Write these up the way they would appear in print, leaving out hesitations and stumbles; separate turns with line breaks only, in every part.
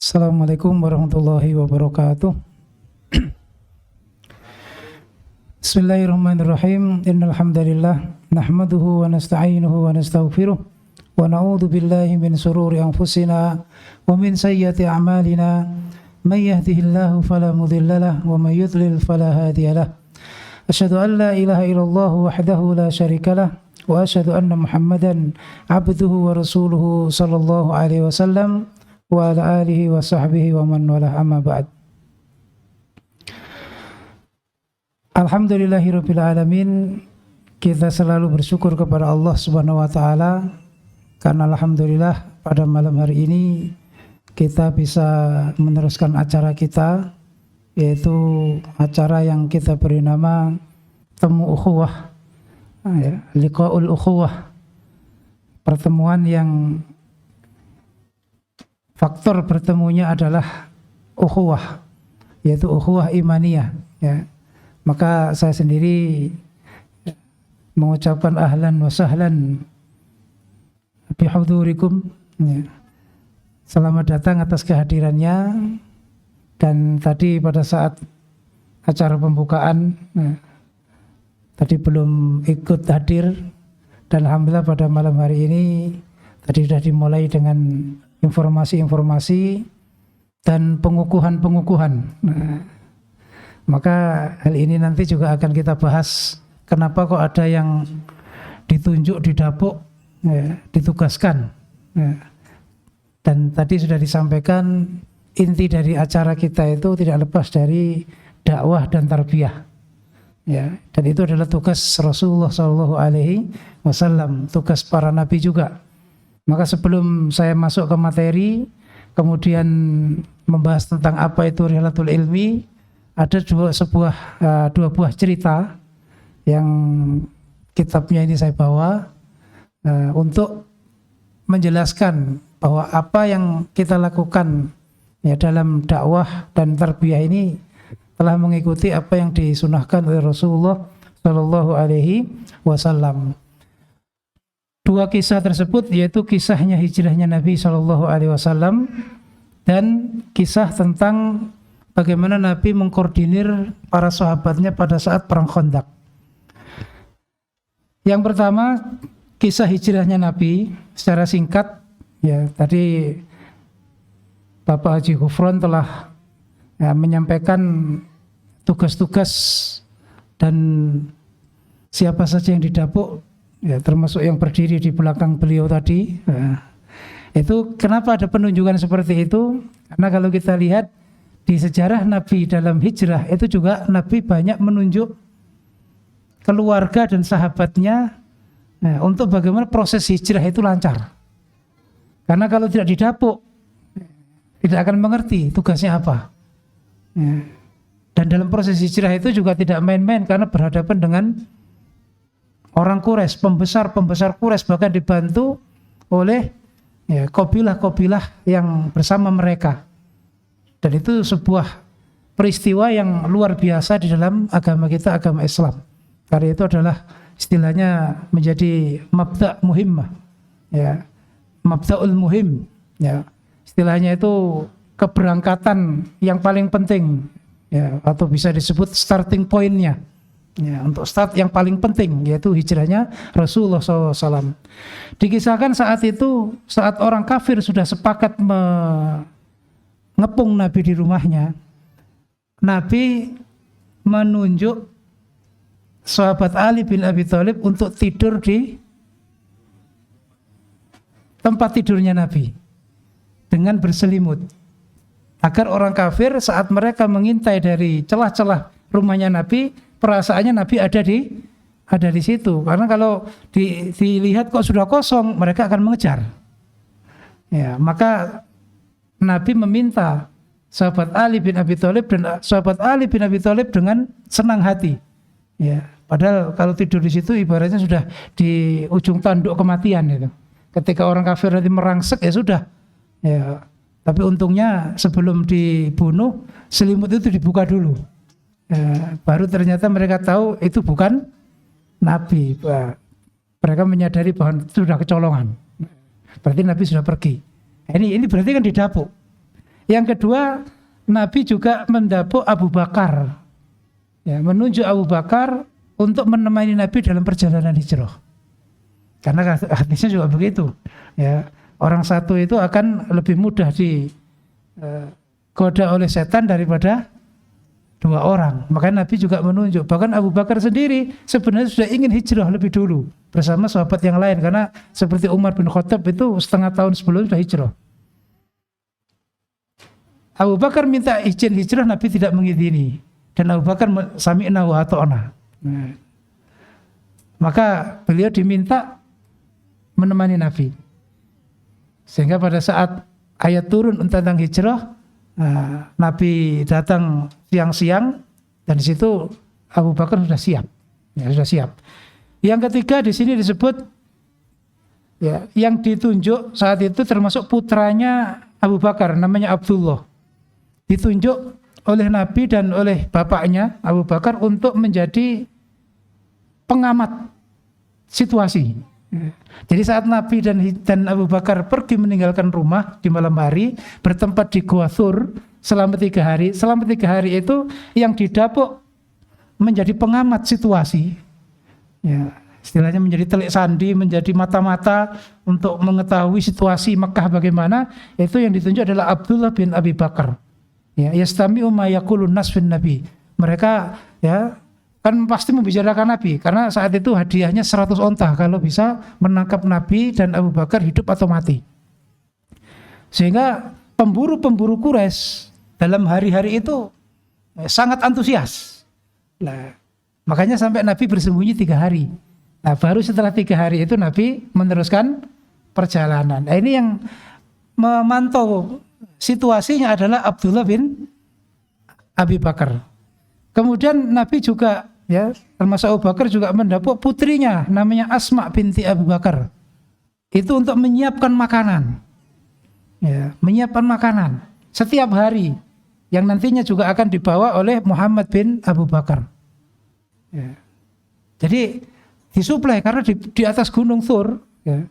Assalamualaikum warahmatullahi wabarakatuh. Bismillahirrahmanirrahim. Innal hamdalillah nahmaduhu wa nasta'inuhu wa nastaghfiruh wa na'udzu billahi min shururi anfusina wa min sayyiati a'malina. May yahdihillahu fala mudilla lahu wa may yudlil fala hadiya lahu. Asyhadu an la ilaha illallah wahdahu la syarika lahu wa asyhadu anna Muhammadan 'abduhu wa rasuluhu sallallahu alaihi wasallam wa ala alihi wa sahbihi wa man wala amma ba'd. Alhamdulillahirabbil alamin. Kita selalu bersyukur kepada Allah Subhanahu wa taala karena alhamdulillah pada malam hari ini kita bisa meneruskan acara kita, yaitu acara yang kita beri nama Temu Ukhuwah, Liqaul Ukhuwah, pertemuan yang faktor bertemunya adalah ukhuwah, yaitu ukhuwah imaniyah, ya. Maka saya sendiri mengucapkan ahlan wa sahlan bihudurikum, ya. Selamat datang atas kehadirannya. Dan tadi pada saat acara pembukaan, ya, tadi belum ikut hadir, dan alhamdulillah pada malam hari ini tadi sudah dimulai dengan informasi-informasi dan pengukuhan-pengukuhan. Nah, maka hal ini nanti juga akan kita bahas. Kenapa kok ada yang ditunjuk, didapuk, ya, ditugaskan, ya. Dan tadi sudah disampaikan inti dari acara kita itu tidak lepas dari dakwah dan tarbiyah, ya. Dan itu adalah tugas Rasulullah SAW, tugas para nabi juga. Maka sebelum saya masuk ke materi, kemudian membahas tentang apa itu rihlatul ilmi, ada dua buah cerita yang kitabnya ini saya bawa untuk menjelaskan bahwa apa yang kita lakukan, ya, dalam dakwah dan tarbiyah ini telah mengikuti apa yang disunahkan oleh Rasulullah SAW. Dua kisah tersebut yaitu kisahnya hijrahnya Nabi SAW dan kisah tentang bagaimana Nabi mengkoordinir para sahabatnya pada saat perang Khandaq. Yang pertama, kisah hijrahnya Nabi secara singkat, ya, tadi Bapak Haji Ghufron telah, ya, menyampaikan tugas-tugas dan siapa saja yang didapuk, ya, termasuk yang berdiri di belakang beliau tadi. Nah, itu kenapa ada penunjukan seperti itu? Karena kalau kita lihat di sejarah Nabi dalam hijrah itu juga Nabi banyak menunjuk keluarga dan sahabatnya, nah, untuk bagaimana proses hijrah itu lancar. Karena kalau tidak didapuk, tidak akan mengerti tugasnya apa. Ya. Dan dalam proses hijrah itu juga tidak main-main karena berhadapan dengan orang Quraisy, pembesar Quraisy, bahkan dibantu oleh, ya, kabilah-kabilah yang bersama mereka. Dan itu sebuah peristiwa yang luar biasa di dalam agama kita, agama Islam. Karena itu adalah istilahnya menjadi mabda' muhimmah, ya, mabda'ul muhim, ya. Istilahnya itu keberangkatan yang paling penting, ya, atau bisa disebut starting point-nya. Ya, untuk start yang paling penting yaitu hijrahnya Rasulullah SAW. Dikisahkan saat itu, saat orang kafir sudah sepakat mengepung Nabi di rumahnya, Nabi menunjuk sahabat Ali bin Abi Thalib untuk tidur di tempat tidurnya Nabi dengan berselimut, agar orang kafir saat mereka mengintai dari celah-celah rumahnya Nabi, perasaannya Nabi ada di situ. Karena kalau dilihat kok sudah kosong, mereka akan mengejar. Ya, maka Nabi meminta sahabat Ali bin Abi Thalib, dan sahabat Ali bin Abi Thalib dengan senang hati. Ya, padahal kalau tidur di situ ibaratnya sudah di ujung tanduk kematian itu. Ketika orang kafir nanti merangsek, ya sudah. Ya, tapi untungnya sebelum dibunuh, selimut itu dibuka dulu. Baru ternyata mereka tahu itu bukan Nabi. Mereka menyadari bahwa itu sudah kecolongan. Berarti Nabi sudah pergi. Ini berarti kan didapuk. Yang kedua, Nabi juga mendapuk Abu Bakar, ya, menunjuk Abu Bakar untuk menemani Nabi dalam perjalanan hijrah. Karena hadisnya juga begitu, ya, orang satu itu akan lebih mudah digoda oleh setan daripada dua orang. Maka Nabi juga menunjuk. Bahkan Abu Bakar sendiri sebenarnya sudah ingin hijrah lebih dulu bersama sahabat yang lain, karena seperti Umar bin Khattab itu setengah tahun sebelum sudah hijrah. Abu Bakar minta izin hijrah, Nabi tidak mengizini, dan Abu Bakar sami'na wa ata'na. Maka beliau diminta menemani Nabi, sehingga pada saat ayat turun tentang hijrah, Nabi datang siang-siang, dan di situ Abu Bakar sudah siap, ya, sudah siap. Yang ketiga di sini disebut, ya, yang ditunjuk saat itu termasuk putranya Abu Bakar, namanya Abdullah, ditunjuk oleh Nabi dan oleh bapaknya Abu Bakar untuk menjadi pengamat situasi. Jadi saat Nabi dan Abu Bakar pergi meninggalkan rumah di malam hari, bertempat di Gua Thur selama 3 hari. Selama 3 hari itu yang didapuk menjadi pengamat situasi, ya, istilahnya menjadi telik sandi, menjadi mata-mata untuk mengetahui situasi Mekah bagaimana. Itu yang ditunjuk adalah Abdullah bin Abi Bakar. Ya, yastami'u ma yaqulun nas fin Nabi. Mereka, ya, kan pasti membicarakan Nabi, karena saat itu hadiahnya 100 onta kalau bisa menangkap Nabi dan Abu Bakar hidup atau mati. Sehingga pemburu-pemburu Quraisy dalam hari-hari itu sangat antusias. Nah, makanya sampai Nabi bersembunyi 3 hari. Nah, baru setelah 3 hari itu Nabi meneruskan perjalanan. Nah, ini yang memantau situasinya adalah Abdullah bin Abi Bakar. Kemudian Nabi juga, ya, termasuk Abu Bakar juga mendapuk putrinya namanya Asma binti Abu Bakar. Itu untuk menyiapkan makanan, ya, menyiapkan makanan setiap hari yang nantinya juga akan dibawa oleh Muhammad bin Abu Bakar. Ya. Jadi disuplai karena di atas Gunung Thur, ya.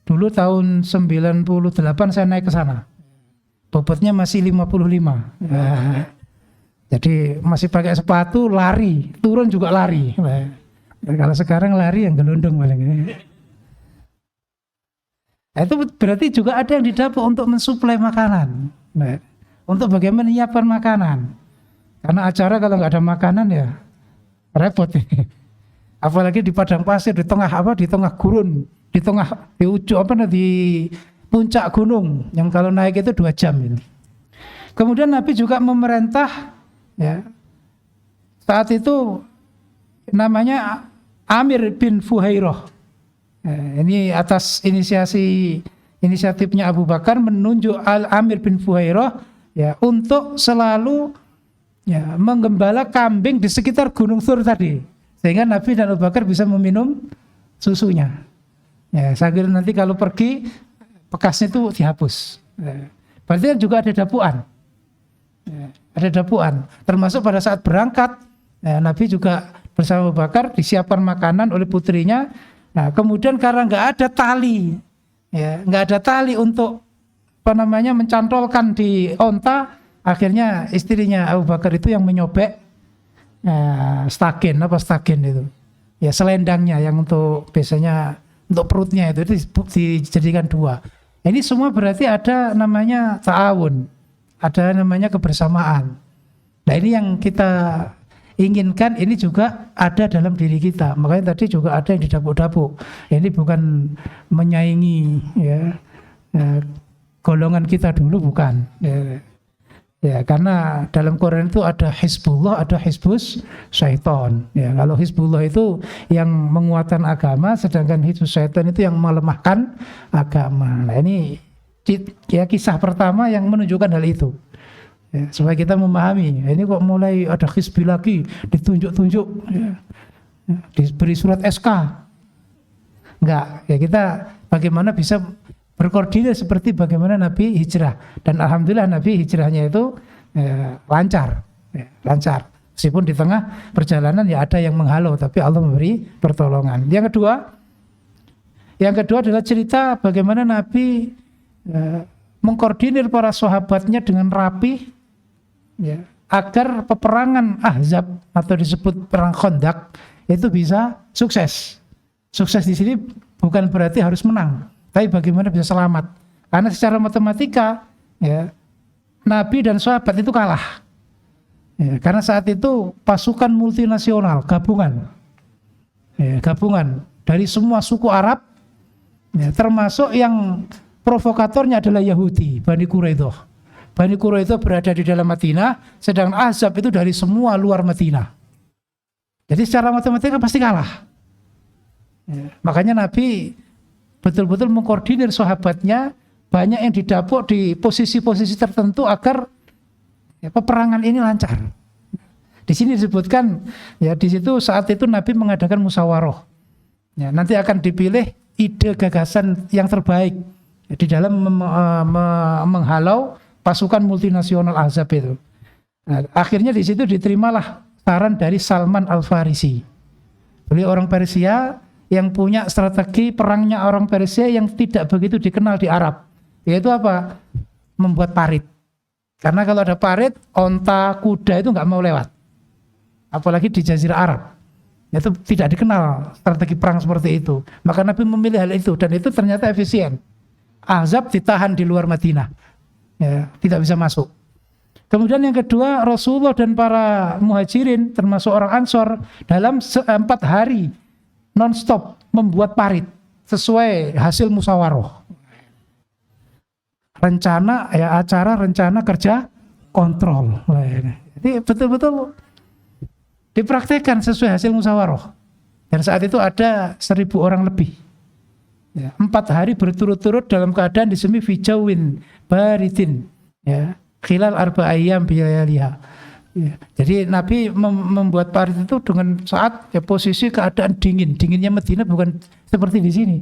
Dulu tahun 98 saya naik ke sana. Bobotnya masih 55. Ya. Jadi masih pakai sepatu, lari, turun juga lari. Nah, kalau sekarang lari yang gelundung paling. Nah, itu berarti juga ada yang didapuk untuk mensuplai makanan. Nah, untuk bagaimana menyiapkan makanan. Karena acara kalau nggak ada makanan ya repot. Apalagi di padang pasir, di tengah gurun, di puncak gunung yang kalau naik itu 2 jam itu. Kemudian Nabi juga memerintah, ya, saat itu namanya Amir bin Fuhairah. Ini atas inisiatifnya Abu Bakar menunjuk Amir bin Fuhairah, ya, untuk selalu, ya, menggembala kambing di sekitar Gunung Thur tadi, sehingga Nabi dan Abu Bakar bisa meminum susunya. Ya, saya kira nanti kalau pergi bekasnya itu dihapus. Ya, berarti kan juga ada dapuan. Ya, ada dapuan, termasuk pada saat berangkat, ya, Nabi juga bersama Abu Bakar disiapkan makanan oleh putrinya. Nah, kemudian karena nggak ada tali, ya, nggak ada tali untuk mencantolkan di onta, akhirnya istrinya Abu Bakar itu yang menyobek, stagen itu, ya, selendangnya yang untuk biasanya untuk perutnya itu dijadikan 2. Ini semua berarti ada namanya ta'awun, ada namanya kebersamaan. Nah, ini yang kita inginkan, ini juga ada dalam diri kita. Makanya tadi juga ada yang didapuk-dapuk. Ini bukan menyaingi, ya, golongan kita dulu, bukan. Ya, karena dalam Quran itu ada Hizbullah, ada Hizbus Syaitan. Ya, kalau Hizbullah itu yang menguatkan agama, sedangkan Hizbus Syaitan itu yang melemahkan agama. Nah, ini, ya, kisah pertama yang menunjukkan hal itu. Ya, supaya kita memahami, ini kok mulai ada hizbi lagi, ditunjuk-tunjuk, ya, diberi surat SK. Enggak, ya, kita bagaimana bisa berkoordinasi seperti bagaimana Nabi hijrah. Dan alhamdulillah Nabi hijrahnya itu lancar. Meskipun di tengah perjalanan ya ada yang menghalau, tapi Allah memberi pertolongan. Yang kedua adalah cerita bagaimana Nabi mengkoordinir para sahabatnya dengan rapi, ya, agar peperangan Ahzab atau disebut perang Khandaq itu bisa sukses. Sukses di sini bukan berarti harus menang, tapi bagaimana bisa selamat. Karena secara matematika, ya, Nabi dan sahabat itu kalah. Ya, karena saat itu pasukan multinasional gabungan, ya, gabungan dari semua suku Arab, ya, termasuk yang provokatornya adalah Yahudi, Bani Quraidah. Bani Quraidah berada di dalam Madinah, sedangkan Ahzab itu dari semua luar Madinah. Jadi secara matematika pasti kalah. Ya, makanya Nabi betul-betul mengkoordinir sahabatnya, banyak yang didapuk di posisi-posisi tertentu agar ya, peperangan ini lancar. Di sini disebutkan, ya, di situ saat itu Nabi mengadakan musyawarah. Ya, nanti akan dipilih ide gagasan yang terbaik di dalam menghalau pasukan multinasional Ahzab itu. Nah, akhirnya di situ diterimalah saran dari Salman Al-Farisi. Beliau orang Persia yang punya strategi perangnya orang Persia yang tidak begitu dikenal di Arab, yaitu apa? Membuat parit. Karena kalau ada parit, onta, kuda itu nggak mau lewat. Apalagi di Jazirah Arab. Itu tidak dikenal strategi perang seperti itu. Maka Nabi memilih hal itu, dan itu ternyata efisien. Ahzab ditahan di luar Madinah. Ya, tidak bisa masuk. Kemudian yang kedua, Rasulullah dan para muhajirin, termasuk orang Ansor, dalam 4 hari non-stop membuat parit sesuai hasil musyawarah. Rencana, ya, acara rencana kerja kontrol. Jadi betul-betul dipraktekkan sesuai hasil musyawarah. Dan saat itu ada 1.000 orang lebih. Ya, 4 hari berturut-turut dalam keadaan disemi fijawin baridin. Ya, khilal arba ayyam bilayaliha. Ya, jadi Nabi membuat parit itu dengan saat, ya, posisi keadaan dingin. Dinginnya Madinah bukan seperti di sini.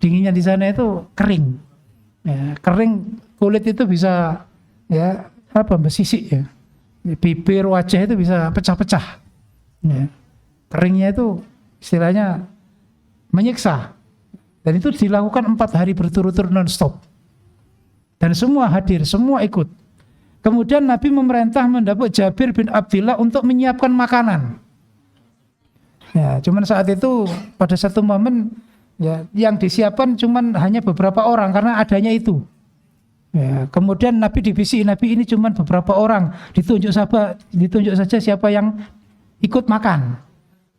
Dinginnya di sana itu kering. Ya, kering, kulit itu bisa, ya, bersisik, ya. Bibir, wajah itu bisa pecah-pecah. Ya. Keringnya itu istilahnya menyiksa. Dan itu dilakukan 4 hari berturut-turut non-stop. Dan semua hadir, semua ikut. Kemudian Nabi memerintah mendapuk Jabir bin Abdillah untuk menyiapkan makanan. Ya, cuman saat itu pada satu momen, ya, yang disiapkan cuman hanya beberapa orang karena adanya itu. Ya, kemudian Nabi dibisiki, Nabi ini cuman beberapa orang, ditunjuk saja siapa yang ikut makan.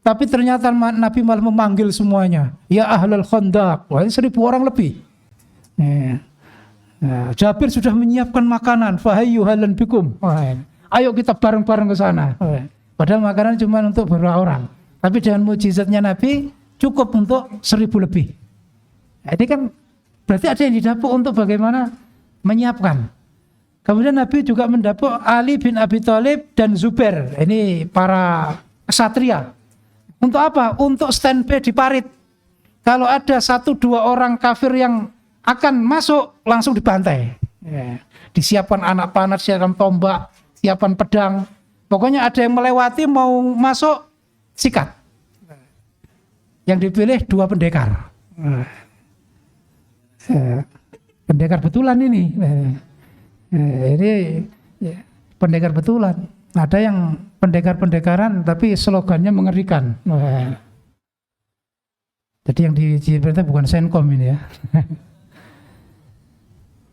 Tapi ternyata Nabi malah memanggil semuanya, ya ahlul Khandaq. Wah, 1.000 orang lebih. Ya. Nah, Jabir sudah menyiapkan makanan, fahayyu halan bikum. Wah, ayo kita bareng-bareng ke sana. Padahal makanan cuma untuk beberapa orang. Tapi dengan mukjizatnya Nabi cukup untuk 1.000 lebih. Nah, ini kan berarti ada yang didapuk untuk bagaimana menyiapkan. Kemudian Nabi juga mendapuk Ali bin Abi Thalib dan Zubair. Ini para ksatria. Untuk apa? Untuk standby di parit. Kalau ada 1-2 orang kafir yang akan masuk, langsung dibantai. Ya. Disiapkan anak panah, siapkan tombak, siapkan pedang. Pokoknya ada yang melewati mau masuk, sikat. Yang dipilih 2 pendekar. Pendekar betulan ini. Ini ya, pendekar betulan. Ada yang pendekar-pendekaran tapi slogannya mengerikan. Jadi yang diperintah bukan Senkom ini, ya.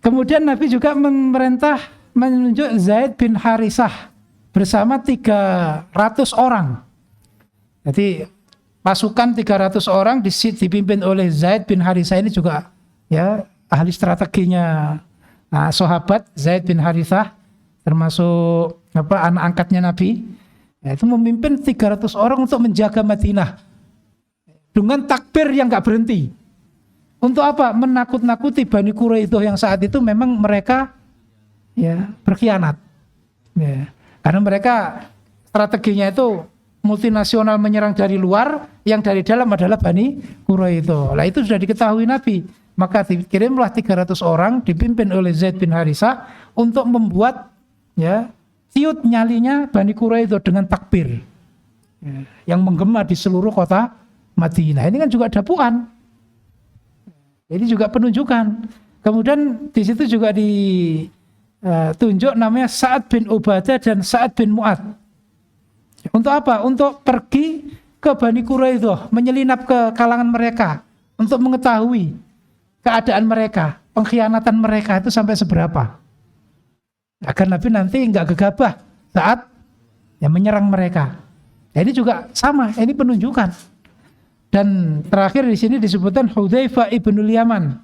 Kemudian Nabi juga memerintah menunjuk Zaid bin Harisah bersama 300 orang. Jadi pasukan 300 orang dipimpin oleh Zaid bin Harisah ini juga, ya, ahli strateginya sahabat Zaid bin Harisah, termasuk anak angkatnya Nabi. Ya, itu memimpin 300 orang untuk menjaga Madinah dengan takbir yang gak berhenti. Untuk apa? Menakut-nakuti Bani Quraidah yang saat itu memang mereka, ya, berkhianat. Ya, karena mereka strateginya itu multinasional menyerang dari luar, yang dari dalam adalah Bani Quraidah. Lah itu sudah diketahui Nabi. Maka dikirimlah 300 orang dipimpin oleh Zaid bin Harisah untuk membuat, ya, tiut nyalinya Bani Quraidah dengan takbir, ya, yang menggema di seluruh kota Madinah. Ini kan juga dapuan. Ini juga penunjukan Kemudian di situ juga ditunjuk namanya Sa'ad bin Ubadah dan Sa'ad bin Mu'ad. Untuk apa? Untuk pergi ke Bani Quraidah, menyelinap ke kalangan mereka untuk mengetahui keadaan mereka, pengkhianatan mereka itu sampai seberapa. Agar Nabi nanti nggak gegabah saat menyerang mereka. Ini juga sama, ini penunjukan. Dan terakhir di sini disebutkan Hudzaifah ibnul Yaman.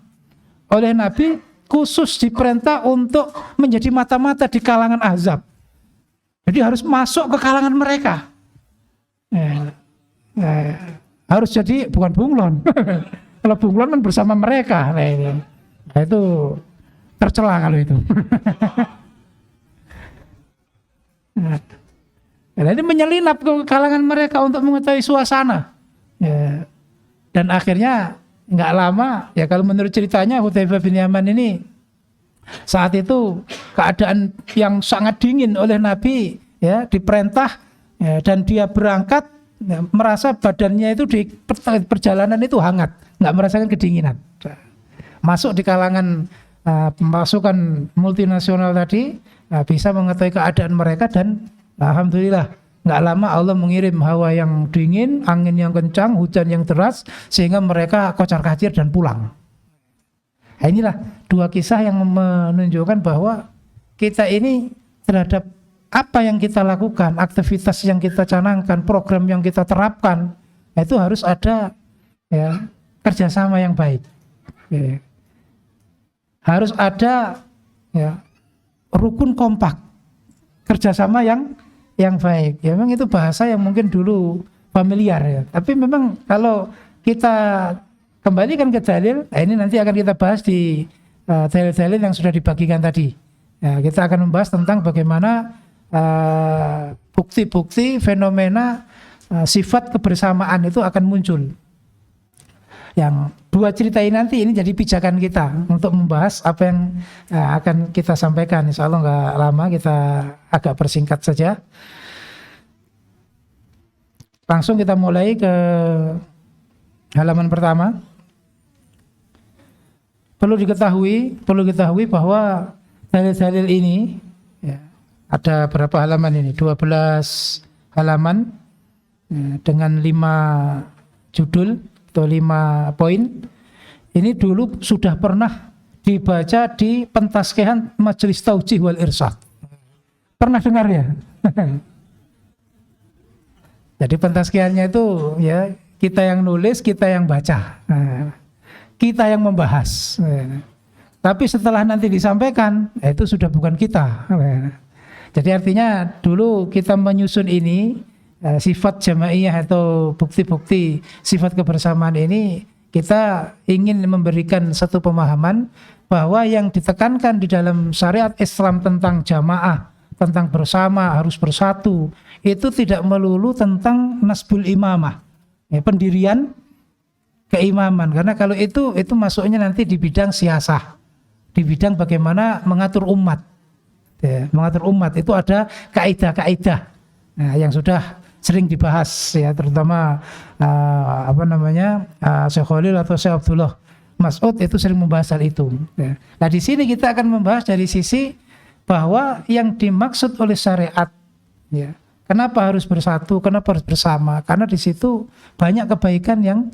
Oleh Nabi khusus diperintah untuk menjadi mata-mata di kalangan Ahzab. Jadi harus masuk ke kalangan mereka. Harus jadi bukan bunglon. Kalau bunglon kan bersama mereka. Nah, itu tercela kalau itu. Jadi menyelinap ke kalangan mereka untuk mengetahui suasana. Dan akhirnya nggak lama, ya kalau menurut ceritanya Hudzaifah bin Yaman ini saat itu keadaan yang sangat dingin oleh Nabi, ya diperintah, ya, dan dia berangkat, ya, merasa badannya itu di perjalanan itu hangat, nggak merasakan kedinginan. Masuk di kalangan pasukan multinasional tadi, bisa mengetahui keadaan mereka dan alhamdulillah nggak lama Allah mengirim hawa yang dingin, angin yang kencang, hujan yang deras, sehingga mereka kocar-kacir dan pulang. Nah, inilah dua kisah yang menunjukkan bahwa kita ini terhadap apa yang kita lakukan, aktivitas yang kita canangkan, program yang kita terapkan, itu harus ada, ya, kerjasama yang baik. Ya. Harus ada, ya, rukun kompak, kerjasama yang baik. Ya, memang itu bahasa yang mungkin dulu familiar, ya. Tapi memang kalau kita kembalikan ke dalil, ini nanti akan kita bahas di dalil-dalil yang sudah dibagikan tadi. Ya, kita akan membahas tentang bagaimana bukti-bukti fenomena sifat kebersamaan itu akan muncul. Yang dua cerita ini nanti ini jadi pijakan kita untuk membahas apa yang akan kita sampaikan. Insya Allah nggak lama, kita agak persingkat saja. Langsung kita mulai ke halaman pertama. Perlu diketahui bahwa dalil-dalil ini, ya, ada berapa halaman ini? 12 halaman, ya, dengan 5 judul atau 5 poin. Ini dulu sudah pernah dibaca di pentaskehan Majelis Taujih wal Irsyad. Pernah dengar ya? Jadi pentaskehannya itu, ya, kita yang nulis, kita yang baca, kita yang membahas. Tapi setelah nanti disampaikan, itu sudah bukan kita. Jadi artinya dulu kita menyusun ini, sifat jamaiyah atau bukti-bukti sifat kebersamaan ini, kita ingin memberikan satu pemahaman bahwa yang ditekankan di dalam syariat Islam tentang jamaah, tentang bersama, harus bersatu, itu tidak melulu tentang nasbul imamah, ya, pendirian keimaman. Karena kalau itu masuknya nanti di bidang siasah, di bidang bagaimana mengatur umat, ya, mengatur umat itu ada kaidah-kaidah, nah, yang sudah sering dibahas, ya, terutama Syekh Khalil atau Syekh Abdullah Mas'ud itu sering membahas hal itu, ya. Nah, di sini kita akan membahas dari sisi bahwa yang dimaksud oleh syariat, ya, kenapa harus bersatu, kenapa harus bersama? Karena di situ banyak kebaikan yang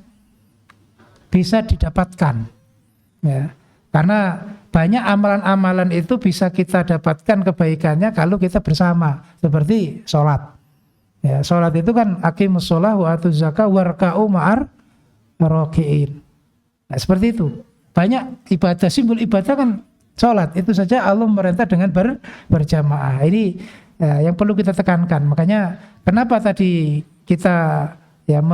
bisa didapatkan, ya. Karena banyak amalan-amalan itu bisa kita dapatkan kebaikannya kalau kita bersama, seperti sholat. Ya, sholat itu kan aqimus sholah wa atuz zakah warka'u ma'ar raki'in. Nah, seperti itu. Banyak ibadah, simbol ibadah kan sholat. Itu saja Allah memerintah dengan berjamaah. Ini, ya, yang perlu kita tekankan. Makanya kenapa tadi kita, ya,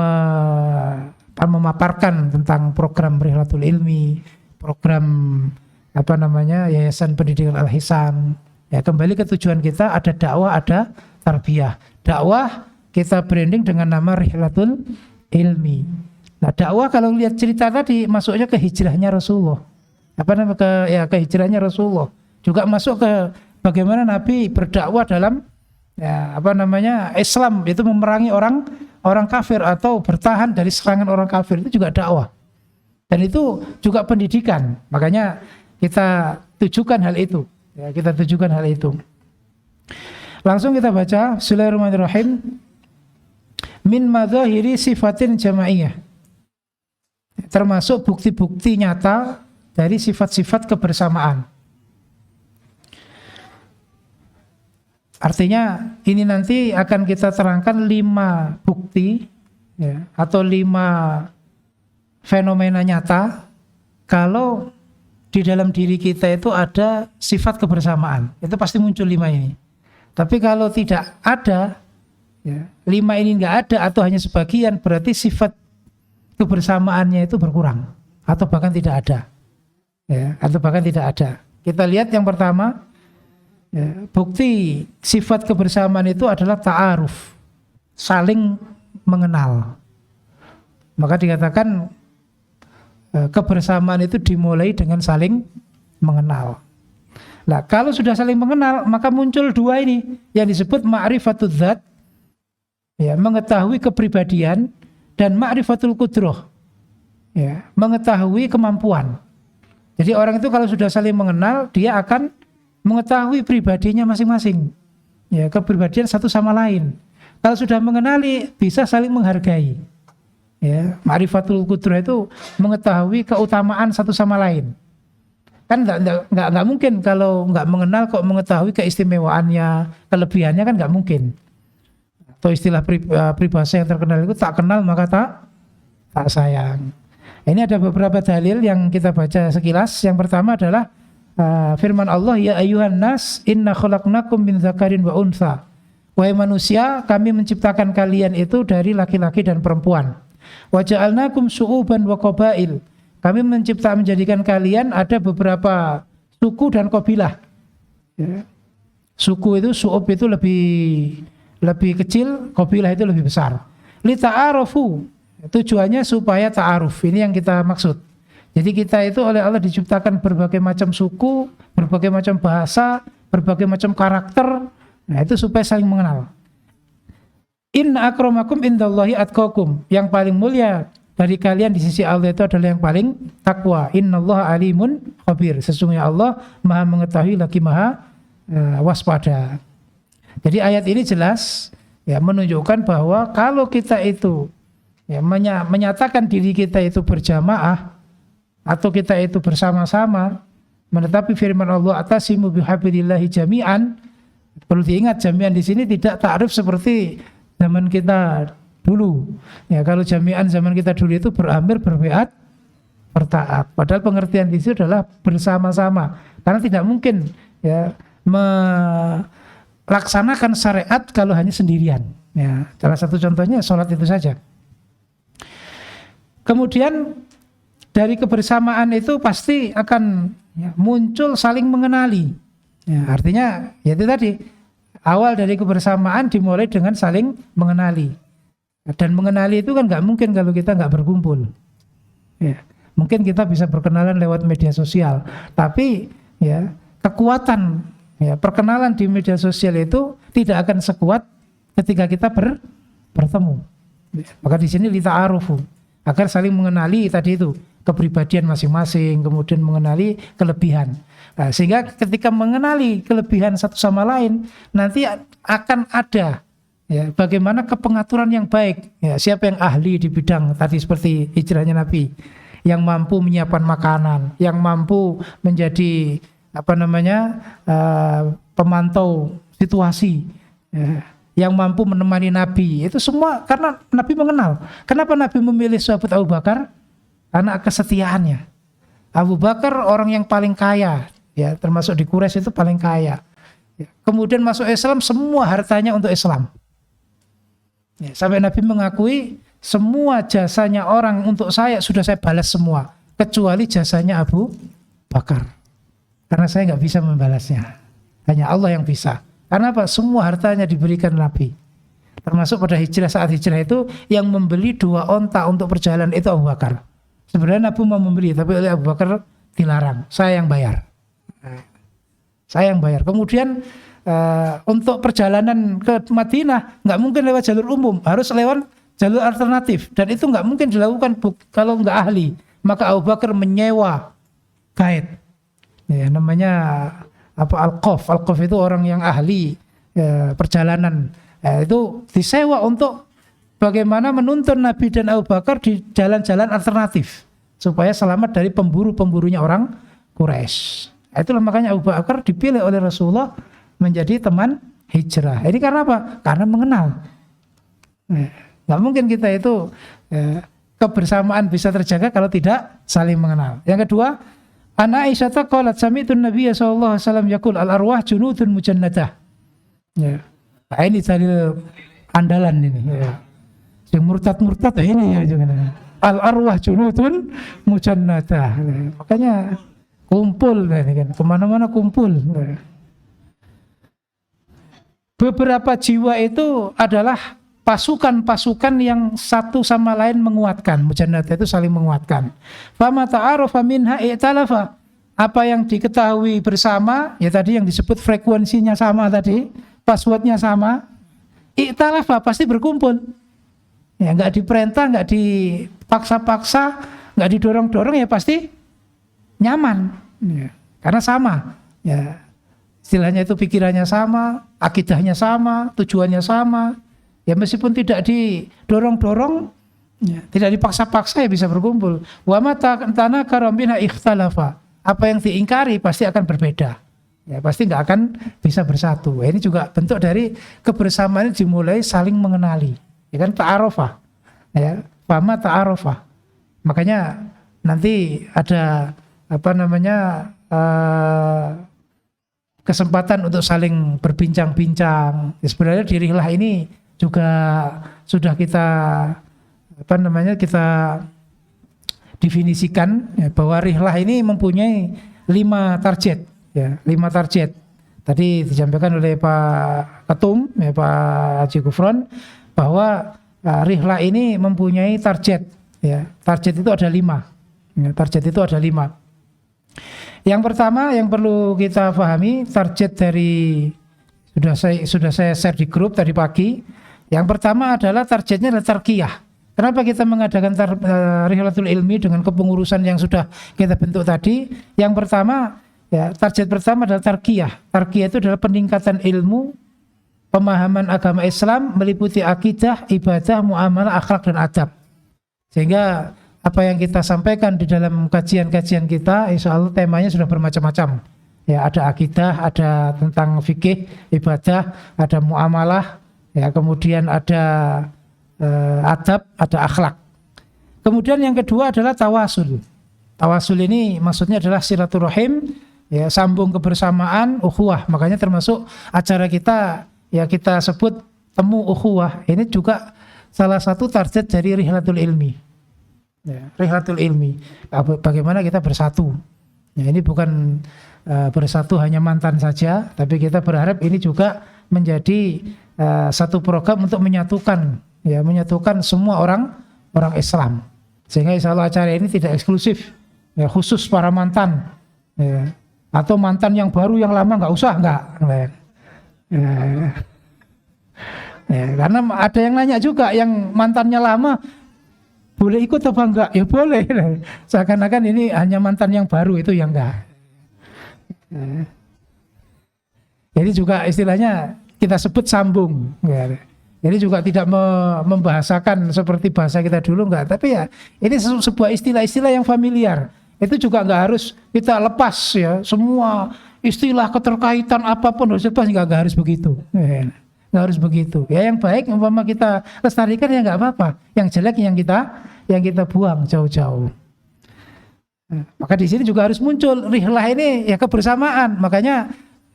memaparkan tentang program Rihlatul Ilmi, program Yayasan Pendidikan Al-Ihsan. Ya, kembali ke tujuan kita, ada dakwah, ada tarbiyah. Dakwah kita branding dengan nama Rihlatul Ilmi. Nah, dakwah kalau lihat cerita tadi masuknya ke hijrahnya Rasulullah. Ke hijrahnya Rasulullah. Juga masuk ke bagaimana Nabi berdakwah dalam, ya, Islam itu memerangi orang kafir atau bertahan dari serangan orang kafir, itu juga dakwah. Dan itu juga pendidikan. Makanya kita tujukan hal itu. Ya, kita tujukan hal itu. Langsung kita baca. Bismillahirrahmanirrahim. Min madzahiri sifatin jama'iyah. Termasuk bukti-bukti nyata dari sifat-sifat kebersamaan. Artinya ini nanti akan kita terangkan 5 bukti ya, atau 5 fenomena nyata kalau di dalam diri kita itu ada sifat kebersamaan. Itu pasti muncul 5 ini. Tapi kalau tidak ada, ya, 5 ini enggak ada atau hanya sebagian, berarti sifat kebersamaannya itu berkurang atau bahkan tidak ada. Ya, atau bahkan tidak ada. Kita lihat yang pertama, ya, bukti sifat kebersamaan itu adalah ta'aruf, saling mengenal. Maka dikatakan kebersamaan itu dimulai dengan saling mengenal. Nah, kalau sudah saling mengenal, maka muncul 2 ini yang disebut ma'rifatul dzat, ya, mengetahui kepribadian, dan ma'rifatul qudrah, ya, mengetahui kemampuan. Jadi orang itu kalau sudah saling mengenal, dia akan mengetahui pribadinya masing-masing, ya, kepribadian satu sama lain. Kalau sudah mengenali, bisa saling menghargai. Ya, ma'rifatul qudrah itu mengetahui keutamaan satu sama lain. Kan nggak mungkin kalau nggak mengenal kok mengetahui keistimewaannya, kelebihannya, kan nggak mungkin. Atau istilah peribahasa yang terkenal itu, tak kenal maka tak sayang. Ini ada beberapa dalil yang kita baca sekilas. Yang pertama adalah firman Allah, ya ayyuhan nas inna khalaqnakum min dzakarin wa untha. Wahai manusia, kami menciptakan kalian itu dari laki-laki dan perempuan. Wa ja'alnakum syu'uban wa qabail. Kami menjadikan kalian ada beberapa suku dan kabilah. Ya. Suku itu, su'ub itu lebih kecil, kabilah itu lebih besar. Li ta'arufu, tujuannya supaya ta'aruf. Ini yang kita maksud. Jadi kita itu oleh Allah diciptakan berbagai macam suku, berbagai macam bahasa, berbagai macam karakter. Nah, itu supaya saling mengenal. Inna akramakum indallahi atqakum. Yang paling mulia dari kalian di sisi Allah itu adalah yang paling takwa. Innallaha alimun khabir. Sesungguhnya Allah Maha mengetahui lagi Maha waspada. Jadi ayat ini jelas ya menunjukkan bahwa kalau kita itu ya menyatakan diri kita itu berjamaah atau kita itu bersama-sama menetapi firman Allah atasimu bihablillahi jami'an. Perlu diingat, jami'an di sini tidak ta'rif seperti zaman kita dulu. Ya, kalau jami'an zaman kita dulu itu beramir, berfiat, bertaat. Padahal pengertian di situ adalah bersama-sama. Karena tidak mungkin ya melaksanakan syariat kalau hanya sendirian. Ya, salah satu contohnya sholat itu saja. Kemudian dari kebersamaan itu pasti akan ya, muncul saling mengenali. Ya, artinya ya itu tadi, awal dari kebersamaan dimulai dengan saling mengenali. Dan mengenali itu kan nggak mungkin kalau kita nggak berkumpul. Ya, mungkin kita bisa berkenalan lewat media sosial, tapi ya kekuatan ya perkenalan di media sosial itu tidak akan sekuat ketika kita bertemu. Maka di sini lita'arufu, agar saling mengenali tadi itu kepribadian masing-masing, kemudian mengenali kelebihan. Nah, sehingga ketika mengenali kelebihan satu sama lain, nanti akan ada ya bagaimana kepengaturan yang baik. Ya, siapa yang ahli di bidang tadi seperti hijrahnya Nabi, yang mampu menyiapkan makanan, yang mampu menjadi pemantau situasi, ya, yang mampu menemani Nabi. Itu semua karena Nabi mengenal. Kenapa Nabi memilih sahabat Abu Bakar? Karena kesetiaannya. Abu Bakar orang yang paling kaya, ya termasuk di Quraisy itu paling kaya. Ya, kemudian masuk Islam, semua hartanya untuk Islam. Ya, sampai Nabi mengakui semua jasanya orang untuk saya sudah saya balas semua, kecuali jasanya Abu Bakar. Karena saya nggak bisa membalasnya, hanya Allah yang bisa. Karena apa? Semua hartanya diberikan Nabi. Termasuk pada hijrah, saat hijrah itu yang membeli 2 onta untuk perjalanan itu Abu Bakar. Sebenarnya Nabi mau membeli, tapi oleh Abu Bakar dilarang. Saya yang bayar. Saya yang bayar. Kemudian untuk perjalanan ke Madinah nggak mungkin lewat jalur umum, harus lewat jalur alternatif. Dan itu nggak mungkin dilakukan kalau nggak ahli. Maka Abu Bakar menyewa guide Ya, namanya apa Alqaf itu orang yang ahli perjalanan. Itu disewa untuk bagaimana menuntun Nabi dan Abu Bakar di jalan-jalan alternatif supaya selamat dari pemburu-pemburunya orang Quraisy. Itulah makanya Abu Bakar dipilih oleh Rasulullah menjadi teman hijrah. Ini karena apa? Karena mengenal. Nggak mungkin kita itu kebersamaan bisa terjaga kalau tidak saling mengenal. Yang kedua, Ana Aisyah qalat sami'tu Nabiy sallallahu alaihi wasallam yaqul al-arwah junudun mujannadah. Ya. Nah, ini dalil andalan ini. Ya. Yang murtad ini ya juga. Al-arwah junudun mujannadah. Makanya kumpul ini kan, kemana-mana kumpul. Beberapa jiwa itu adalah pasukan-pasukan yang satu sama lain menguatkan. Mujannadah itu saling menguatkan. Fama ta'arafa minha i'talafa. Apa yang diketahui bersama, ya tadi yang disebut frekuensinya sama tadi, passwordnya sama, i'talafa pasti berkumpul. Ya nggak diperintah, nggak dipaksa-paksa, nggak didorong-dorong, ya pasti nyaman. Ya, karena sama. Ya, istilahnya itu pikirannya sama, akidahnya sama, tujuannya sama. Ya meskipun tidak didorong-dorong, ya, tidak dipaksa-paksa, ya bisa berkumpul. Wa ma tanakara minha ikhtalafa. Apa yang diingkari pasti akan berbeda. Ya, pasti nggak akan bisa bersatu. Ini juga bentuk dari kebersamaan dimulai saling mengenali. Ya kan, ta'arofah. Ya, fama ta'arofah. Makanya nanti ada apa namanya kesempatan untuk saling berbincang-bincang. Ya, sebenarnya di rihlah ini juga sudah kita apa namanya kita definisikan ya, bahwa rihlah ini mempunyai 5 target. Ya, 5 target. Tadi disampaikan oleh Pak Ketum, ya, Pak Haji Gufron, bahwa rihlah ini mempunyai target. Ya, target itu ada 5. Ya, target itu ada 5. Yang pertama yang perlu kita pahami, target dari sudah saya share di grup tadi pagi. Yang pertama adalah targetnya adalah tarqiyah. Kenapa kita mengadakan rihlatul ilmi dengan kepengurusan yang sudah kita bentuk tadi? Yang pertama, ya, target pertama adalah tarqiyah. Tarqiyah itu adalah peningkatan ilmu, pemahaman agama Islam meliputi akidah, ibadah, muamalah, akhlak dan adab. Sehingga apa yang kita sampaikan di dalam kajian-kajian kita, insya Allah temanya sudah bermacam-macam. Ya, ada akidah, ada tentang fikih, ibadah, ada muamalah, ya, kemudian ada adab, ada akhlak. Kemudian yang kedua adalah tawasul. Tawasul ini maksudnya adalah silaturahim, ya, sambung kebersamaan, ukhuwah. Makanya termasuk acara kita, ya, kita sebut temu ukhuwah. Ini juga salah satu target dari rihlatul ilmi. Ya, rihlatul ilmi. Bagaimana kita bersatu. Ya, ini bukan bersatu hanya mantan saja, tapi kita berharap ini juga menjadi satu program untuk menyatukan, ya, menyatukan semua orang Islam. Sehingga insya Allah acara ini tidak eksklusif, ya, khusus para mantan, ya, atau mantan yang baru yang lama nggak usah, nggak. Ya, karena ada yang nanya juga, yang mantannya lama boleh ikut apa enggak? Ya boleh. Seakan-akan ini hanya mantan yang baru, itu yang enggak. Jadi juga istilahnya kita sebut sambung. Jadi juga tidak membahasakan seperti bahasa kita dulu, enggak. Tapi ya ini sebuah istilah-istilah yang familiar. Itu juga enggak harus kita lepas, ya. Semua istilah keterkaitan apapun harus lepas, enggak harus begitu. Enggak harus begitu. Ya, yang baik umpama kita lestarikan ya enggak apa-apa. Yang jelek yang kita buang jauh-jauh. Maka di sini juga harus muncul rihlah ini, ya, kebersamaan. Makanya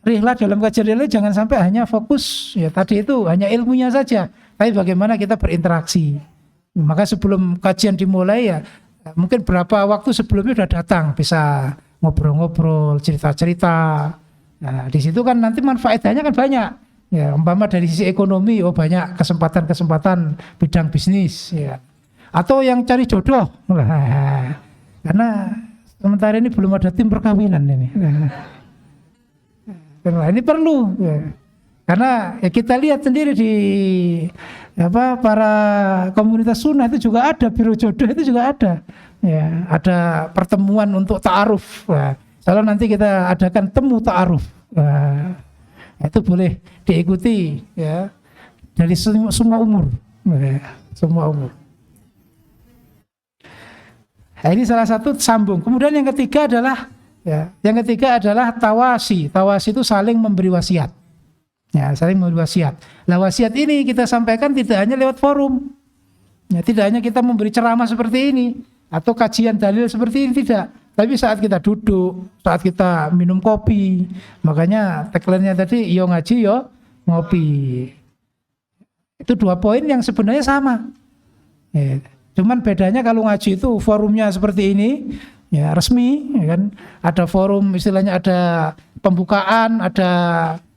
rihlah dalam kajian rihlah jangan sampai hanya fokus, ya, tadi itu hanya ilmunya saja, tapi bagaimana kita berinteraksi. Maka sebelum kajian dimulai, ya, mungkin berapa waktu sebelumnya sudah datang, bisa ngobrol-ngobrol, cerita-cerita. Nah, di situ kan nanti manfaatnya kan banyak. Ya, umpama dari sisi ekonomi, oh banyak kesempatan-kesempatan bidang bisnis, ya. Atau yang cari jodoh. Karena sementara ini belum ada tim perkawinan ini. Nah, ini perlu, ya. Karena ya, kita lihat sendiri di para komunitas sunnah itu juga ada biro jodoh, itu juga ada. Ya, ada pertemuan untuk ta'aruf. Nah, Kalau nanti kita adakan temu ta'aruf, nah, itu boleh diikuti ya dari semua umur, ya, semua umur. Nah, ini salah satu sambung. Kemudian yang ketiga adalah tawasi. Tawasi itu saling memberi wasiat. Ya, saling memberi wasiat. Lah wasiat ini kita sampaikan tidak hanya lewat forum. Ya, tidak hanya kita memberi ceramah seperti ini atau kajian dalil seperti ini, tidak. Tapi saat kita duduk, saat kita minum kopi. Makanya tagline-nya tadi yo ngaji yo ngopi. Itu 2 poin yang sebenarnya sama. Ya. Cuman bedanya kalau ngaji itu forumnya seperti ini, ya resmi, ya kan? Ada forum, istilahnya ada pembukaan, ada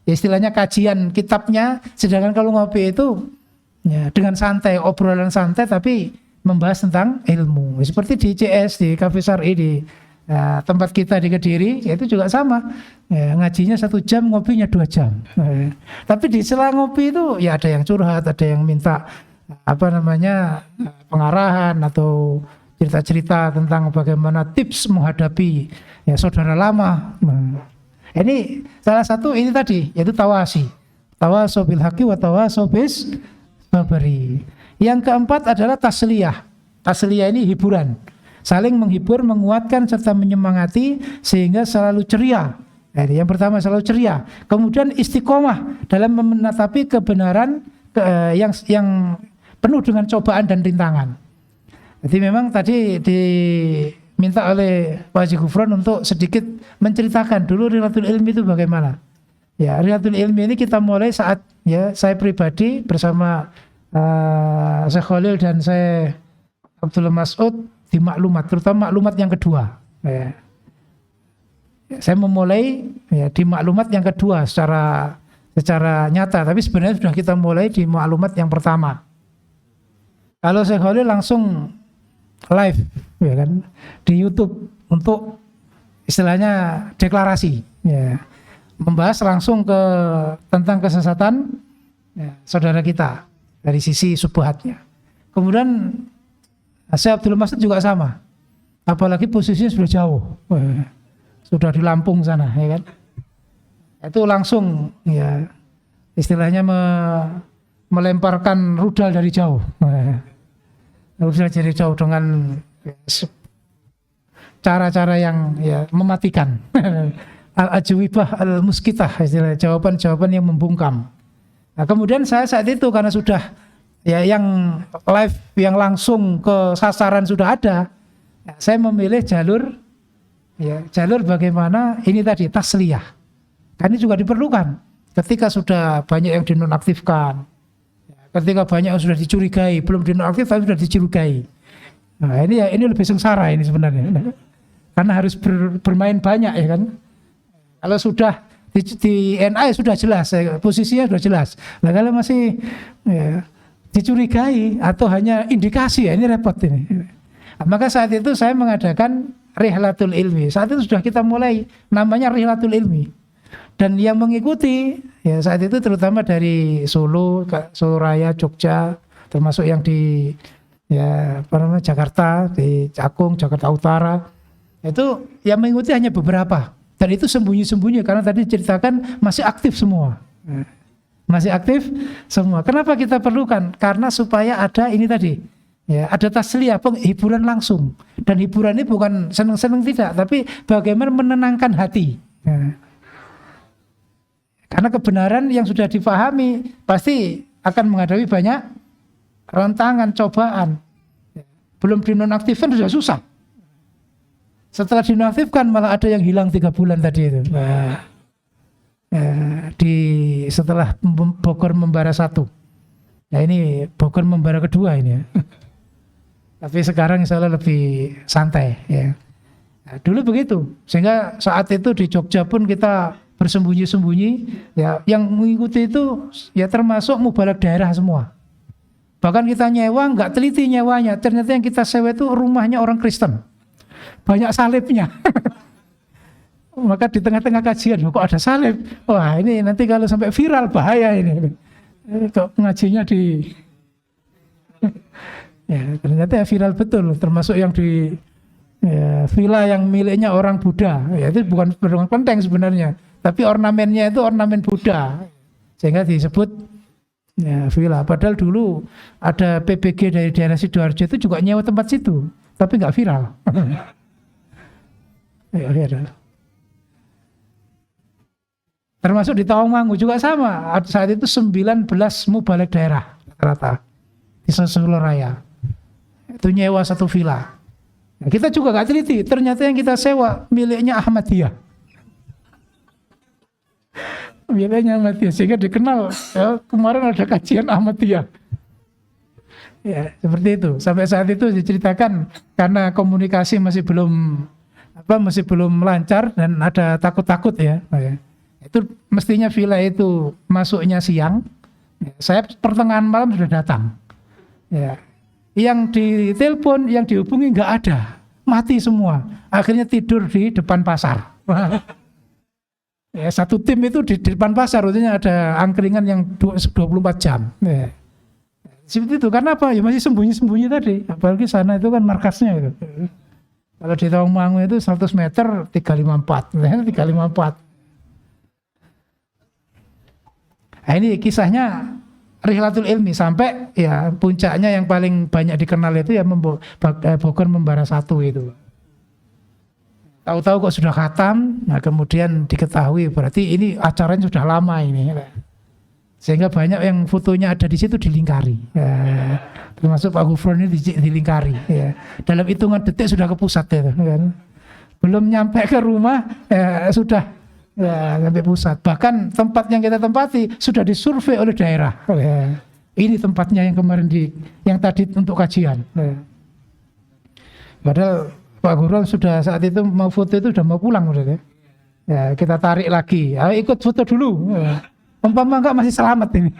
istilahnya kajian kitabnya. Sedangkan kalau ngopi itu ya dengan santai, obrolan santai, tapi membahas tentang ilmu. Seperti di CS, di Cafe Syar'i, di tempat kita di Kediri, ya itu juga sama. Ya, ngajinya 1 jam, ngopinya 2 jam. Ya. Tapi di sela ngopi itu ya ada yang curhat, ada yang minta pengarahan atau cerita-cerita tentang bagaimana tips menghadapi ya saudara lama. Nah, ini salah satu ini tadi yaitu tawasi. Tawasaw bil haqqi wa tawasaw bis sabri. Yang keempat adalah tasliyah. Tasliyah ini hiburan. Saling menghibur, menguatkan serta menyemangati sehingga selalu ceria. Nah, yang pertama selalu ceria. Kemudian istiqomah dalam menatapi kebenaran yang penuh dengan cobaan dan rintangan. Jadi memang tadi diminta oleh Pak Haji Ghufron untuk sedikit menceritakan dulu Rihlatul Ilmi itu bagaimana. Ya, Rihlatul Ilmi ini kita mulai saat ya saya pribadi bersama Syekh Khalil dan saya Abdullah Mas'ud di maklumat, terutama maklumat yang kedua. Ya. Saya memulai ya, di maklumat yang kedua secara nyata, tapi sebenarnya sudah kita mulai di maklumat yang pertama. Kalau Syekh Khalil langsung live ya kan di YouTube untuk istilahnya deklarasi ya, membahas langsung tentang kesesatan ya, saudara kita dari sisi syubhatnya. Kemudian Syekh Abdul Mas'ud juga sama, apalagi posisinya sudah jauh, sudah di Lampung sana ya kan, itu langsung ya istilahnya melemparkan rudal dari jauh. Rudal dari jauh dengan cara-cara yang ya mematikan. Al-ajwibah al-muskitah, istilah jawaban-jawaban yang membungkam. Nah, kemudian saya saat itu karena sudah ya yang live yang langsung ke sasaran sudah ada, ya, saya memilih jalur bagaimana ini tadi tasliyah. Kan ini juga diperlukan ketika sudah banyak yang dinonaktifkan. Ketika banyak yang sudah dicurigai, belum dinonaktif tapi sudah dicurigai. Nah, ini lebih sengsara ini sebenarnya. Karena harus bermain banyak ya kan. Kalau sudah di NA sudah jelas, posisinya sudah jelas. Nah, kalau masih ya, dicurigai atau hanya indikasi ya ini repot ini. Nah, maka saat itu saya mengadakan Rihlatul Ilmi. Saat itu sudah kita mulai namanya Rihlatul Ilmi. Dan yang mengikuti ya saat itu terutama dari Solo Raya, Jogja, termasuk yang di Jakarta, di Cakung, Jakarta Utara, itu yang mengikuti hanya beberapa. Dan itu sembunyi-sembunyi karena tadi diceritakan masih aktif semua. Masih aktif semua. Kenapa kita perlukan? Karena supaya ada ini tadi, ya ada tasliyah, hiburan langsung. Dan hiburan ini bukan seneng-seneng tidak, tapi bagaimana menenangkan hati. Ya. Karena kebenaran yang sudah dipahami pasti akan menghadapi banyak rentangan, cobaan. Belum dinonaktifkan sudah susah. Setelah dinonaktifkan malah ada yang hilang 3 bulan tadi itu. Nah, setelah Bogor Membara 1. Nah ini Bogor Membara kedua ini ya. Tapi sekarang insya Allah lebih santai ya. Nah, dulu begitu. Sehingga saat itu di Jogja pun kita bersembunyi-sembunyi ya, yang mengikuti itu ya termasuk mubalak daerah semua. Bahkan kita nyewa nggak teliti nyewanya, ternyata yang kita sewa itu rumahnya orang Kristen, banyak salibnya. Maka di tengah-tengah kajian kok ada salib, wah ini nanti kalau sampai viral bahaya ini. Kok ngajinya di ya ternyata viral betul, termasuk yang di Ya, villa yang miliknya orang Buddha, ya, itu bukan kelenteng sebenarnya, tapi ornamennya itu ornamen Buddha, sehingga disebut ya, villa. Padahal dulu ada PBG dari daerah Sidoarjo itu juga nyewa tempat situ, tapi nggak viral. Ya, viral. Termasuk di Tawangmangu juga sama. Saat itu 19 mubalek daerah rata di Solo Raya. Itu nyewa satu villa. Nah, kita juga gak teliti, ternyata yang kita sewa miliknya Ahmadiyah. Miliknya Ahmadiyah, sehingga dikenal ya, kemarin ada kajian Ahmadiyah. Ya, seperti itu. Sampai saat itu diceritakan karena komunikasi masih belum lancar dan ada takut-takut ya. Itu mestinya villa itu masuknya siang. Saya pertengahan malam sudah datang. Ya. Yang ditelepon, yang dihubungi nggak ada, mati semua. Akhirnya tidur di depan pasar. Ya, satu tim itu di depan pasar, artinya ada angkringan yang 24 jam. Ya. Seperti itu, karena apa? Ya masih sembunyi-sembunyi tadi. Apalagi sana itu kan markasnya itu. Kalau di Tawangmangu itu 100 meter 354, 354. Nah, ini kisahnya Rihlatul Ilmi sampai ya puncaknya yang paling banyak dikenal itu ya Bogor Membara 1 itu. Tahu-tahu kok sudah khatam, nah kemudian diketahui berarti ini acaranya sudah lama ini. Sehingga banyak yang fotonya ada di situ dilingkari. Ya, termasuk Pak Gufron ini dilingkari. Ya. Dalam hitungan detik sudah ke pusat ya, kan. Belum nyampe ke rumah ya, sudah ya, sampai pusat. Bahkan tempat yang kita tempati sudah disurvei oleh daerah. Ya. Ini tempatnya yang kemarin yang tadi untuk kajian. Ya. Padahal Pak Gufron sudah saat itu mau foto itu sudah mau pulang udah ya. Ya, kita tarik lagi. Ayo ikut foto dulu. Ya. Umpama enggak masih selamat ini.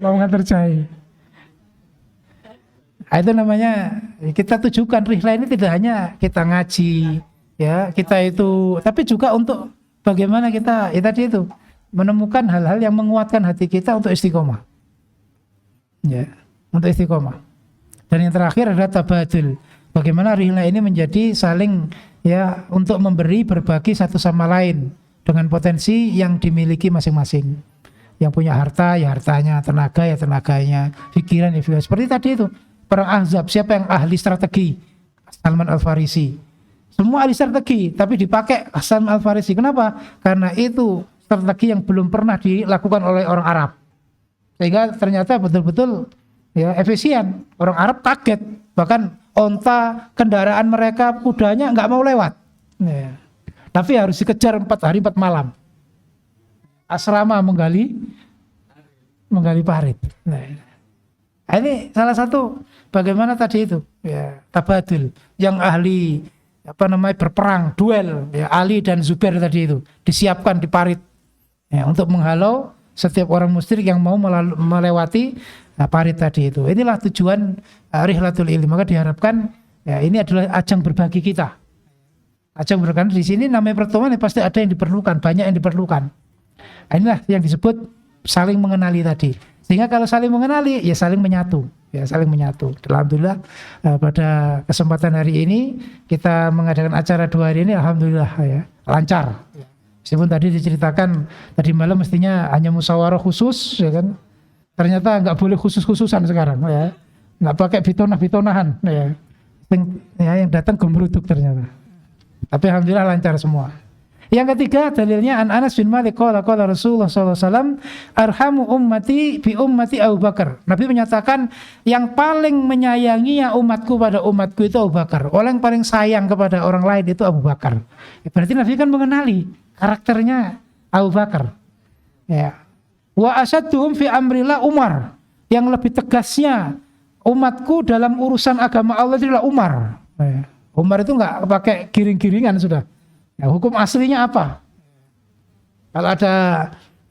Mau nggak tercaya. Nah, itu namanya kita tujukan rihla ini tidak hanya kita ngaji, ya kita itu, tapi juga untuk bagaimana kita ya tadi itu menemukan hal-hal yang menguatkan hati kita untuk istiqomah, ya untuk istiqomah. Dan yang terakhir adalah tabadul. Bagaimana rihla ini menjadi saling ya untuk memberi berbagi satu sama lain dengan potensi yang dimiliki masing-masing. Yang punya harta ya hartanya, tenaga ya tenaganya, pikiran ya pikiran. Seperti tadi itu perang Ahzab, siapa yang ahli strategi? Salman Al-Farisi. Semua ahli strategi, tapi dipakai Salman Al-Farisi. Kenapa? Karena itu strategi yang belum pernah dilakukan oleh orang Arab. Sehingga ternyata betul-betul ya efisien. Orang Arab kaget, bahkan onta, kendaraan mereka, kudanya nggak mau lewat. Ya. Tapi harus dikejar 4 hari 4 malam. Asrama menggali parit. Nah, ini salah satu bagaimana tadi itu ya tabadul yang ahli berperang duel ya Ali dan Zubair tadi itu disiapkan di parit ya, untuk menghalau setiap orang musyrik yang mau melewati parit tadi itu. Inilah tujuan Rihlatul Ilmi. Maka diharapkan ya ini adalah ajang berbagi kita. Ajang berbagi di sini namanya pertemuan ya, pasti ada yang diperlukan, banyak yang diperlukan. Nah, inilah yang disebut saling mengenali tadi. Sehingga kalau saling mengenali ya saling menyatu. Ya saling menyatu. Alhamdulillah pada kesempatan hari ini kita mengadakan acara 2 hari ini alhamdulillah ya lancar. Meskipun tadi diceritakan tadi malam mestinya hanya musyawarah khusus ya kan. Ternyata enggak boleh khusus-khususan sekarang ya. Enggak pakai bitonah-bitonahan ya. Yang datang gembruduk ternyata. Tapi alhamdulillah lancar semua. Yang ketiga dalilnya an Anas bin Malik qala Rasulullah sallallahu alaihi wasallam arhamu ummati bi ummati Abu Bakar. Nabi menyatakan yang paling menyayangi umatku pada umatku itu Abu Bakar. Orang yang paling sayang kepada orang lain itu Abu Bakar. Berarti Nabi kan mengenali karakternya Abu Bakar. Ya. Wa asadduhum fi amrillah Umar. Yang lebih tegasnya umatku dalam urusan agama Allah adalah Umar. Ya. Umar itu enggak pakai giring-giringan sudah. Ya, hukum aslinya apa? Kalau ada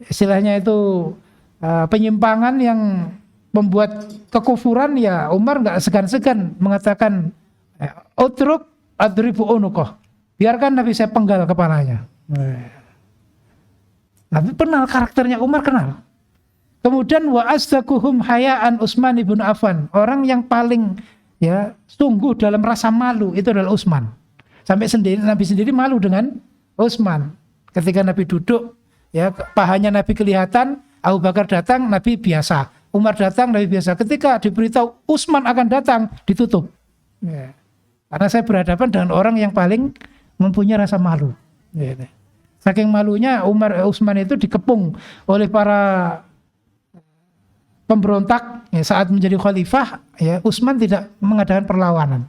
istilahnya itu penyimpangan yang membuat kekufuran ya Umar enggak segan-segan mengatakan utruk adribu unuqah. Biarkan Nabi saya penggal kepalanya. Nabi kenal karakternya Umar kenal. Kemudian wa asdaquhum hayaan Utsman ibn Affan. Orang yang paling ya sungguh dalam rasa malu itu adalah Utsman. Sampai Nabi sendiri malu dengan Utsman. Ketika Nabi duduk, ya pahanya Nabi kelihatan, Abu Bakar datang, Nabi biasa. Umar datang, Nabi biasa. Ketika diberitahu Utsman akan datang, ditutup. Ya. Karena saya berhadapan dengan orang yang paling mempunyai rasa malu. Ya. Saking malunya Utsman itu dikepung oleh para pemberontak ya, saat menjadi khalifah. Ya, Utsman tidak mengadakan perlawanan.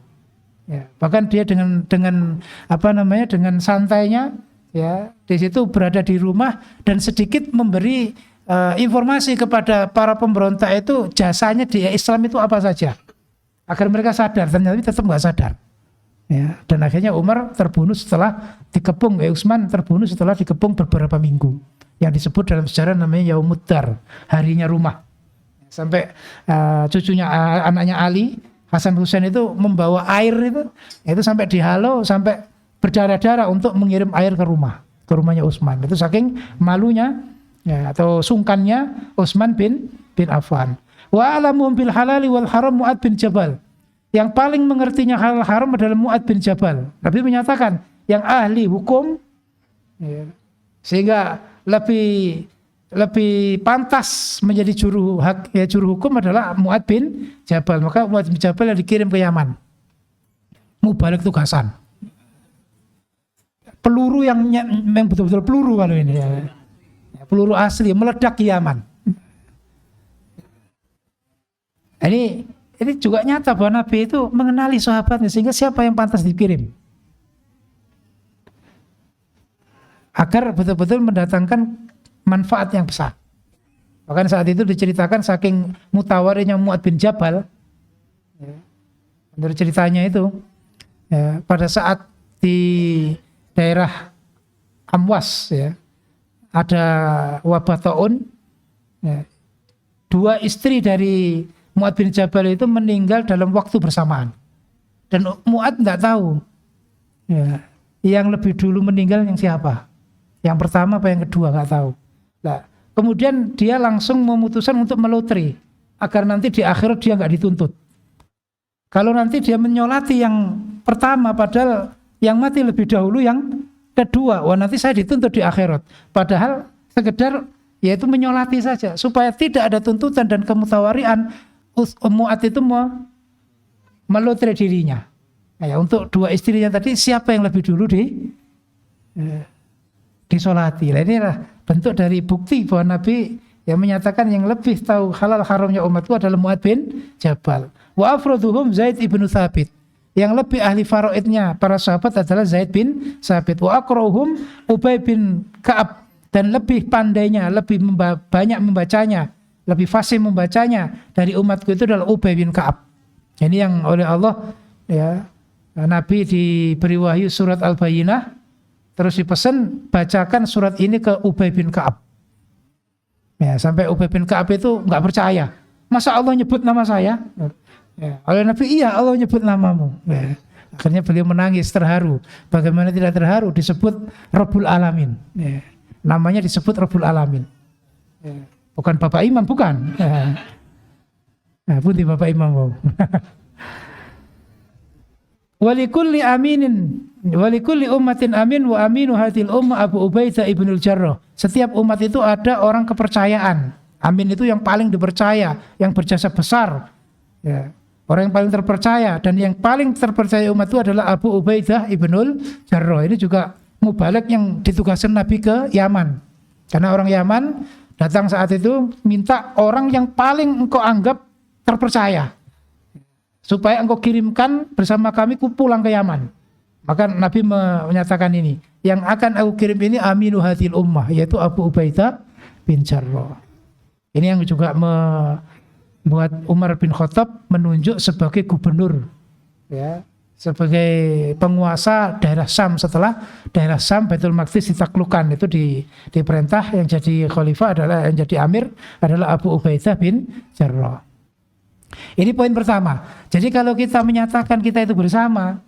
Ya, bahkan dia dengan dengan santainya ya di situ berada di rumah dan sedikit memberi informasi kepada para pemberontak itu jasanya di Islam itu apa saja agar mereka sadar, ternyata tetap nggak sadar ya. Dan akhirnya Umar terbunuh setelah dikepung, Utsman terbunuh setelah dikepung beberapa minggu, yang disebut dalam sejarah namanya Yaumud Dar, harinya rumah. Sampai cucunya anaknya Ali Hasan Husain itu membawa air itu sampai dihalau sampai berdarah-darah untuk mengirim air ke rumahnya Utsman. Itu saking malunya ya, atau sungkannya Utsman bin Affan. Wa alamuhum bil halali wal haram Mu'ad bin Jabal. Yang paling mengertinya halal haram adalah Mu'ad bin Jabal. Nabi menyatakan yang ahli hukum ya, sehingga lebih pantas menjadi juru hukum adalah Mu'ad bin Jabal. Maka Mu'ad bin Jabal yang dikirim ke Yaman. Mubalik tugasan. Peluru yang betul-betul peluru kalau ini ya. Peluru asli meledak di Yaman. Ini juga nyata bahwa Nabi itu mengenali sahabatnya sehingga siapa yang pantas dikirim. Agar betul-betul mendatangkan manfaat yang besar. Bahkan saat itu diceritakan saking mutawarinya Mu'ad bin Jabal ya, menurut ceritanya itu ya, pada saat di daerah Amwas ya, ada wabah taun ya, 2 istri dari Mu'ad bin Jabal itu meninggal dalam waktu bersamaan dan Mu'ad tidak tahu ya, yang lebih dulu meninggal yang siapa, yang pertama apa yang kedua, nggak tahu. Nah, kemudian dia langsung memutuskan untuk meloteri agar nanti di akhirat dia nggak dituntut. Kalau nanti dia menyolati yang pertama padahal yang mati lebih dahulu yang kedua, wah nanti saya dituntut di akhirat. Padahal sekedar yaitu menyolati saja supaya tidak ada tuntutan dan kemutawarian. Mu'ad itu meloteri dirinya. Nah, ya, untuk 2 istrinya tadi siapa yang lebih dulu disolati. Nah, inilah bentuk dari bukti bahwa Nabi yang menyatakan yang lebih tahu halal haramnya umat itu adalah Mu'ad bin Jabal. Wa afraduhum Zaid ibn Thabit. Yang lebih ahli faraidnya para sahabat adalah Zaid bin Thabit. Wa aqra'uhum Ubay bin Ka'ab. Dan lebih pandainya, lebih banyak membacanya, lebih fasih membacanya dari umatku itu adalah Ubay bin Ka'ab. Ini yang oleh Allah ya, Nabi diberi wahyu surat Al-Bayyinah. Terus dipesan bacakan surat ini ke Ubay bin Ka'ab. Ya, sampai Ubay bin Ka'ab itu nggak percaya. Masa Allah nyebut nama saya? Ya, oleh Nabi, iya Allah nyebut namamu. Ya. Akhirnya beliau menangis terharu. Bagaimana tidak terharu? Disebut Rabbul Alamin. Ya. Namanya disebut Rabbul Alamin. Ya. Bukan Bapak Imam, bukan. Ya. Nah, pun di Bapak Imam. Walikulli ummatin amin wa aminu hadil ummah Abu Ubaidah ibnul Jarrah. Setiap umat itu ada orang kepercayaan. Amin itu yang paling dipercaya, yang berjasa besar ya. Orang yang paling terpercaya dan yang paling terpercaya umat itu adalah Abu Ubaidah ibnul Jarrah. Ini juga mubalik yang ditugaskan Nabi ke Yaman. Karena orang Yaman datang saat itu minta orang yang paling engkau anggap terpercaya supaya engkau kirimkan bersama kami pulang ke Yaman. Maka Nabi menyatakan ini, yang akan aku kirim ini aminu hadil ummah, yaitu Abu Ubaidah bin Jarrah. Ini yang juga membuat Umar bin Khattab menunjuk sebagai gubernur ya, sebagai penguasa daerah Syam. Setelah daerah Syam Baitul Maqdis ditaklukkan, itu diperintah yang jadi khalifah adalah, yang jadi amir adalah Abu Ubaidah bin Jarrah. Ini poin pertama. Jadi kalau kita menyatakan kita itu bersama,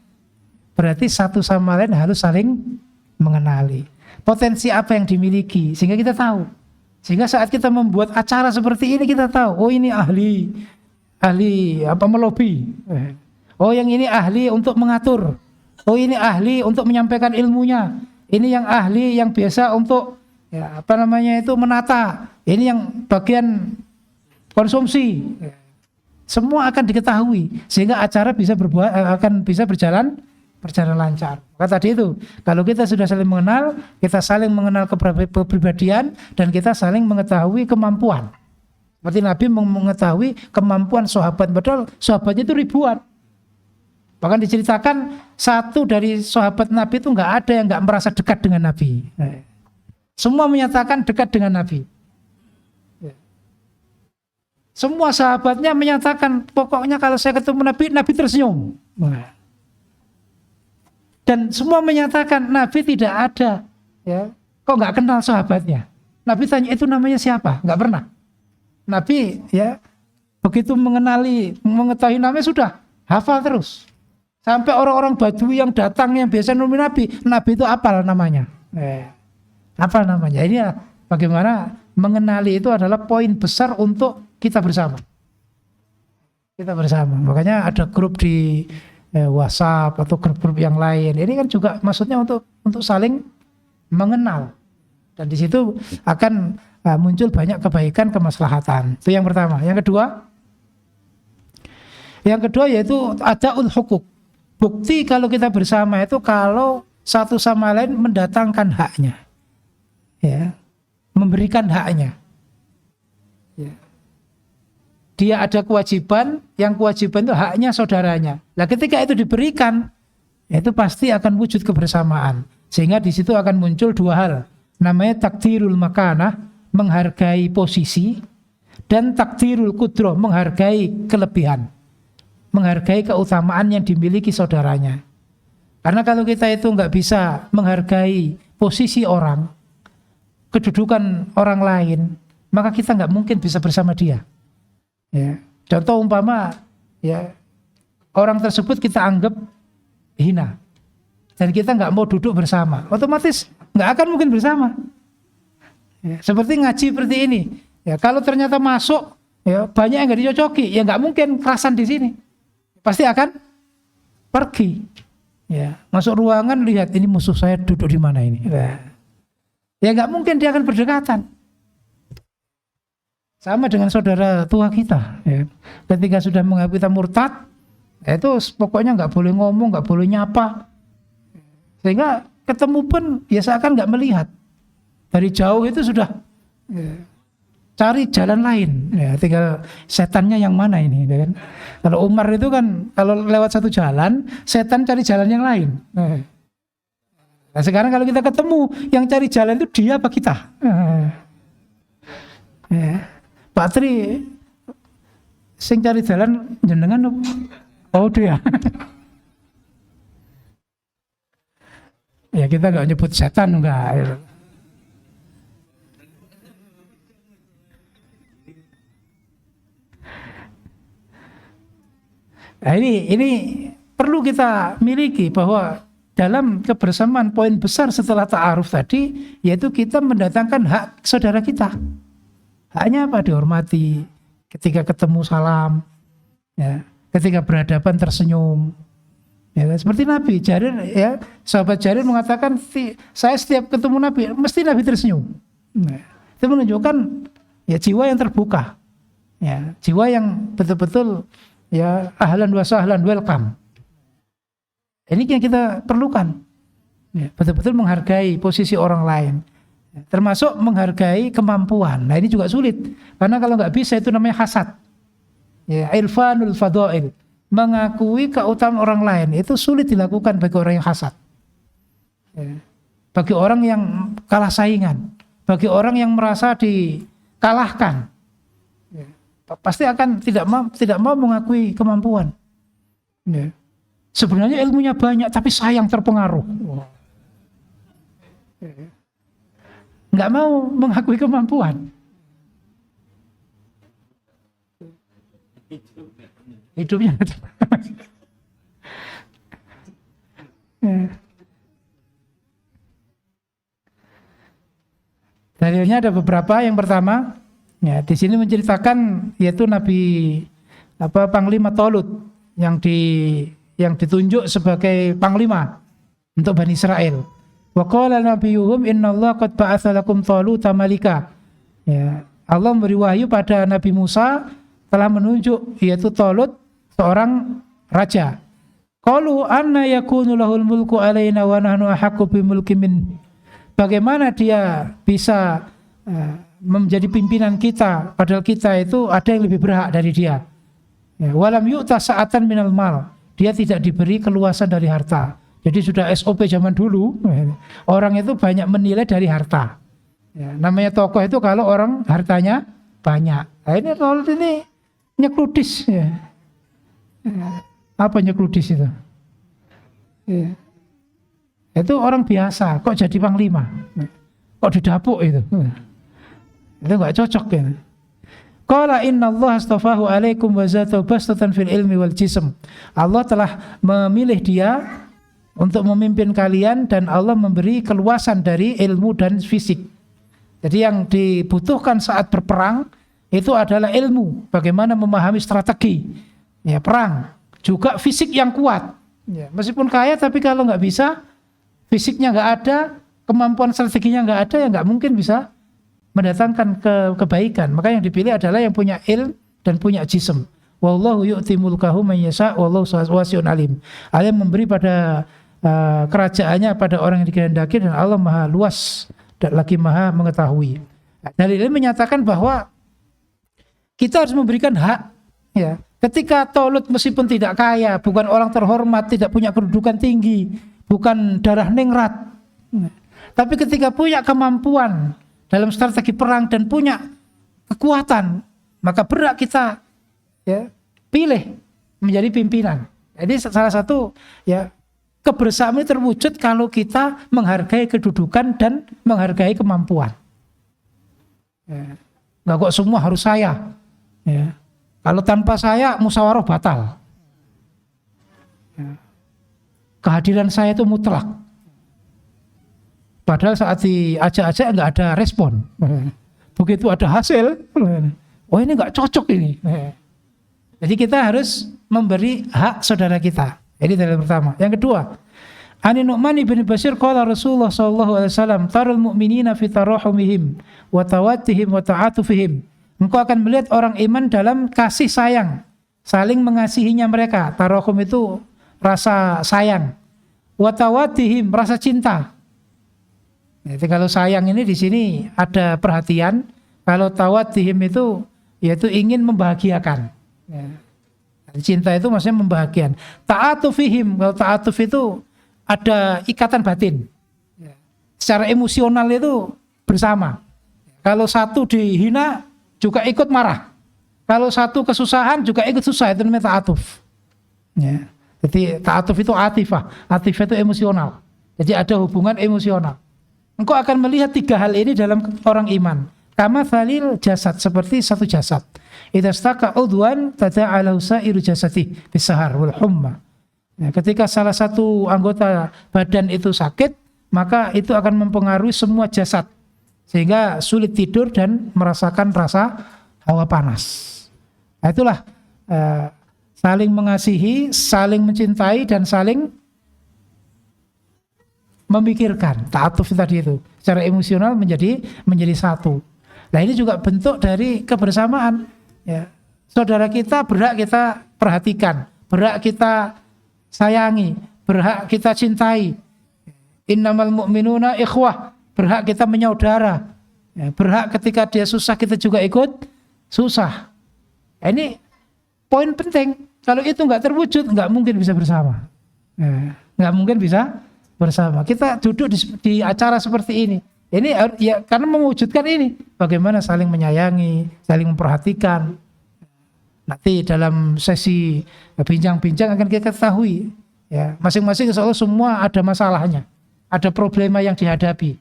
berarti satu sama lain harus saling mengenali potensi apa yang dimiliki, sehingga kita tahu. Sehingga saat kita membuat acara seperti ini kita tahu, oh ini ahli melobi. Oh yang ini ahli untuk mengatur. Oh ini ahli untuk menyampaikan ilmunya. Ini yang ahli yang biasa untuk menata. Ini yang bagian konsumsi. Semua akan diketahui sehingga acara akan bisa berjalan lancar. Maka tadi itu, kalau kita sudah saling mengenal, kita saling mengenal kepribadian dan kita saling mengetahui kemampuan. Seperti Nabi mengetahui kemampuan sahabat, padahal sahabatnya itu ribuan. Bahkan diceritakan satu dari sahabat Nabi itu nggak ada yang nggak merasa dekat dengan Nabi. Semua menyatakan dekat dengan Nabi. Semua sahabatnya menyatakan pokoknya kalau saya ketemu Nabi, Nabi tersenyum. Dan semua menyatakan Nabi tidak ada. Ya, kok nggak kenal sahabatnya? Nabi tanya itu namanya siapa? Nggak pernah. Nabi ya begitu mengetahui namanya sudah hafal terus. Sampai orang-orang Badui yang datang yang biasa nunggu Nabi itu apal namanya. Apal namanya. Ini ya, bagaimana mengenali itu adalah poin besar untuk kita bersama. Kita bersama. Makanya ada grup di WhatsApp atau grup-grup yang lain. Ini kan juga maksudnya untuk saling mengenal. Dan di situ akan muncul banyak kebaikan, kemaslahatan. Itu yang pertama. Yang kedua yaitu adaul hukuk. Bukti kalau kita bersama itu kalau satu sama lain mendatangkan haknya, ya, memberikan haknya. Ya. Dia ada kewajiban, yang kewajiban itu haknya saudaranya. Nah, ketika itu diberikan, itu pasti akan wujud kebersamaan. Sehingga di situ akan muncul dua hal, namanya takdirul makanah, menghargai posisi, dan takdirul kudroh, menghargai kelebihan. Menghargai keutamaan yang dimiliki saudaranya. Karena kalau kita itu nggak bisa menghargai posisi orang, kedudukan orang lain, maka kita nggak mungkin bisa bersama dia. Ya. Contoh umpama, ya, orang tersebut kita anggap hina, dan kita nggak mau duduk bersama, otomatis nggak akan mungkin bersama. Ya. Seperti ngaji seperti ini, ya, kalau ternyata masuk, ya, banyak yang nggak dicocoki, ya nggak mungkin kerasan di sini. Pasti akan pergi. Ya, masuk ruangan lihat ini musuh saya duduk di mana ini. Ya nggak mungkin dia akan berdekatan. Sama dengan saudara tua kita. Ya. Ketika sudah menganggap kita murtad, ya itu pokoknya nggak boleh ngomong, nggak boleh nyapa. Sehingga ketemu pun ya seakan nggak melihat. Dari jauh itu sudah cari jalan lain. Ya, tinggal setannya yang mana ini, ya kan? Kalau Umar itu kan kalau lewat satu jalan, setan cari jalan yang lain. Nah, sekarang kalau kita ketemu, yang cari jalan itu dia apa kita? Ya. Pak Tri, sing cari jalan jenengan, oh dia. Ya kita nggak nyebut setan enggak. Nah, ini perlu kita miliki bahwa dalam kebersamaan poin besar setelah ta'aruf tadi yaitu kita mendatangkan hak saudara kita. Haknya apa? Dihormati, ketika ketemu salam, ya, ketika berhadapan tersenyum. Ya, seperti Nabi Jarir, ya, sahabat Jarir mengatakan saya setiap ketemu Nabi mesti Nabi tersenyum. Nah, itu menunjukkan ya jiwa yang terbuka, ya, jiwa yang betul-betul ya ahlan wa sahlan, welcome. Ini yang kita perlukan, ya, betul-betul menghargai posisi orang lain, ya, termasuk menghargai kemampuan. Nah ini juga sulit, karena kalau nggak bisa itu namanya hasad, ya, irfanul fadail, mengakui keutamaan orang lain itu sulit dilakukan bagi orang yang hasad, ya, bagi orang yang kalah saingan, bagi orang yang merasa dikalahkan. Pasti akan tidak mau mengakui kemampuan. Ya. Sebenarnya ilmunya banyak, tapi sayang terpengaruh. Nggak mau mengakui kemampuan. Hidupnya. Dalilnya ada beberapa. Yang pertama, ya, di sini menceritakan yaitu Nabi Panglima Talut, yang ditunjuk sebagai panglima untuk Bani Israel. Wa qala nabiyuhum innallaha qad ba'atsa lakum Taluta malika. Ya, Allah memberi wahyu pada Nabi Musa telah menunjuk yaitu Talut seorang raja. Qalu anna yakunu lahul mulku alaina wa nahnu ahaqqu bimulki min. Bagaimana dia bisa menjadi pimpinan kita padahal kita itu ada yang lebih berhak dari dia. Ya, walam yu'ta sa'atan minal mal. Dia tidak diberi keluasan dari harta. Jadi sudah SOP zaman dulu, orang itu banyak menilai dari harta. Ya, namanya tokoh itu kalau orang hartanya banyak. Nah, ini kalau ini nyekludis. Ya. Apa nyekludis itu? Ya. Itu orang biasa, kok jadi panglima? Kok didapuk itu? Itu nggak cocok ya. Qala innallaha astafahu alaikum wa zatahu bastatan fil ilmi wal jism. Allah telah memilih dia untuk memimpin kalian dan Allah memberi keluasan dari ilmu dan fisik. Jadi yang dibutuhkan saat berperang itu adalah ilmu, bagaimana memahami strategi ya perang, juga fisik yang kuat. Ya, meskipun kaya tapi kalau nggak bisa, fisiknya nggak ada, kemampuan strateginya nggak ada, ya nggak mungkin bisa mendatangkan kebaikan. Maka yang dipilih adalah yang punya ilm dan punya jism. Wallahu yu'ti mulkahu man yasha wallahu wasi'un alim. Allah memberi pada kerajaannya pada orang yang dikehendaki dan Allah maha luas dan lagi maha mengetahui. Dalil ini menyatakan bahwa kita harus memberikan hak. Ya, ketika Talut meskipun tidak kaya, bukan orang terhormat, tidak punya kedudukan tinggi, bukan darah ningrat, tapi ketika punya kemampuan dalam strategi perang dan punya kekuatan, maka berhak kita ya pilih menjadi pimpinan. Jadi salah satu ya kebersamaan terwujud kalau kita menghargai kedudukan dan menghargai kemampuan. Ya. Nggak kok semua harus saya. Ya. Kalau tanpa saya musyawarah batal. Ya. Kehadiran saya itu mutlak. Padahal saat diajak-ajak nggak ada respon. Begitu ada hasil, oh ini nggak cocok ini. Jadi kita harus memberi hak saudara kita. Ini dalil pertama. Yang kedua, Ani Nu'man bin Bashir qala Rasulullah sallallahu alaihi wasallam tarul mu'minina fi tarahumihim wa tawattihim wa ta'atufihim. Engkau akan melihat orang iman dalam kasih sayang, saling mengasihinya mereka. Tarahum itu rasa sayang. Wa tawattihim rasa cinta. Jadi kalau sayang ini di sini ada perhatian, kalau tawattihim itu yaitu ingin membahagiakan. Ya. Cinta itu maksudnya membahagiakan. Ta'atufihim, kalau ta'atuf itu ada ikatan batin. Ya. Secara emosional itu bersama. Kalau satu dihina juga ikut marah. Kalau satu kesusahan juga ikut susah, itu namanya ta'atuf. Ya. Jadi ta'atuf itu atifah. Atifah itu emosional. Jadi ada hubungan emosional. Engkau akan melihat tiga hal ini dalam orang iman. Kama thalil jasad, seperti satu jasad. Idza staka udwan tada'ala sa'iru jasadi bisahar wal humma. Ya, ketika salah satu anggota badan itu sakit, maka itu akan mempengaruhi semua jasad. Sehingga sulit tidur dan merasakan rasa hawa panas. Nah, itulah saling mengasihi, saling mencintai dan saling memikirkan. Ta'atuf tadi itu secara emosional menjadi satu. Nah ini juga bentuk dari kebersamaan. Ya. Saudara kita berhak kita perhatikan, berhak kita sayangi, berhak kita cintai. Innamal mu'minuna ikhwah, berhak kita menyaudara. Ya, berhak ketika dia susah kita juga ikut susah. Nah, ini poin penting. Kalau itu nggak terwujud, nggak mungkin bisa bersama. Ya, nggak mungkin bisa bersama. Kita duduk di acara seperti ini. Ini ya karena mewujudkan ini. Bagaimana saling menyayangi, saling memperhatikan. Nanti dalam sesi bincang-bincang akan kita ketahui. Ya, masing-masing insya Allah semua ada masalahnya. Ada problema yang dihadapi.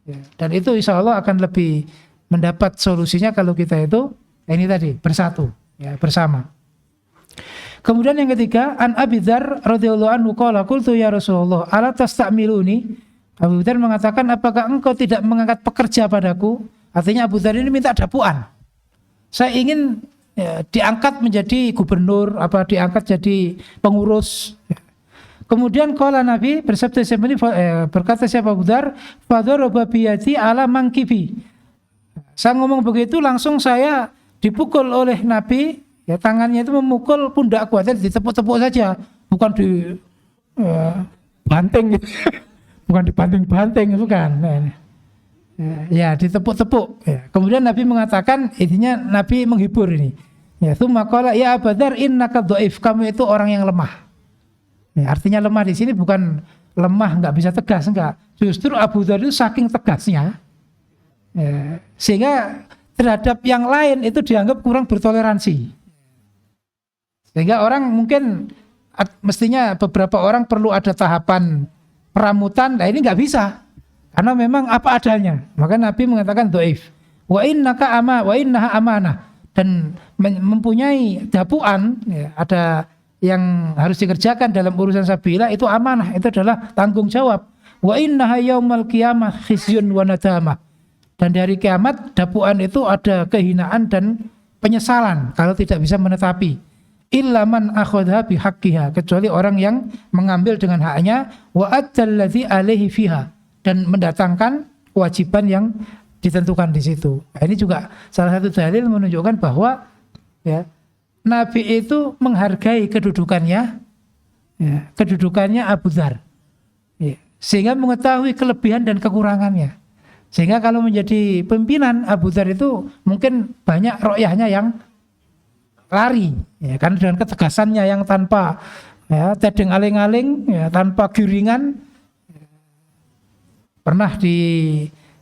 Ya, dan itu insya Allah akan lebih mendapat solusinya kalau kita itu ini tadi bersatu, ya, bersama. Kemudian yang ketiga, an Abi Dzar radhiyallahu anhu qala qultu ya Rasulullah ala tastamiluni. Abu Dzar mengatakan, apakah engkau tidak mengangkat pekerja padaku? Artinya Abu Dzar ini minta dapuan. Saya ingin diangkat menjadi gubernur, diangkat jadi pengurus. Kemudian qala Nabi bersabda berkata siapa Abu Dzar, fadaraba biyadi ala mangkibi. Saya ngomong begitu langsung saya dipukul oleh Nabi, tangannya itu memukul pundakku, ditepuk-tepuk saja, bukan di banting gitu. Bukan dibanting-banting, bukan. Ya, ditepuk-tepuk. Kemudian Nabi mengatakan, intinya Nabi menghibur ini. Tsumma qala ya Abu Dzar innaka dhaif, kamu itu orang yang lemah. Artinya lemah di sini bukan lemah nggak bisa tegas, enggak. Justru Abu Dzar itu saking tegasnya, sehingga terhadap yang lain itu dianggap kurang bertoleransi. Sehingga orang mungkin mestinya beberapa orang perlu ada tahapan peramutan, nah ini nggak bisa karena memang apa adanya. Maka Nabi mengatakan dhaif. Wa innaha amanah, dan mempunyai dapuan, ada yang harus dikerjakan dalam urusan sabillah itu amanah, itu adalah tanggung jawab. Wa innaha yaumal qiyamah khizyun wa nadamah, dan dari kiamat dapuan itu ada kehinaan dan penyesalan kalau tidak bisa menetapi. Illa man akhadha bihaqqiha, kecuali orang yang mengambil dengan haknya, wa addalladzi alaihi fiha, dan mendatangkan kewajiban yang ditentukan di situ. Nah, ini juga salah satu dalil menunjukkan bahwa Nabi itu menghargai kedudukannya, kedudukannya Abu Dzar, sehingga mengetahui kelebihan dan kekurangannya. Sehingga kalau menjadi pimpinan, Abu Dzar itu mungkin banyak rokyahnya yang lari, kan dengan ketegasannya yang tanpa tedeng aling-aling, tanpa giringan. Pernah di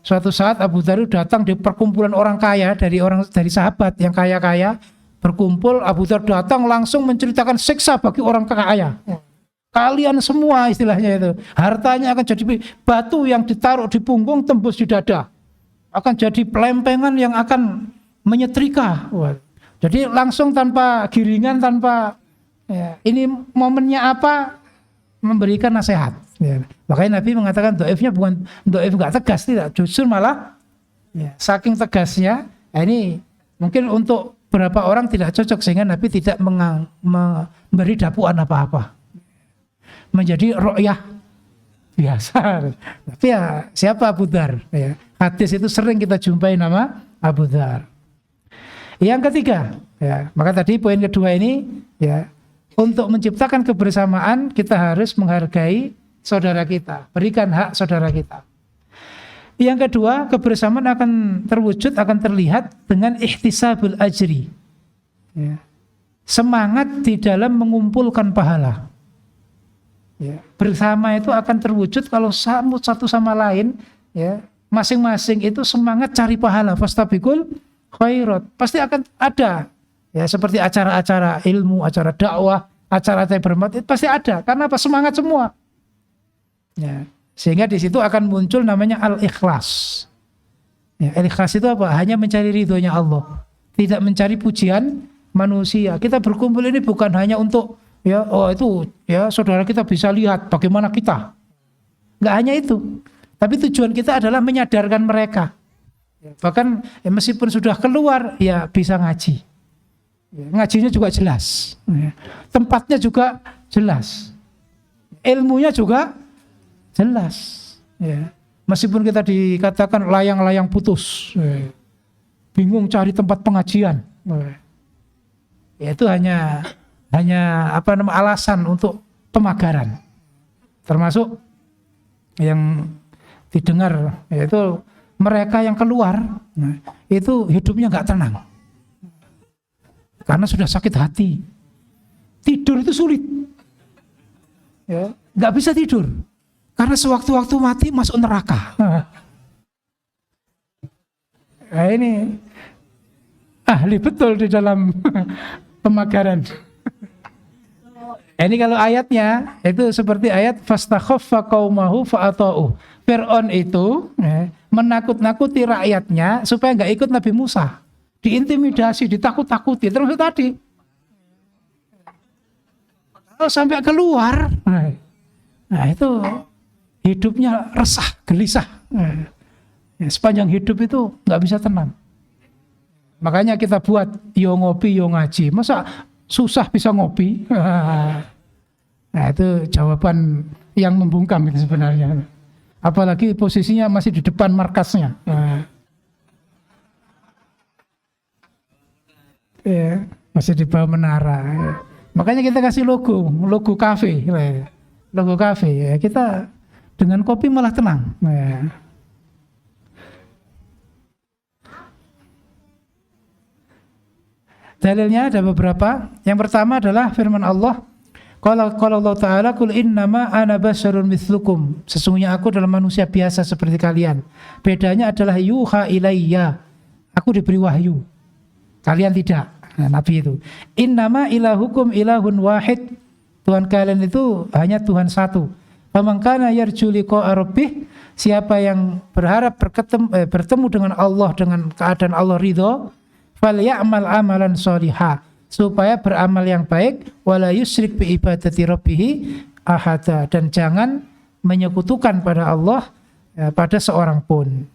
suatu saat Abu Dzar datang di perkumpulan orang kaya, dari sahabat yang kaya-kaya berkumpul. Abu Dzar datang langsung menceritakan siksa bagi orang kaya. Kalian semua, istilahnya itu, hartanya akan jadi batu yang ditaruh di punggung tembus di dada, akan jadi pelempengan yang akan menyetrika. Jadi langsung tanpa giringan, tanpa ini momennya apa, memberikan nasihat. Makanya Nabi mengatakan dhaifnya bukan dhaif nggak tegas, tidak, justru malah saking tegasnya. Ini mungkin untuk beberapa orang tidak cocok, sehingga Nabi tidak memberi dapuan apa-apa, menjadi ro'yah biasa. Tapi siapa Abu Dzar? Hadis itu sering kita jumpai nama Abu Dzar. Yang ketiga, maka tadi poin kedua ini, untuk menciptakan kebersamaan kita harus menghargai saudara kita, berikan hak saudara kita. Yang kedua, kebersamaan akan terwujud, akan terlihat dengan ihtisabul ajri, semangat di dalam mengumpulkan pahala. Bersama itu akan terwujud kalau satu sama lain, masing-masing itu semangat cari pahala. Fastabiqul khairat, pasti akan ada, seperti acara-acara ilmu, acara dakwah, acara-acara bermanfaat, pasti ada. Karena apa? Semangat semua. Sehingga di situ akan muncul namanya al-ikhlas. Al-ikhlas itu apa? Hanya mencari ridhonya Allah, tidak mencari pujian manusia. Kita berkumpul ini bukan hanya untuk saudara kita bisa lihat bagaimana kita. Nggak hanya itu, tapi tujuan kita adalah menyadarkan mereka. Bahkan meskipun sudah keluar, bisa ngaji. Ngajinya juga jelas, tempatnya juga jelas, ilmunya juga jelas. Meskipun kita dikatakan layang-layang putus, bingung cari tempat pengajian, itu hanya alasan untuk pemagaran. Termasuk yang didengar, yaitu mereka yang keluar, itu hidupnya nggak tenang karena sudah sakit hati. Tidur itu sulit, nggak bisa tidur karena sewaktu-waktu mati masuk neraka. Nah, ini ahli betul di dalam pemagaran. Ini kalau ayatnya itu seperti ayat fastakhaffa qaumahu fa'ata'u. Fir'aun itu menakut-nakuti rakyatnya supaya nggak ikut Nabi Musa, diintimidasi, ditakut-takuti, terus tadi kalau sampai keluar, nah itu hidupnya resah, gelisah. Sepanjang hidup itu nggak bisa tenang. Makanya kita buat yo ngopi yo ngaji. Masa susah bisa ngopi? Nah itu jawaban yang membungkam itu sebenarnya. Apalagi posisinya masih di depan markasnya. Ya, masih di bawah menara. Makanya kita kasih logo kafe. Logo kafe. Ya, kita dengan kopi malah tenang. Ya. Dalilnya ada beberapa. Yang pertama adalah firman Allah. Qala Allah Ta'ala qul innama ana basyarun mithlukum. Sesungguhnya aku adalah manusia biasa seperti kalian. Bedanya adalah yuha ilayya. Aku diberi wahyu. Kalian tidak. Nah, Nabi itu. Innama ilahukum ilahun wahid. Tuhan kalian itu hanya Tuhan satu. Faman kana yarju liqa'a rabbih. Siapa yang berharap bertemu dengan Allah dengan keadaan Allah ridho, falyamal amalan sholihah, supaya beramal yang baik, wala yusyrik bi ibadati rabbih ahada, dan jangan menyekutukan pada Allah pada seorang pun.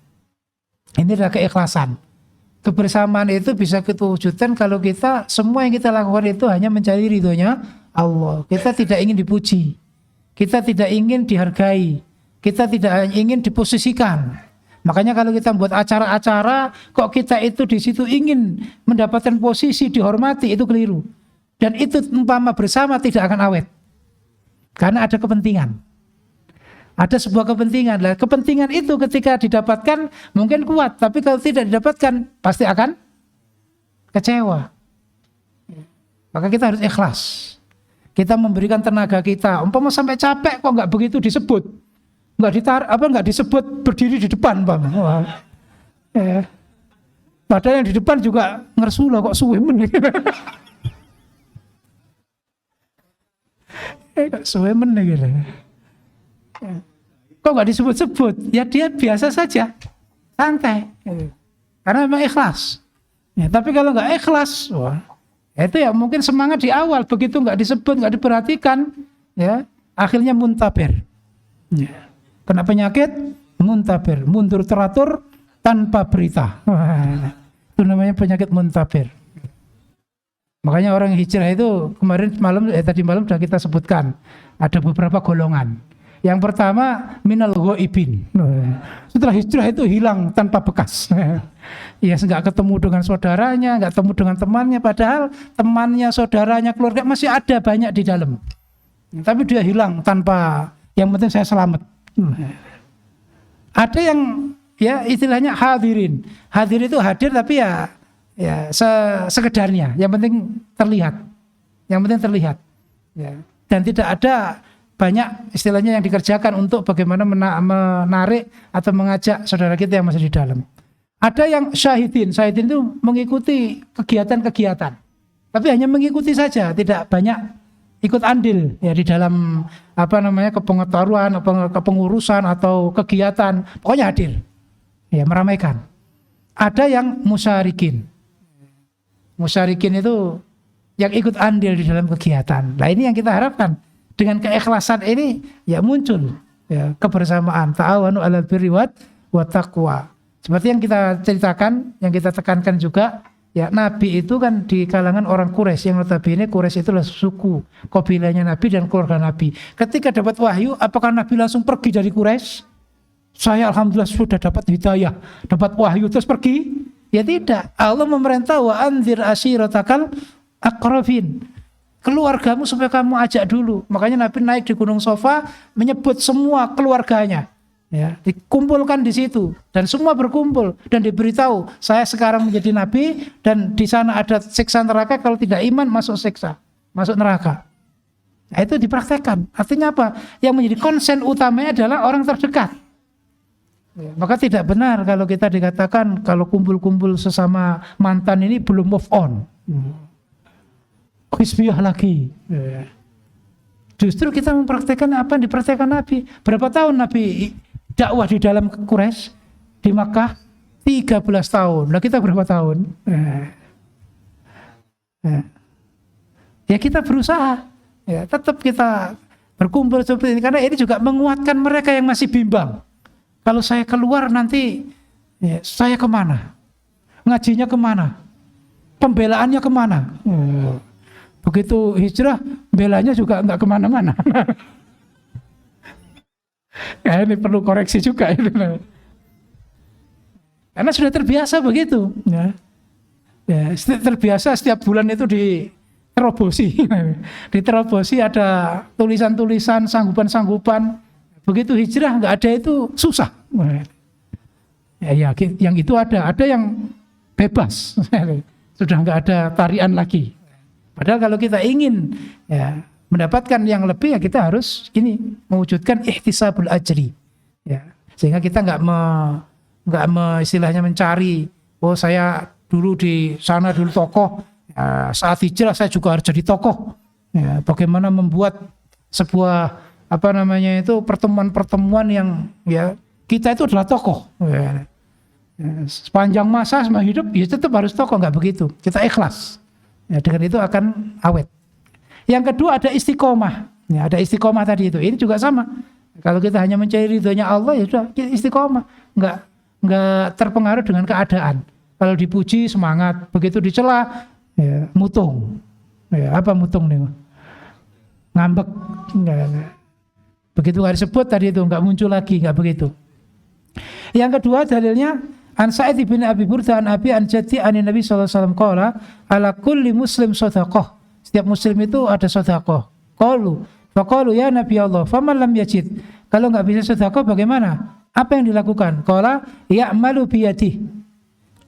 Ini adalah keikhlasan. Kebersamaan itu bisa kita wujudkan kalau kita semua yang kita lakukan itu hanya mencari ridhonya Allah. Kita tidak ingin dipuji, kita tidak ingin dihargai, kita tidak ingin diposisikan. Makanya kalau kita buat acara-acara, kok kita itu di situ ingin mendapatkan posisi dihormati, itu keliru. Dan itu umpama bersama tidak akan awet. Karena ada kepentingan. Ada sebuah kepentingan. Lah, kepentingan itu ketika didapatkan mungkin kuat, tapi kalau tidak didapatkan pasti akan kecewa. Maka kita harus ikhlas. Kita memberikan tenaga kita. Umpama sampai capek kok nggak begitu disebut. Nggak disebut berdiri di depan, Bang. Padahal yang di depan juga ngersula kok suwe men. Kok suwe men gitu. Kok nggak disebut-sebut? Ya dia biasa saja, santai. Karena memang ikhlas. Ya, tapi kalau nggak ikhlas, itu ya mungkin semangat di awal, begitu nggak disebut, nggak diperhatikan, ya akhirnya muntaber. Ya. Kena penyakit, muntaber, mundur teratur tanpa berita. Itu namanya penyakit muntaber. Makanya orang hijrah itu tadi malam sudah kita sebutkan, ada beberapa golongan. Yang pertama minal ghaibin. Setelah hijrah itu hilang tanpa bekas. Ya nggak ketemu dengan saudaranya, nggak ketemu dengan temannya, padahal temannya, saudaranya, keluarga masih ada banyak di dalam. Tapi dia hilang tanpa, yang penting saya selamat. Ada yang ya istilahnya hadirin. Hadir itu hadir tapi ya sekedarnya, yang penting terlihat. Yang penting terlihat. Ya. Dan tidak ada banyak istilahnya yang dikerjakan untuk bagaimana menarik atau mengajak saudara kita yang masih di dalam. Ada yang syahidin itu mengikuti kegiatan-kegiatan, tapi hanya mengikuti saja, tidak banyak ikut andil ya di dalam kepengetahuan, kepengurusan atau kegiatan, pokoknya hadir, ya meramaikan. Ada yang musyarikin itu yang ikut andil di dalam kegiatan. Nah ini yang kita harapkan. Dengan keikhlasan ini ya muncul ya kebersamaan, ta'awanu 'alal birri wat taqwa. Seperti yang kita ceritakan, yang kita tekankan juga, ya Nabi itu kan di kalangan orang Quraisy, yang notabene Quraisy itu adalah suku kabilahnya Nabi dan keluarga Nabi. Ketika dapat wahyu, apakah Nabi langsung pergi dari Quraisy? Saya alhamdulillah sudah dapat hidayah, dapat wahyu terus pergi? Ya tidak. Allah memerintah wa anzir ashiratakal aqrabin. Keluargamu supaya kamu ajak dulu. Makanya Nabi naik di Gunung Sofa menyebut semua keluarganya. Ya, dikumpulkan di situ dan semua berkumpul dan diberitahu saya sekarang menjadi nabi dan di sana ada siksa neraka, kalau tidak iman masuk neraka. Nah, itu dipraktekkan. Artinya apa? Yang menjadi konsen utamanya adalah orang terdekat. Ya, maka tidak benar kalau kita dikatakan kalau kumpul-kumpul sesama mantan ini belum move on. Hizbiyah lagi. Justru kita mempraktekkan apa yang dipraktekkan Nabi. Berapa tahun Nabi dakwah di dalam Quraisy? Di Makkah 13 tahun. Nah kita berapa tahun? Ya kita berusaha. Ya, tetap kita berkumpul seperti ini. Karena ini juga menguatkan mereka yang masih bimbang. Kalau saya keluar nanti ya, saya kemana? Ngajinya kemana? pembelaannya kemana? Begitu hijrah, belanya juga nggak kemana-mana. Ya ini perlu koreksi juga ini. Karena sudah terbiasa begitu. Ya, terbiasa setiap bulan itu diterobosi. Diterobosi ada tulisan-tulisan, sanggupan-sanggupan. Begitu hijrah nggak ada itu susah. Ya, yang itu ada yang bebas. Sudah nggak ada tarian lagi. Padahal kalau kita ingin mendapatkan yang lebih, ya kita harus mewujudkan ihtisabul ajri. Ya, sehingga kita nggak istilahnya mencari, oh saya dulu di sana dulu tokoh, saat hijrah saya juga harus jadi tokoh. Ya, bagaimana membuat sebuah pertemuan-pertemuan yang kita itu adalah tokoh. Ya, sepanjang masa selama hidup ya tetap harus tokoh, nggak begitu. Kita ikhlas. Ya, dengan itu akan awet. Yang kedua ada istiqomah. Ya, ada istiqomah tadi itu. Ini juga sama. Kalau kita hanya mencari ridhonya Allah, ya sudah istiqomah. Nggak terpengaruh dengan keadaan. Kalau dipuji semangat, begitu dicela ya, mutung. Ya, apa mutung nih? Ngambek. Enggak. Begitu nggak disebut tadi itu nggak muncul lagi, nggak begitu. Yang kedua dalilnya An Sa'id bin Abi Burda an Abi an Jati an Nabi sallallahu alaihi wasallam qala ala kulli muslim shadaqah. Setiap muslim itu ada sedekah. Faqalu ya Nabi Allah, faman lam yajid. Kalau enggak bisa sedekah bagaimana? Apa yang dilakukan? Qala ya'malu biyadihi.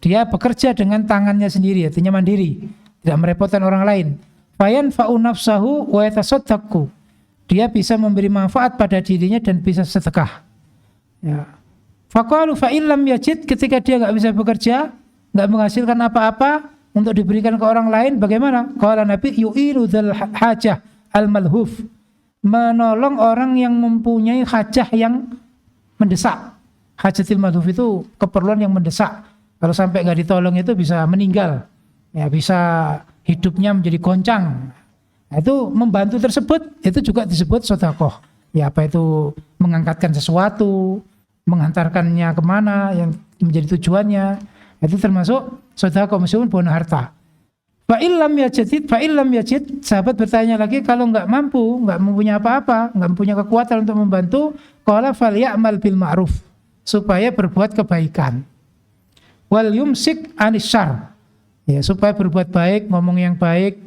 Dia bekerja dengan tangannya sendiri, artinya mandiri, tidak merepotkan orang lain. Fayanfa'u nafsahu wa yatasaddaqu. Dia bisa memberi manfaat pada dirinya dan bisa sedekah. Ya. Faqalu fa illam yajid, ketika dia enggak bisa bekerja, enggak menghasilkan apa-apa untuk diberikan ke orang lain, bagaimana? Qala Nabi yu'ilu dzal hajah al-malhuf. Menolong orang yang mempunyai hajah yang mendesak. Hajatil malhuf itu keperluan yang mendesak. Kalau sampai enggak ditolong itu bisa meninggal. Ya, bisa hidupnya menjadi goncang. Nah, itu membantu tersebut itu juga disebut sedekah. Ya, apa itu mengangkatkan sesuatu, menghantarkannya kemana yang menjadi tujuannya, itu termasuk sedekah meskipun bukan harta. Fa illam yajid, sahabat bertanya lagi, kalau enggak mempunyai apa-apa, enggak mempunyai kekuatan untuk membantu, qala falyamal bil ma'ruf, supaya berbuat kebaikan. Wal yumsik anis syarr, ya, supaya berbuat baik, ngomong yang baik,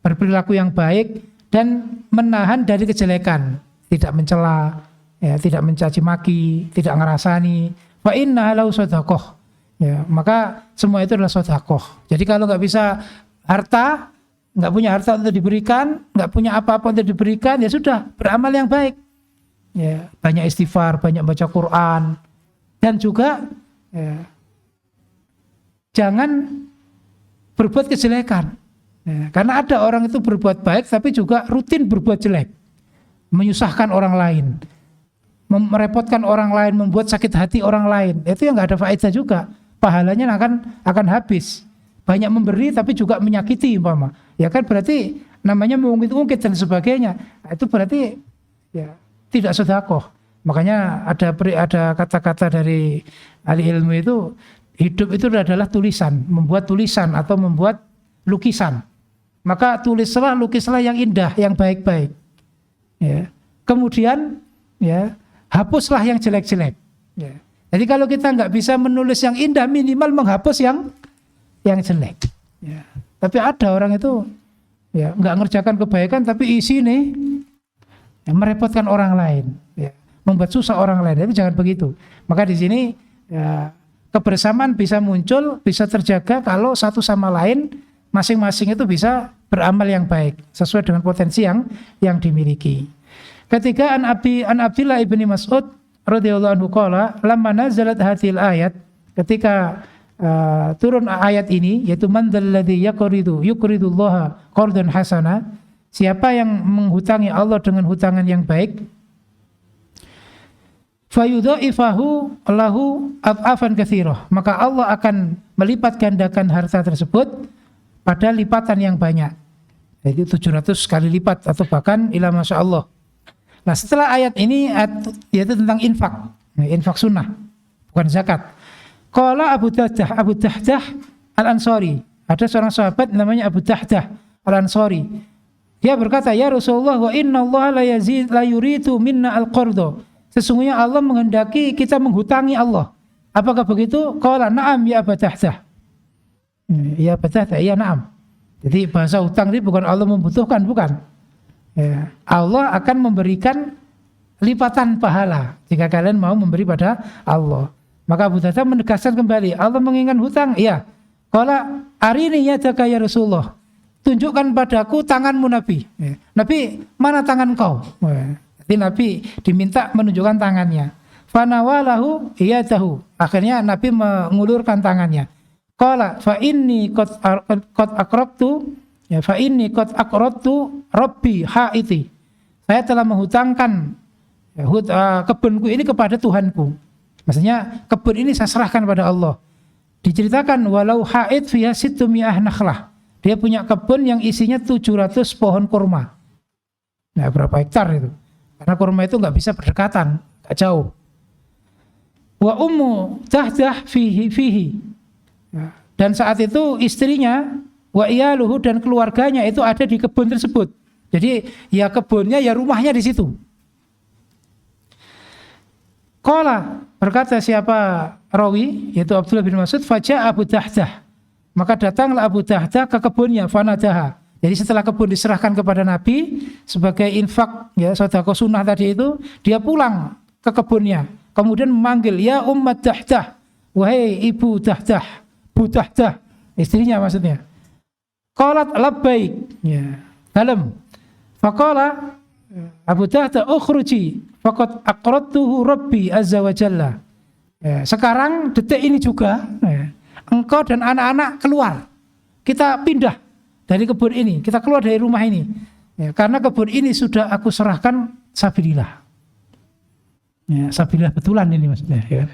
berperilaku yang baik, dan menahan dari kejelekan, tidak mencela, ya, tidak mencaci maki, tidak ngerasani. Fa inna lau sedekah, ya, maka semua itu adalah sedekah. Jadi kalau nggak bisa harta, nggak punya harta untuk diberikan, nggak punya apa-apa untuk diberikan, ya sudah, beramal yang baik. Ya, banyak istighfar, banyak baca Quran, dan juga ya, jangan berbuat kejelekan. Ya, karena ada orang itu berbuat baik, tapi juga rutin berbuat jelek, menyusahkan orang lain, merepotkan orang lain, membuat sakit hati orang lain. Itu yang nggak ada faedah juga. Pahalanya akan habis. Banyak memberi tapi juga menyakiti umpama. Ya kan berarti namanya mengungkit-ungkit dan sebagainya. Nah, itu berarti ya tidak sedekah. Makanya ada kata-kata dari ahli ilmu itu, hidup itu adalah tulisan, membuat tulisan atau membuat lukisan. Maka lukislah yang indah, yang baik-baik. Ya. Kemudian ya, hapuslah yang jelek-jelek. Ya. Jadi kalau kita nggak bisa menulis yang indah, minimal menghapus yang jelek. Ya. Tapi ada orang itu ya nggak ngerjakan kebaikan, tapi isi nih ya, merepotkan orang lain, ya, membuat susah orang lain. Itu jangan begitu. Maka di sini ya, kebersamaan bisa muncul, bisa terjaga kalau satu sama lain masing-masing itu bisa beramal yang baik sesuai dengan potensi yang dimiliki. Ketiga, an Abdillah ibni Mas'ud radhiyallahu anhu qala lamma nazalat hadhil ayat, ketika turun ayat ini, yaitu man dzalladzi yuqridullaha qardan hasana, siapa yang menghutangi Allah dengan hutangan yang baik, fayudhaifahu lahu ad'afan katsirah, maka Allah akan melipat gandakan harta tersebut pada lipatan yang banyak, yaitu 700 kali lipat atau bahkan ila masyaallah. Nah, setelah ayat ini yaitu tentang infak sunnah, bukan zakat. Qala Abu Dahdah Al-Ansari, ada seorang sahabat namanya Abu Tahdah Al-Ansari. Dia berkata, "Ya Rasulullah, wa inna Allah la yuridu minna al-qardo." Sesungguhnya Allah menghendaki kita menghutangi Allah. Apakah begitu? Qala na'am ya Abu Tahdah. Ya Abu Tahdah, ya na'am. Jadi bahasa hutang ini bukan Allah membutuhkan, bukan. Ya, Allah akan memberikan lipatan pahala jika kalian mau memberi pada Allah. Maka Abu Tahdah menegaskan kembali, Allah menginginkan hutang. Iya. Qala arini yadaka ya Rasulullah. Tunjukkan padaku tanganmu Nabi. Ya. Nabi, mana tangan kau? Ya. Jadi Nabi diminta menunjukkan tangannya. Fanawalahu iyadahu. Akhirnya Nabi mengulurkan tangannya. Qala fa inni qad aqrabtu ya fa inni qad aqradtu rabbi haiti. Saya telah menghutangkan kebunku ini kepada Tuhanku. Maksudnya kebun ini saya serahkan pada Allah. Diceritakan walau hait fiha sittumiyah nakhlah. Dia punya kebun yang isinya 700 pohon kurma. Nah, berapa hektar itu? Karena kurma itu nggak bisa berdekatan, nggak jauh. Wa ummu tahdah fihi. Dan saat itu istrinya wa iyaluhu dan keluarganya itu ada di kebun tersebut. Jadi ya kebunnya ya rumahnya di situ. Qala berkata siapa rawi yaitu Abdullah bin Mas'ud faja Abu Tahdah. Maka datanglah Abu Tahdah ke kebunnya fanadaha. Jadi setelah kebun diserahkan kepada Nabi sebagai infak ya sedekah sunnah tadi itu, dia pulang ke kebunnya. Kemudian memanggil ya Ummat Tahdah, wahai ibu Tahdah, Bu Tahdah, istrinya maksudnya. Qalat labbaik, ya. Dalam. Faqala Abu Tahdah ukhruji faqad aqradtuhu Rabbi azza wa jalla. Ya, sekarang detik ini juga ya, engkau dan anak-anak keluar. Kita pindah dari kebun ini, kita keluar dari rumah ini. Ya, karena kebun ini sudah aku serahkan sabilillah. Ya, sabilillah betulan ini maksudnya, ya.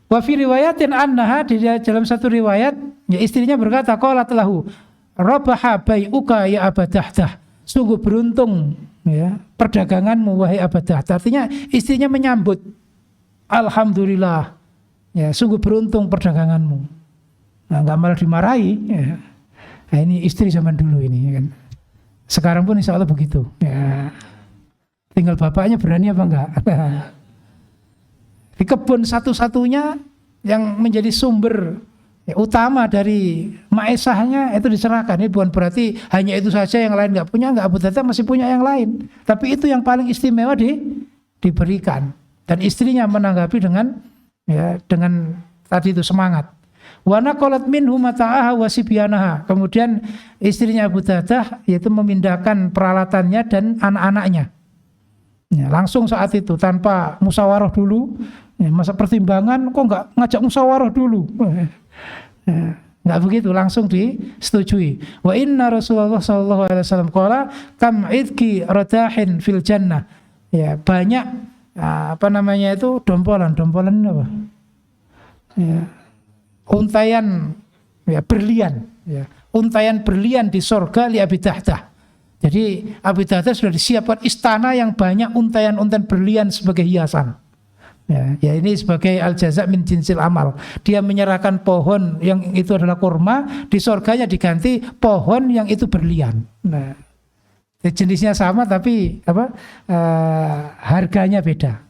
Wa fi riwayatin annaha di dalam satu riwayat ya istrinya berkata qalat lahu rabaha bai'uka ya Abu Tahdah. Sungguh beruntung ya perdaganganmu wahai Abu Tahdah. Artinya istrinya menyambut alhamdulillah. Ya, sungguh beruntung perdaganganmu. Nah, enggak malah dimarahi ya. Nah, ini istri zaman dulu ini kan. Sekarang pun insya Allah begitu ya. Tinggal bapaknya berani apa enggak. Di kebun satu-satunya yang menjadi sumber ya, utama dari maesahnya itu diserahkan. Ini bukan berarti hanya itu saja yang lain enggak punya, enggak. Abu Tahdah masih punya yang lain. Tapi itu yang paling istimewa diberikan. Dan istrinya menanggapi dengan tadi itu semangat. Wa naqalat minhu mata'aha wa sibyanaha. Kemudian istrinya Abu Tahdah yaitu memindahkan peralatannya dan anak-anaknya. Ya, langsung saat itu tanpa musyawarah dulu. Ya, masa pertimbangan kok enggak ngajak musyawarah dulu. Ya, enggak begitu, langsung disetujui. Wa inna Rasulullah sallallahu alaihi wasallam qala kam idki radahin fil jannah. Ya, banyak dompolan apa? Ya, untayan ya berlian ya. Untayan berlian di surga li Abi Tahdah. Jadi Abi Tahdah sudah disiapkan istana yang banyak untayan-untayan berlian sebagai hiasan. Ya, ini sebagai al-jaza' min jinsil amal. Dia menyerahkan pohon yang itu adalah kurma, di surganya diganti pohon yang itu berlian. Nah, jenisnya sama tapi harganya beda.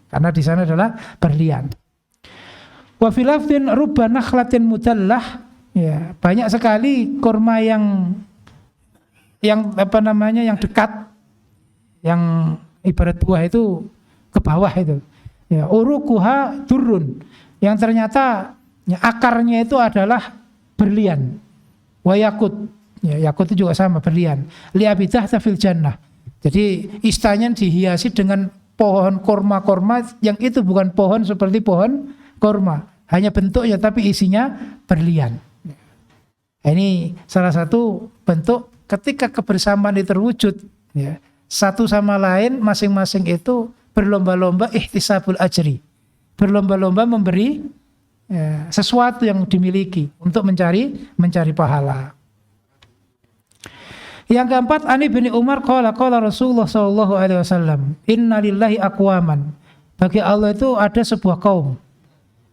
Karena di sana adalah berlian. Wa fil lafdhin rubba nakhlatin mudallah, ya, banyak sekali kurma yang dekat, yang ibarat buah itu ke bawah itu. Ya, urukuha durrun, yang ternyata ya, akarnya itu adalah berlian. Wa yakut, ya, yakut itu juga sama berlian. Li Abi Tahdah fil jannah. Jadi istananya dihiasi dengan pohon kurma-kurma yang itu bukan pohon seperti pohon kurma, hanya bentuknya tapi isinya berlian. Ini salah satu bentuk ketika kebersamaan itu terwujud, ya, satu sama lain masing-masing itu berlomba-lomba ihtisabul ajri, berlomba-lomba memberi ya, sesuatu yang dimiliki untuk mencari pahala. Yang keempat, Ani bin Umar qala Rasulullah sallallahu alaihi wasallam, inna lillahi aqwaman. Bagi Allah itu ada sebuah kaum.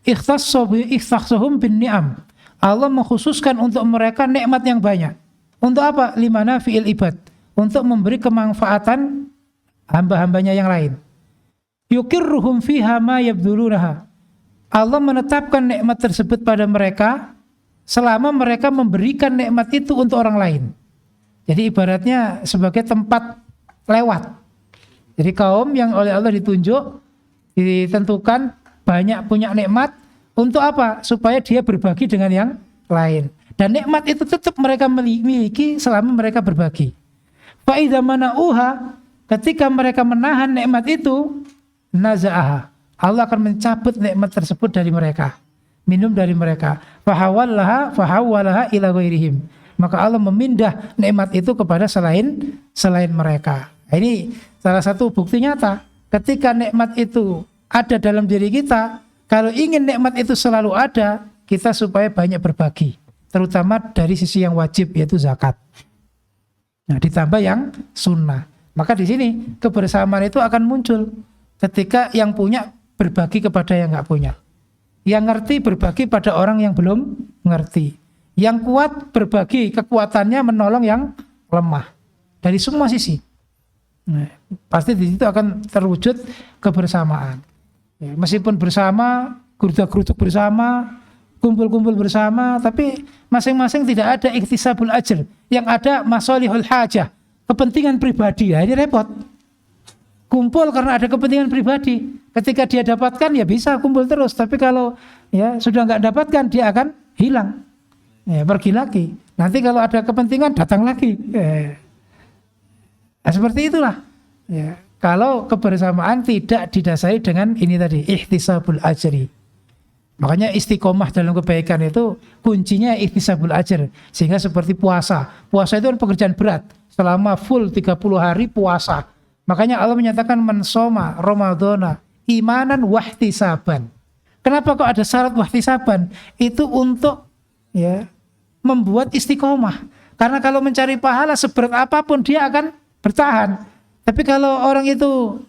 ikhtassahum bin ni'am. Allah mengkhususkan untuk mereka nikmat yang banyak. Untuk apa? Limana fi'il ibad. Untuk memberi kemanfaatan hamba-hambanya yang lain. Yukirruhum fiha ma yabdulunaha. Allah menetapkan nikmat tersebut pada mereka selama mereka memberikan nikmat itu untuk orang lain. Jadi ibaratnya sebagai tempat lewat. Jadi kaum yang oleh Allah ditunjuk, ditentukan banyak punya nikmat untuk apa? Supaya dia berbagi dengan yang lain. Dan nikmat itu tetap mereka miliki selama mereka berbagi. Fa idza mana'uha, ketika mereka menahan nikmat itu, naza'aha, Allah akan mencabut nikmat tersebut dari mereka, minum dari mereka. Fahawwalaha ila ghairihim, maka Allah memindah nikmat itu kepada selain mereka. Ini salah satu bukti nyata. Ketika nikmat itu ada dalam diri kita, kalau ingin nikmat itu selalu ada, kita supaya banyak berbagi, terutama dari sisi yang wajib, yaitu zakat. Nah, ditambah yang sunnah. Maka di sini kebersamaan itu akan muncul ketika yang punya berbagi kepada yang nggak punya, yang ngerti berbagi pada orang yang belum ngerti, yang kuat berbagi kekuatannya menolong yang lemah, dari semua sisi. Nah, pasti di situ akan terwujud kebersamaan. Ya, meskipun bersama, gerudak-geruduk bersama, kumpul-kumpul bersama, tapi masing-masing tidak ada iktisabul ajr, yang ada masalihul hajah, kepentingan pribadi. Nah, ini repot. Kumpul karena ada kepentingan pribadi. Ketika dia dapatkan ya bisa kumpul terus, tapi kalau ya sudah nggak dapatkan dia akan hilang, ya, pergi lagi. Nanti kalau ada kepentingan datang lagi. Nah, seperti itulah. Ya, kalau kebersamaan tidak didasari dengan ini tadi, ihtisabul ajri. Makanya istiqomah dalam kebaikan itu kuncinya ihtisabul ajr. Sehingga seperti puasa. Puasa itu kan pekerjaan berat. Selama full 30 hari puasa. Makanya Allah menyatakan mensoma Ramadhana imanan wahtisaban. Kenapa kok ada syarat wahtisaban? Itu untuk ya membuat istiqomah. Karena kalau mencari pahala seberat apapun dia akan bertahan. Tapi kalau orang itu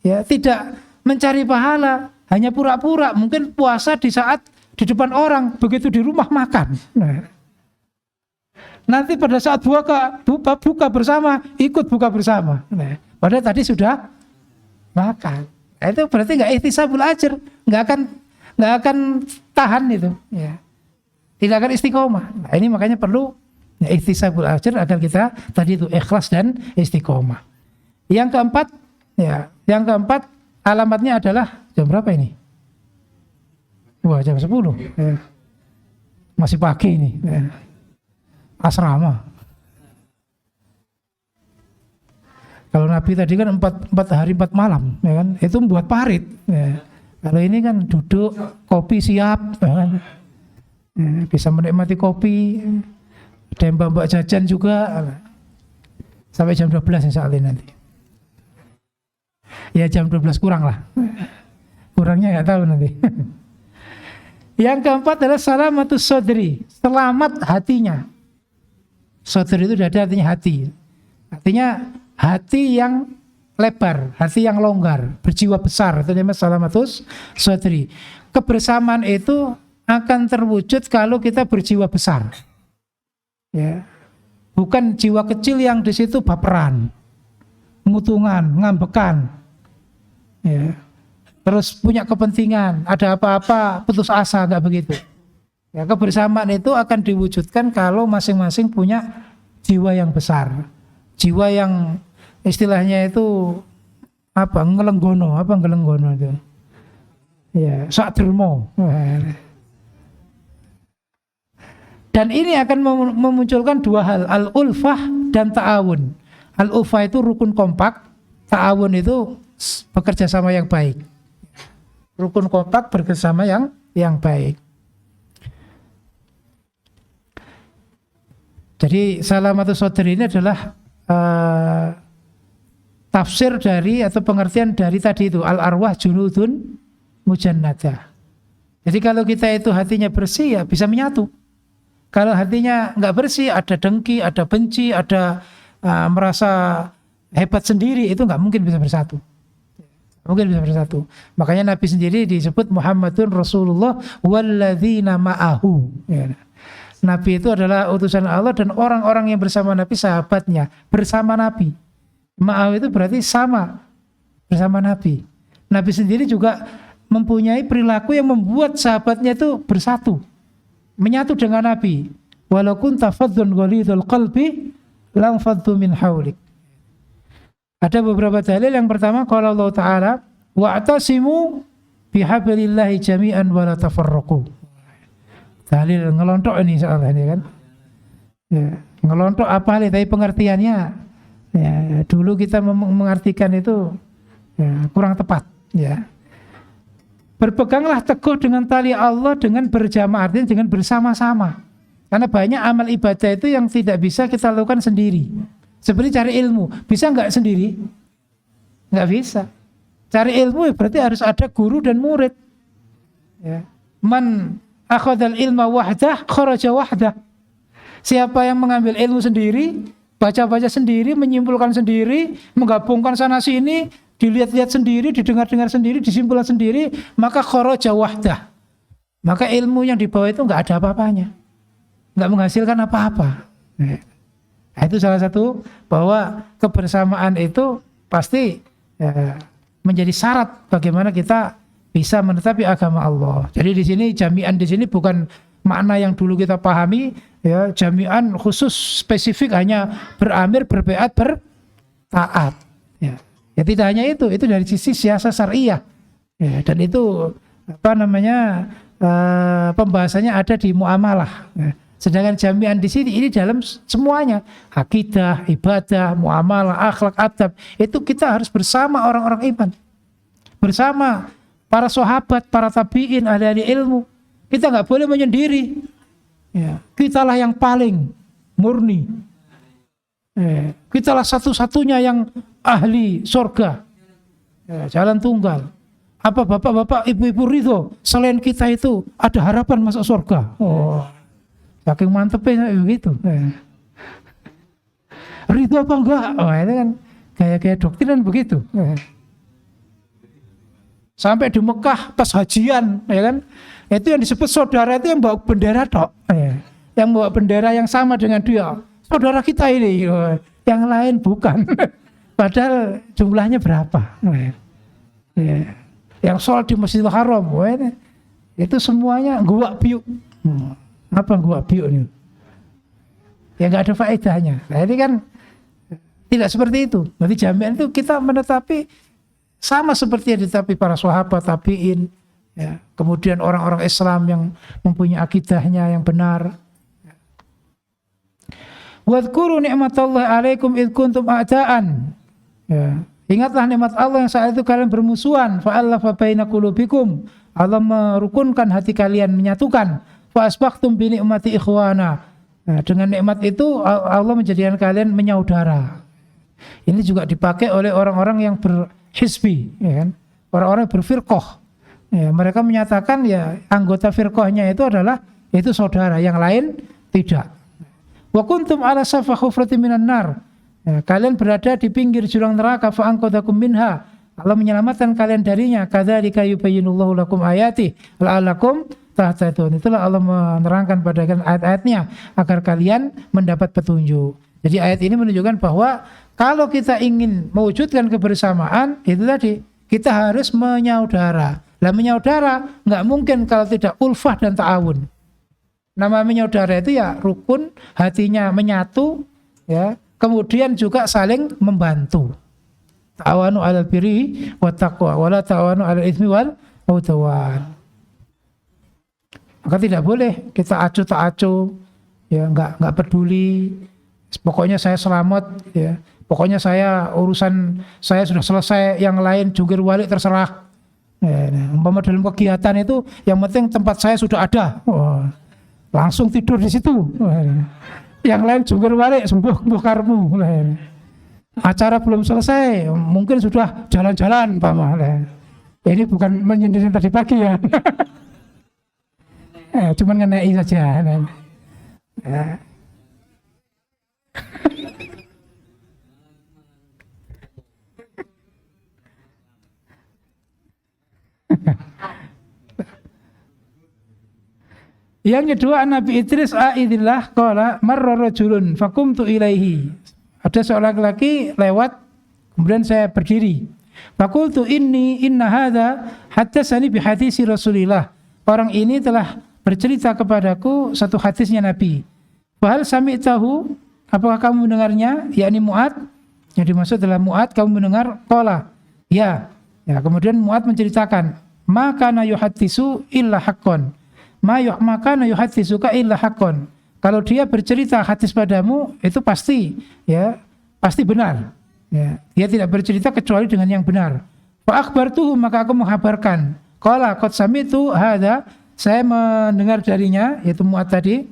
ya tidak mencari pahala, hanya pura-pura, mungkin puasa di saat di depan orang, begitu di rumah makan. Nanti pada saat buka bersama, ikut buka bersama. Nah, padahal tadi sudah makan. Nah, itu berarti nggak ihtisabul ajr, nggak akan tahan itu. Ya. Tidak akan istiqomah. Nah, ini makanya perlu ya, ihtisabul ajr agar kita tadi itu ikhlas dan istiqomah. Yang keempat alamatnya adalah jam berapa ini? Wah, jam 10. Masih pagi ini. Asrama. Kalau Nabi tadi kan 4 hari 4 malam, ya kan? Itu membuat parit. Ya. Kalau ini kan duduk, kopi siap, ya kan? Ya, bisa menikmati kopi. Ada yang mbak jajan juga. Sampai jam 12 insya Allah nanti. Ya jam 12 kurang lah. Kurangnya nggak tahu nanti. Yang keempat adalah salamatus sodri, selamat hatinya. Sodri itu ada artinya hati. Artinya hati yang lebar, hati yang longgar, berjiwa besar. Itu namanya salamatus sodri. Kebersamaan itu akan terwujud kalau kita berjiwa besar. Ya. Bukan jiwa kecil yang di situ baperan, mutungan, ngambekan. Ya. Terus punya kepentingan, ada apa-apa putus asa, enggak begitu. Ya, kebersamaan itu akan diwujudkan kalau masing-masing punya jiwa yang besar, jiwa yang istilahnya itu apa? Ngelenggono itu. Ya, sakdermo. Dan ini akan memunculkan dua hal, al-ulfah dan ta'awun. Al-ulfah itu rukun kompak, ta'awun itu bekerja sama yang baik. Rukun kompak bekerjasama yang baik. Jadi salamatus sodri ini adalah tafsir dari atau pengertian dari tadi itu al-arwah junudun mujannadah. Jadi kalau kita itu hatinya bersih ya bisa menyatu. Kalau hatinya nggak bersih, ada dengki, ada benci, ada merasa hebat sendiri, itu nggak mungkin bisa bersatu. Mungkin bisa bersatu. Makanya Nabi sendiri disebut Muhammadun Rasulullah walladzina ma'ahu. Ya. Nabi itu adalah utusan Allah dan orang-orang yang bersama Nabi sahabatnya bersama Nabi. Ma'ahu itu berarti sama bersama Nabi. Nabi sendiri juga mempunyai perilaku yang membuat sahabatnya itu bersatu, menyatu dengan Nabi. Walau kunta fadhdun ghalidhal qalbi lam faddu min haulik. Ada beberapa dalil. Yang pertama qala Allah Ta'ala wa'tasimu bihablillahi jami'an wa la tafarraqu. Dalil ngelontok ini soalnya ini kan. Ya, ngelontok apa tapi pengertiannya ya, dulu kita mengartikan itu ya, kurang tepat ya. Berpeganglah teguh dengan tali Allah dengan berjamaah, artinya dengan bersama-sama. Karena banyak amal ibadah itu yang tidak bisa kita lakukan sendiri. Seperti cari ilmu, bisa nggak sendiri? Nggak bisa. Cari ilmu berarti harus ada guru dan murid. Ya. Man akhadhal ilma wahdah, kharaja wahdah. Siapa yang mengambil ilmu sendiri, baca-baca sendiri, menyimpulkan sendiri, menggabungkan sana sini, dilihat-lihat sendiri, didengar-dengar sendiri, disimpulkan sendiri, maka kharaja wahdah. Maka ilmu yang dibawa itu nggak ada apa-apanya. Nggak menghasilkan apa-apa. Nah, itu salah satu bahwa kebersamaan itu pasti menjadi syarat bagaimana kita bisa menetapi agama Allah. Jadi di sini jami'an di sini bukan makna yang dulu kita pahami ya, jami'an khusus spesifik hanya beramir, berbeat, bertaat. Ya. Ya tidak hanya itu dari sisi siasat syariah. Ya, dan itu pembahasannya ada di muamalah. Ya. Sedangkan jami'an di sini ini dalam semuanya, akidah, ibadah, muamalah, akhlak, adab, itu kita harus bersama orang-orang iman, bersama para sahabat, para tabi'in, ahli ilmu. Kita nggak boleh menyendiri. Ya, kitalah yang paling murni. Kitalah satu-satunya yang ahli surga. Ya, jalan tunggal. Apa bapak-bapak, ibu-ibu ridho? Selain kita itu ada harapan masuk surga. Oh. Saking mantepnya begitu. Ridho apa enggak? Oh, itu kan kayak doktrinan begitu. Sampai di Mekah pas hajian, ya kan? Itu yang disebut saudara itu yang bawa bendera tok. Yang bawa bendera yang sama dengan dia. Saudara kita ini, yang lain bukan. Padahal jumlahnya berapa? Yang sholat di Masjidil Haram, itu semuanya gua biuk. Apa gua biuk ini? Ya nggak ada faedahnya. Nah ini kan tidak seperti itu. Berarti jami'an itu kita menetapi sama seperti yang ditetapi para sahabat, tabi'in, ya. Kemudian orang-orang Islam yang mempunyai akidahnya yang benar. Wadhkuru ni'matallahi 'alaikum id kuntum a'da'an. Ya. Ingatlah nikmat Allah yang saat itu kalian bermusuhan. Fa'allafa baina qulubikum. Allah merukunkan hati kalian, menyatukan. Fa asbahtum bi ni'mati ikhwana. Nah, dengan nikmat itu Allah menjadikan kalian menyaudara. Ini juga dipakai oleh orang-orang yang berhizbi, ya kan? Orang-orang berfirqah. Ya, mereka menyatakan ya anggota firqahnya itu adalah itu saudara, yang lain tidak. Wa kuntum ala safa hufratin minan nar. Ya, kalian berada di pinggir jurang neraka fa anqadhakum minha. Allah menyelamatkan kalian darinya. Kadzalika yubayyinullahu lakum ayati la'allakum tahtadun. Itulah Allah menerangkan pada kalian ayat-ayatnya agar kalian mendapat petunjuk. Jadi ayat ini menunjukkan bahwa kalau kita ingin mewujudkan kebersamaan, itu tadi kita harus menyaudara. Lah menyaudara nggak mungkin kalau tidak ulfah dan ta'awun. Nama menyaudara itu ya rukun, hatinya menyatu, ya. Kemudian juga saling membantu. Ta'awanu 'alal birri wat taqwa wa la ta'awanu 'alal itsmi wal 'udwan. Maka tidak boleh kita acuh tak acuh, ya nggak peduli. Pokoknya saya selamat, ya. Pokoknya urusan saya sudah selesai, yang lain jungkir balik terserah. Umpama dalam kegiatan itu, yang penting tempat saya sudah ada. Langsung tidur di situ. Yang lain jungkir balik, sembuh karmu. Acara belum selesai, mungkin sudah jalan-jalan, umpama. Ini bukan menyindir tadi pagi ya. Cuman ngenai saja. Yang kedua Nabi Idris a'idillah qala marra rajulun faqumtu ilaihi. Ada seorang laki-laki lewat kemudian saya berdiri. Faqultu inna hadza haddatsani bi hadisi Rasulillah. Orang ini telah bercerita kepadaku satu hadisnya Nabi. Fahal sami'tahu? Apakah kamu mendengarnya? Yakni Mu'ad. Yang dimaksud adalah Mu'ad kamu mendengar qala. Ya. Ya, kemudian Mu'ad menceritakan, "Ma kana yuhaddisu illa haqqan." Maka yuhaditsuka illa haqqan. Kalau dia bercerita hadis padamu itu pasti pasti benar. Ya, dia tidak bercerita kecuali dengan yang benar. Fa akhbartuhu, maka aku menghabarkan. Qala qad sami'tu hadza, saya mendengar darinya yaitu Mu'ad tadi.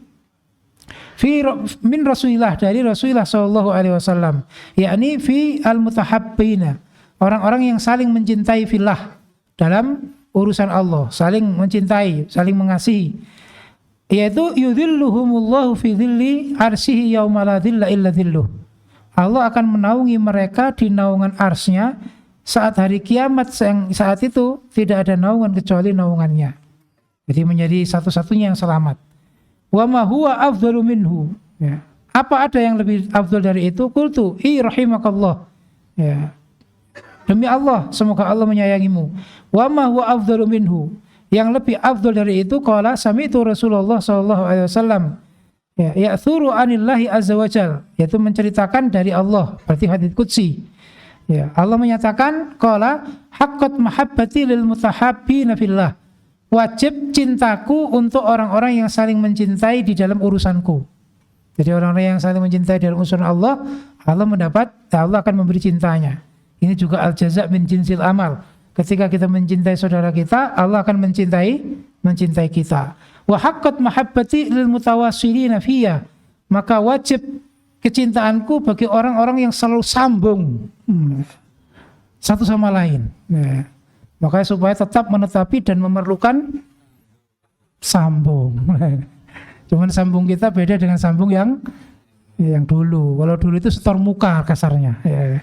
Min Rasulillah, dari Rasulullah sallallahu alaihi wasallam. Yakni fi al-mutahabbina, orang-orang yang saling mencintai fillah dalam urusan Allah, saling mencintai, saling mengasihi. Yaitu yudhilluhumullahu fi dhilli arsyihi yauma la dhilla illa dhilluh. Allah akan menaungi mereka di naungan arsy-Nya saat hari kiamat, saat itu tidak ada naungan kecuali naungannya. Jadi menjadi satu-satunya yang selamat. Wa ma huwa afdalu minhu. Ya. Apa ada yang lebih afdal dari itu? Qultu rahimakallah. Ya. Demi Allah, semoga Allah menyayangimu. Wa ma huwa afdalu minhu. Yang lebih afdal dari itu qala sami'tu Rasulullah sallallahu alaihi wasallam ya'thuru anillahi azza wajal, yaitu menceritakan dari Allah, berarti hadits qudsi. Ya, Allah menyatakan qala haqqat mahabbati lil mutahabbina fillah. Wajib cintaku untuk orang-orang yang saling mencintai di dalam urusanku. Jadi orang-orang yang saling mencintai dalam urusan Allah, Allah akan memberi cintanya. Ini juga al-jaza' min jinsil amal. Ketika kita mencintai saudara kita, Allah akan mencintai kita. Wa haqqat mahabbati lil mutawassilina fiyya. Maka wajib kecintaanku bagi orang-orang yang selalu sambung satu sama lain. Ya. Makanya supaya tetap menetapi dan memerlukan sambung. Cuman sambung kita beda dengan sambung yang dulu. Kalau dulu itu setor muka kasarnya. Ya.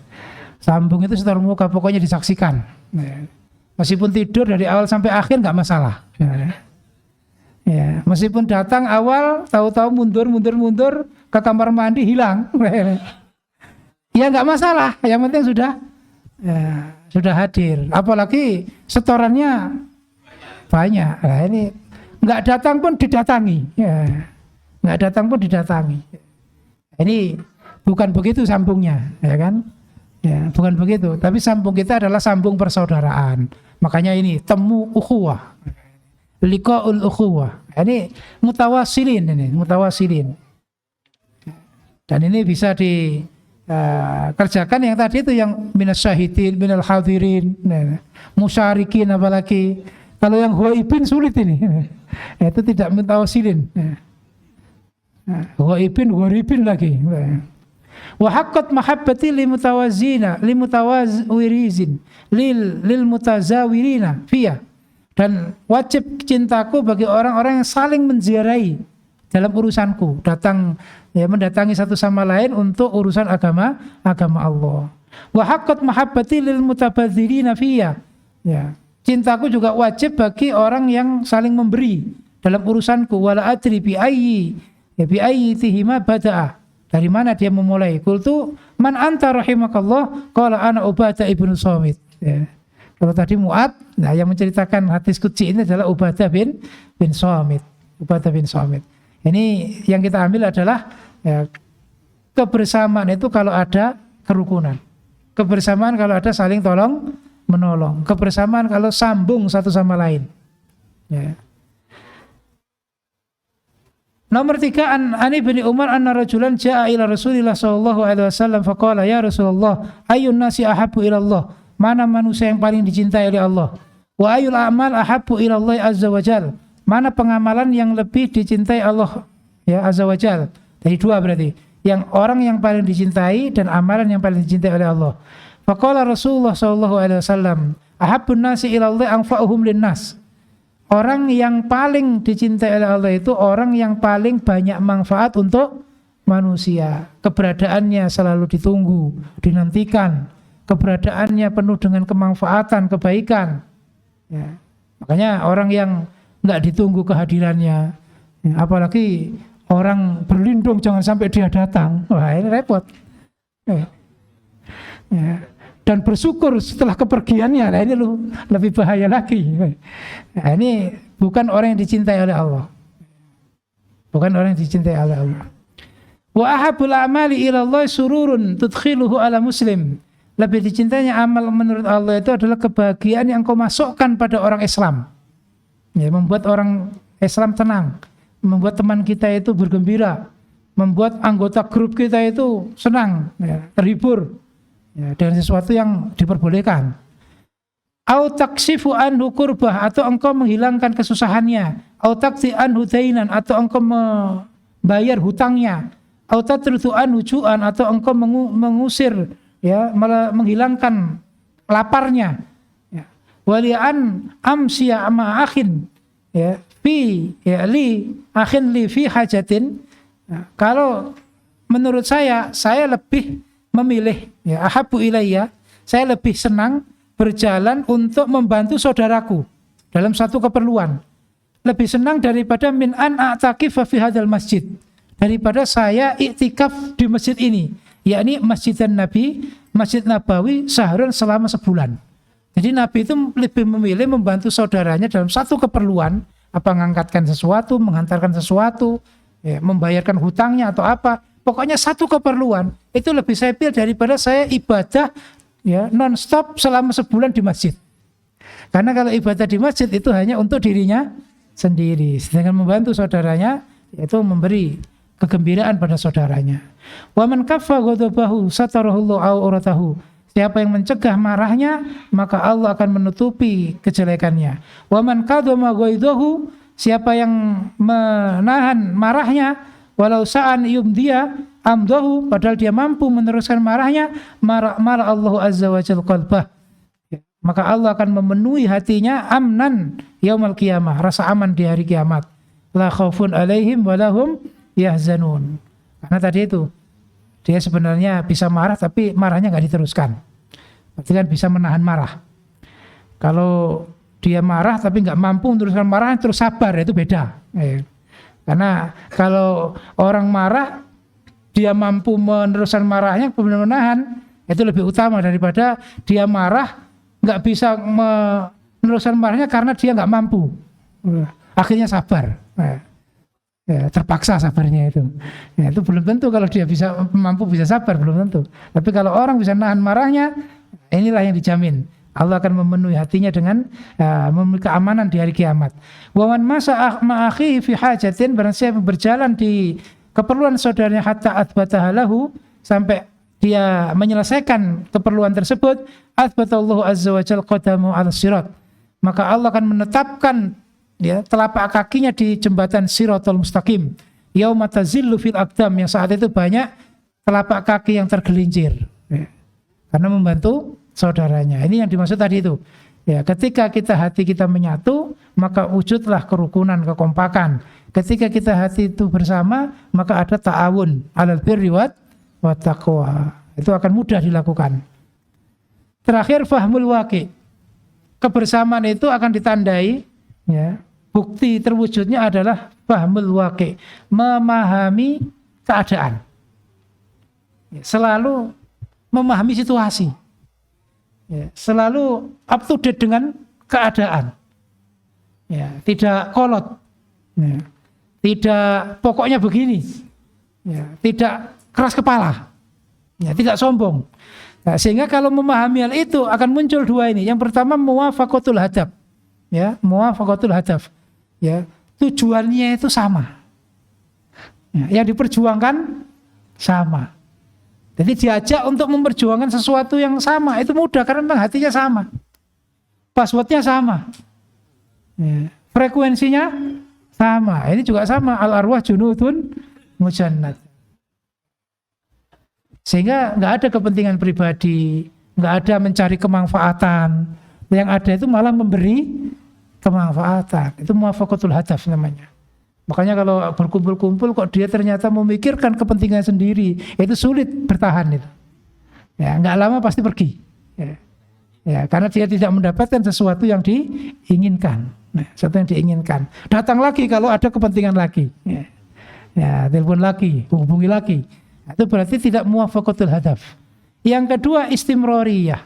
Sambung itu setor muka, pokoknya disaksikan. Meskipun tidur dari awal sampai akhir nggak masalah. Ya, meskipun datang awal, tahu-tahu mundur ke kamar mandi hilang. Ya nggak masalah. Yang penting sudah hadir. Apalagi setorannya banyak. Nah, ini nggak datang pun didatangi. Ya, nggak datang pun didatangi. Ini bukan begitu sambungnya, ya kan? Ya, bukan begitu, tapi sambung kita adalah sambung persaudaraan. Makanya ini temu ukhuwah, liqa'ul ukhuwah. Ini mutawasilin. Dan ini bisa dikerjakan yang tadi itu, yang minas syahidin, minal hadirin, musyarikin, apalagi kalau yang ghaibin sulit ini. Itu tidak mutawasilin. Ghaibin lagi. Wa haqqat mahabbati lil mutazawirina fiyya, dan wajib cintaku bagi orang-orang yang saling menziarahi dalam urusanku, mendatangi satu sama lain untuk urusan agama Allah. Wa haqqat mahabbati lil mutabadzirina fiyya, ya, cintaku juga wajib bagi orang yang saling memberi dalam urusanku. Wala adri bi ayyi tihima bada'a, dari mana dia memulai. Qultu man anta rahimakallah, qala ana Ubadah ibnu Samit. Ya. Kalau tadi Mu'ad, nah yang menceritakan hadis qudsi ini adalah Ubadah bin Samit. Ubadah bin Samit. Ini yang kita ambil adalah kebersamaan itu kalau ada kerukunan. Kebersamaan kalau ada saling tolong menolong. Kebersamaan kalau sambung satu sama lain. Ya. Nomor 3, an Ibnu Umar anna rajulan jaa ila Rasulillah sallallahu alaihi wasallam faqala ya Rasulullah ayyun nasi ahabbu ila Allah, mana manusia yang paling dicintai oleh Allah, wa ayyul a'mal ahabbu ila Allah azza wajal, mana pengamalan yang lebih dicintai Allah ya azza wajal. Dari dua berarti, yang orang yang paling dicintai dan amalan yang paling dicintai oleh Allah. Faqala Rasulullah sallallahu alaihi wasallam ahabbun nasi ila Allah anfa'uhum linnas. Orang yang paling dicintai oleh Allah itu orang yang paling banyak manfaat untuk manusia. Keberadaannya selalu ditunggu, dinantikan. Keberadaannya penuh dengan kemanfaatan, kebaikan. Ya. Makanya orang yang nggak ditunggu kehadirannya, Ya, apalagi orang berlindung jangan sampai dia datang. Wah, ini repot. Ya. Dan bersyukur setelah kepergiannya. Nah, ini lebih bahaya lagi. Nah, ini bukan orang yang dicintai oleh Allah. Bukan orang yang dicintai oleh Allah. Wa ahabbul a'mali ila Allah sururun tudkhiluhu ala muslim. Lebih dicintainya amal menurut Allah itu adalah kebahagiaan yang kau masukkan pada orang Islam. Ya, membuat orang Islam tenang, membuat teman kita itu bergembira, membuat anggota grup kita itu senang, ya, terhibur, ya, dengan sesuatu yang diperbolehkan. Au taksifu anhu kurbah, atau engkau menghilangkan kesusahannya. Au taksi anhu dainan, atau engkau membayar hutangnya. Au tatrudu anhu ju'an, atau engkau mengusir, ya, menghilangkan laparnya. Ya. Walian amsiya ama akhin, ya, fi ya li akhin li fi hajatin. Ya, kalau menurut saya lebih memilih, ya, ahabbu ilayya, saya lebih senang berjalan untuk membantu saudaraku dalam satu keperluan. Lebih senang daripada min an a'takifa fi hadzal masjid, daripada saya iktikaf di masjid ini, yakni Masjidan Nabi, Masjid Nabawi sahran selama sebulan. Jadi Nabi itu lebih memilih membantu saudaranya dalam satu keperluan, apa mengangkatkan sesuatu, menghantarkan sesuatu, ya, membayarkan hutangnya atau apa. Pokoknya satu keperluan itu lebih saya pilih daripada saya ibadah, ya, non-stop selama sebulan di masjid. Karena kalau ibadah di masjid itu hanya untuk dirinya sendiri, sedangkan membantu saudaranya itu memberi kegembiraan pada saudaranya. Wa man kaffa ghadabahu satarahullahu auratahu. Siapa yang mencegah marahnya, maka Allah akan menutupi kejelekannya. Wa man qadama ghaidahu, siapa yang menahan marahnya, walau sa'an yumdiya amdahu, padahal dia mampu meneruskan marahnya, marah Allah azza wa jalla qalbah. Maka Allah akan memenuhi hatinya amnan yaumul qiyamah, rasa aman di hari kiamat. La khaufun alaihim wa lahum yahzanun. Karena tadi itu dia sebenarnya bisa marah tapi marahnya nggak diteruskan. Berarti kan bisa menahan marah. Kalau dia marah tapi nggak mampu meneruskan marah terus sabar, itu beda. Karena kalau orang marah dia mampu meneruskan marahnya kemudian menahan, itu lebih utama daripada dia marah nggak bisa meneruskan marahnya karena dia nggak mampu. Akhirnya sabar. Ya, terpaksa sabarnya itu. Ya, itu belum tentu kalau dia bisa mampu bisa sabar, belum tentu. Tapi kalau orang bisa nahan marahnya, inilah yang dijamin. Allah akan memenuhi hatinya dengan memiliki keamanan di hari kiamat. Wa man masa ma'akhi fi hajatin, barang siapa berjalan di keperluan saudaranya hatta athbataha lahu, sampai dia menyelesaikan keperluan tersebut, athbatallahu azza wa jalla qadamu 'ala sirat. Maka Allah akan menetapkan, ya, telapak kakinya di jembatan Siratal Mustaqim. Yauma tazillu fil aqdam, yang saat itu banyak telapak kaki yang tergelincir, ya, karena membantu saudaranya. Ini yang dimaksud tadi itu. Ya, ketika hati kita menyatu, maka wujudlah kerukunan, kekompakan. Ketika kita hati itu bersama, maka ada ta'awun 'alal birri wat taqwa. Itu akan mudah dilakukan. Terakhir, fahmul waqi'. Kebersamaan itu akan ditandai, ya, bukti terwujudnya adalah fahmul waqi', memahami keadaan. Ya, selalu memahami situasi. Ya, selalu up to date dengan keadaan. Ya, tidak kolot. Ya, tidak pokoknya begini. Ya, tidak keras kepala. Ya, tidak sombong. Nah, sehingga kalau memahami hal itu akan muncul dua ini. Yang pertama, muwafaqatul hadaf. Ya, muwafaqatul hadaf. Ya, tujuannya itu sama. Ya, yang diperjuangkan sama. Jadi diajak untuk memperjuangkan sesuatu yang sama, itu mudah karena memang hatinya sama. Passwordnya sama. Ya, frekuensinya sama. Ini juga sama, al-arwah junudun mujannad. Sehingga nggak ada kepentingan pribadi, nggak ada mencari kemanfaatan. Yang ada itu malah memberi kemanfaatan. Itu muwafaqatul hadaf namanya. Makanya kalau berkumpul-kumpul kok dia ternyata memikirkan kepentingan sendiri, itu sulit bertahan itu. Ya, nggak lama pasti pergi. Ya, karena dia tidak mendapatkan sesuatu yang diinginkan. Nah, sesuatu yang diinginkan. Datang lagi kalau ada kepentingan lagi. Ya, telepon lagi, hubungi lagi. Itu berarti tidak muwafaqatul hadaf. Yang kedua istimroriyah.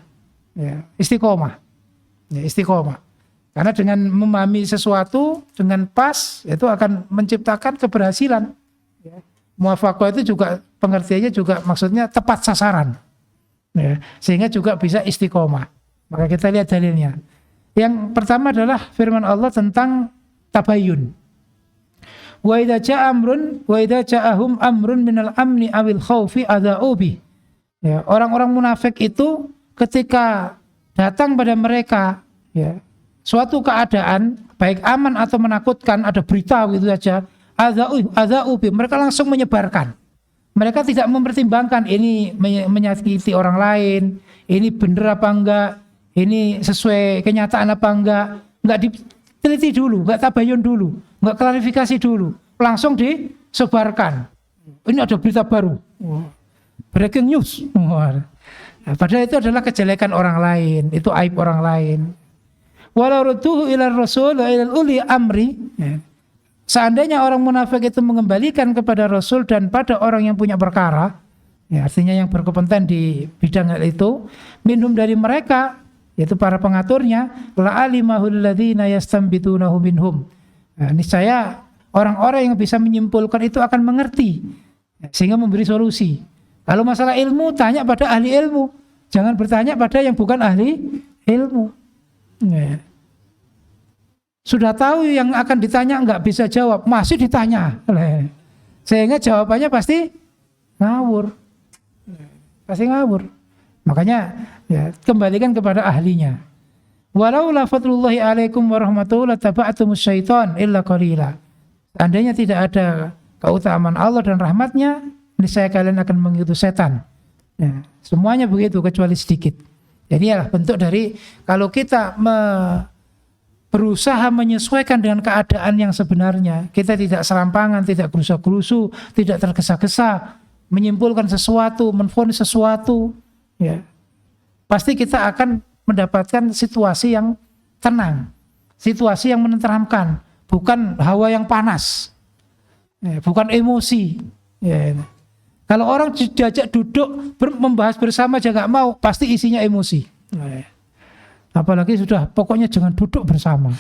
Ya, istiqomah. Ya, istiqomah. Karena dengan memahami sesuatu dengan pas itu akan menciptakan keberhasilan. Ya. Muwafaqah itu juga pengertiannya juga maksudnya tepat sasaran. Ya, sehingga juga bisa istiqomah. Maka kita lihat dalilnya. Yang pertama adalah firman Allah tentang tabayyun. Wa idza ja'ahum amrun minal amni awil khaufi adza'u bi. Ya, orang-orang munafik itu ketika datang pada mereka ya, suatu keadaan baik aman atau menakutkan, ada berita gitu saja, adza'u bi, mereka langsung menyebarkan. Mereka tidak mempertimbangkan ini menyakiti orang lain, ini benar apa enggak, ini sesuai kenyataan apa enggak diteliti dulu, enggak tabayun dulu, enggak klarifikasi dulu, langsung disebarkan. Ini ada berita baru, breaking news. Padahal itu adalah kejelekan orang lain, itu aib orang lain. Walau rudduhu ila rasul wa ila uli amri. Seandainya orang munafik itu mengembalikan kepada Rasul dan pada orang yang punya perkara, ya, artinya yang berkompeten di bidang itu, minhum dari mereka, yaitu para pengaturnya, la alimahul ladzina yastambitunahu minhum. Niscaya orang-orang yang bisa menyimpulkan itu akan mengerti, sehingga memberi solusi. Kalau masalah ilmu, tanya pada ahli ilmu, jangan bertanya pada yang bukan ahli ilmu. Ya. Sudah tahu yang akan ditanya enggak bisa jawab, masih ditanya, sehingga jawabannya pasti ngawur, Makanya ya, kembalikan kepada ahlinya. Walau la fadlullahi alaikum warahmatullahi taba'atumus syaitan illa qalila. Seandainya tidak ada keutamaan Allah dan rahmatnya, niscaya kalian akan mengikuti setan. Ya, semuanya begitu kecuali sedikit. Jadi ya bentuk dari kalau kita berusaha menyesuaikan dengan keadaan yang sebenarnya, kita tidak serampangan, tidak gerusa-gerusu, tidak tergesa-gesa menyimpulkan sesuatu, menvonis sesuatu, ya. Pasti kita akan mendapatkan situasi yang tenang, situasi yang menenteramkan, bukan hawa yang panas, ya, bukan emosi. Ya. Kalau orang diajak duduk membahas bersama aja nggak mau, pasti isinya emosi. Ya. Apalagi sudah pokoknya jangan duduk bersama.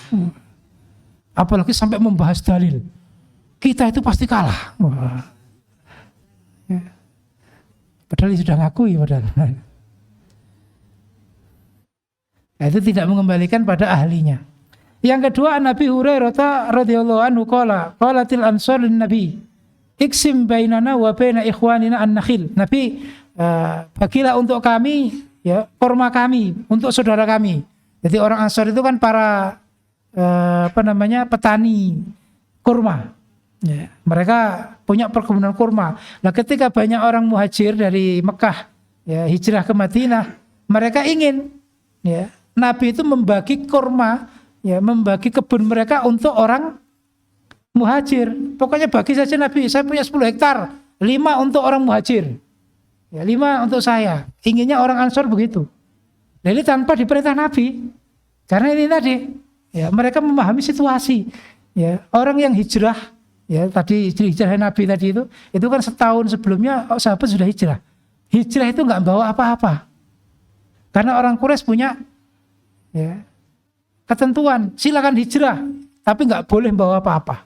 Apalagi sampai membahas dalil. Kita itu pasti kalah. Ya. Padahal sudah ngakui padahal. Nah, itu tidak mengembalikan pada ahlinya. Yang kedua, Nabi Hurairah radhiyallahu anhu qalatil ansar lin Nabi iksim bainana wa baina ikhwanina an-nakhil. Nabi, bagilah untuk kami ya kurma kami untuk saudara kami. Jadi orang Ansor itu kan para petani kurma. Ya, mereka punya perkebunan kurma. Nah, ketika banyak orang muhajir dari Mekah ya hijrah ke Madinah, mereka ingin ya Nabi itu membagi kurma, ya membagi kebun mereka untuk orang muhajir. Pokoknya bagi saja Nabi, saya punya 10 hektar, 5 untuk orang muhajir. Ya, 5 untuk saya. Inginnya orang Ansor begitu. Jadi tanpa diperintah Nabi. Karena ini tadi, ya mereka memahami situasi. Ya, orang yang hijrah, ya tadi hijrah Nabi tadi itu kan setahun sebelumnya sahabat sudah hijrah. Hijrah itu nggak bawa apa-apa. Karena orang Quraisy punya ya ketentuan, silakan hijrah, tapi nggak boleh bawa apa-apa.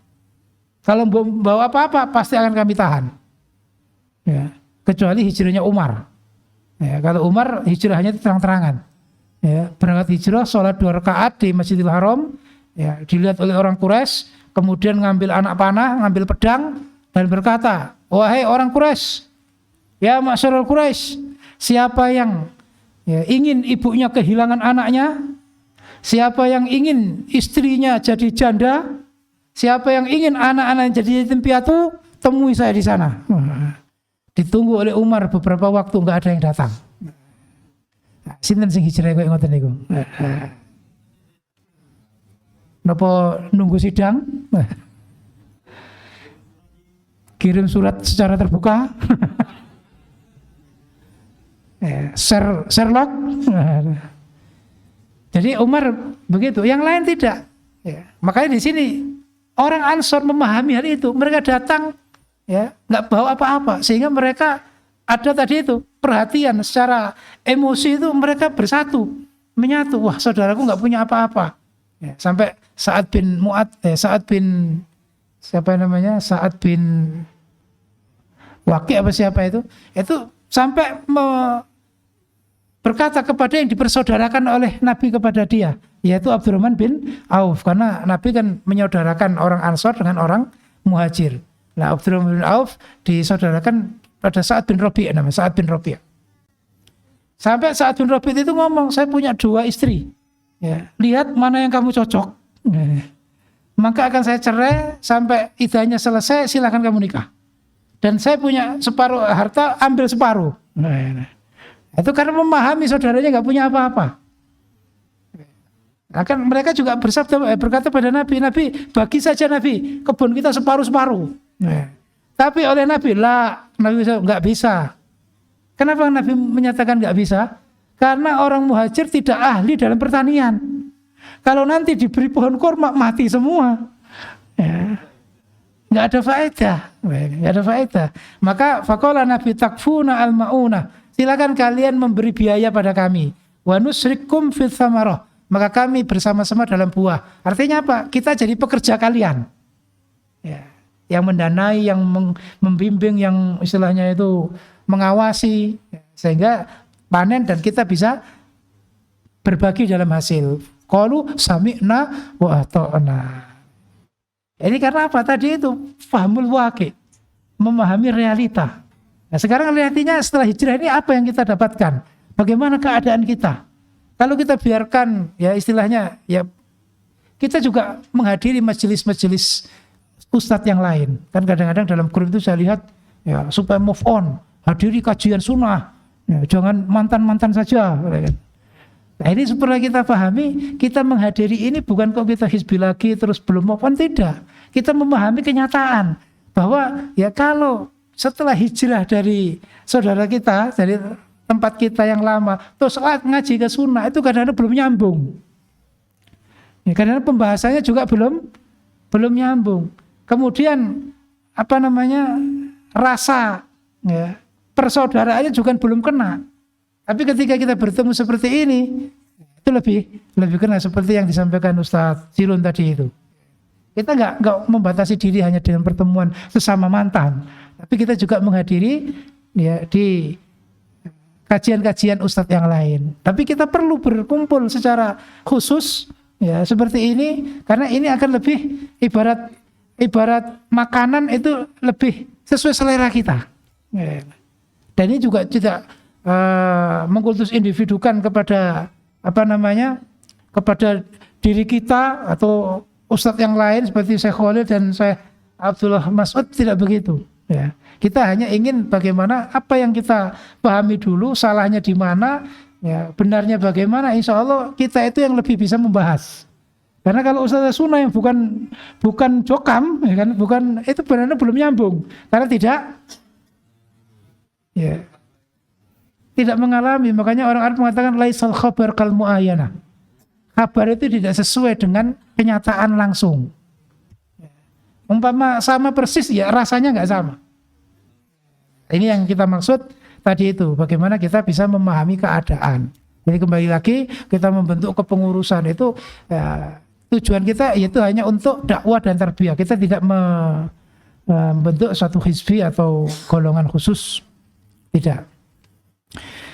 Kalau bawa apa-apa pasti akan kami tahan. Ya. Kecuali hijrahnya Umar. Ya, kalau Umar hijrahnya terang-terangan. Ya, berangkat hijrah, sholat 2 rakaat di Masjidil Haram, ya, dilihat oleh orang Quraisy, kemudian ngambil anak panah, ngambil pedang, dan berkata, wahai orang Quraisy, ya masyarakat Quraisy, siapa yang ya, ingin ibunya kehilangan anaknya, siapa yang ingin istrinya jadi janda, siapa yang ingin anak-anak jadi yatim piatu, temui saya di sana. Ditunggu oleh Umar beberapa waktu, nggak ada yang datang. Sinten sing hijrah koyo ngoten niku. Napa nunggu sidang? Kirim surat secara terbuka. Sherlock. Jadi Umar begitu, yang lain tidak. Ya. Makanya di sini orang Ansor memahami hal itu. Mereka datang, ya, nggak bawa apa-apa, sehingga mereka ada tadi itu perhatian secara emosi itu mereka bersatu, menyatu. Wah, saudaraku nggak punya apa-apa. Ya, sampai Sa'ad bin Sa'ad bin Waqi apa siapa itu sampai berkata kepada yang dipersaudarakan oleh Nabi kepada dia, yaitu Abdurrahman bin Auf, karena Nabi kan menyaudarakan orang Ansor dengan orang Muhajir. Nah, Abdurrahman bin Auf disaudarakan pada Sa'ad bin Rabi', namanya Sa'ad bin Rabi'. Sampai Sa'ad bin Rabi' itu ngomong, saya punya 2 istri. Ya, lihat mana yang kamu cocok. Maka akan saya cerai sampai iddahnya selesai, silakan kamu nikah. Dan saya punya separuh harta, ambil separuh. Itu karena memahami saudaranya nggak punya apa-apa. Akan mereka juga berkata pada Nabi, bagi saja Nabi, kebun kita separuh-separuh. Tapi oleh Nabi nggak bisa. Kenapa Nabi menyatakan nggak bisa? Karena orang Muhajir tidak ahli dalam pertanian. Kalau nanti diberi pohon kurma, mati semua. Ya. Nggak ada faedah. Maka faqala Nabi takfuna al-mauna, silakan kalian memberi biaya pada kami. Wa nusrikum fil thamarah, maka kami bersama-sama dalam buah. Artinya apa? Kita jadi pekerja kalian. Ya. Yang mendanai, yang membimbing, yang istilahnya itu mengawasi, sehingga panen dan kita bisa berbagi dalam hasil. Qalu sami'na wa ata'na. Ini karena apa? Tadi itu fahmul waqi', memahami realita. Nah, sekarang realitinya setelah hijrah ini apa yang kita dapatkan? Bagaimana keadaan kita? Kalau kita biarkan, ya istilahnya, ya kita juga menghadiri majelis-majelis ustadz yang lain. Kan kadang-kadang dalam grup itu saya lihat, ya supaya move on, hadiri kajian sunnah, ya, jangan mantan-mantan saja. Nah, ini supaya kita pahami, kita menghadiri ini bukan kok kita hizbi lagi terus belum move on, tidak. Kita memahami kenyataan bahwa ya kalau setelah hijrah dari saudara kita, dari tempat kita yang lama, terus ngaji ke sunnah, itu kadang-kadang belum nyambung. Ya, kadang-kadang pembahasannya juga belum nyambung. Kemudian rasa, ya, persaudaraannya juga belum kena. Tapi ketika kita bertemu seperti ini, itu lebih kena, seperti yang disampaikan Ustadz Silun tadi itu. Kita nggak membatasi diri hanya dengan pertemuan sesama mantan, tapi kita juga menghadiri, ya, di kajian-kajian Ustadz yang lain. Tapi kita perlu berkumpul secara khusus, ya, seperti ini, karena ini akan lebih ibarat makanan itu lebih sesuai selera kita. Ya. Dan ini juga tidak mengkultus individukan kepada kepada diri kita atau ustadz yang lain seperti Syekh Khalil dan Syekh Abdullah Mas'ud, tidak begitu. Ya. Kita hanya ingin bagaimana apa yang kita pahami dulu, salahnya di mana, ya, benarnya bagaimana. Insya Allah kita itu yang lebih bisa membahas. Karena kalau ustadz sunnah yang bukan jokam, ya kan, bukan, itu benar-benar belum nyambung karena tidak mengalami. Makanya orang Arab mengatakan laisal khabar kal mu'ayyana. Kabar itu tidak sesuai dengan kenyataan langsung. Umpama sama persis, ya rasanya nggak sama. Ini yang kita maksud tadi itu, bagaimana kita bisa memahami keadaan. Jadi kembali lagi, kita membentuk kepengurusan itu, ya, tujuan kita yaitu hanya untuk dakwah dan tarbiyah. Kita tidak membentuk suatu hizbi atau golongan khusus, tidak.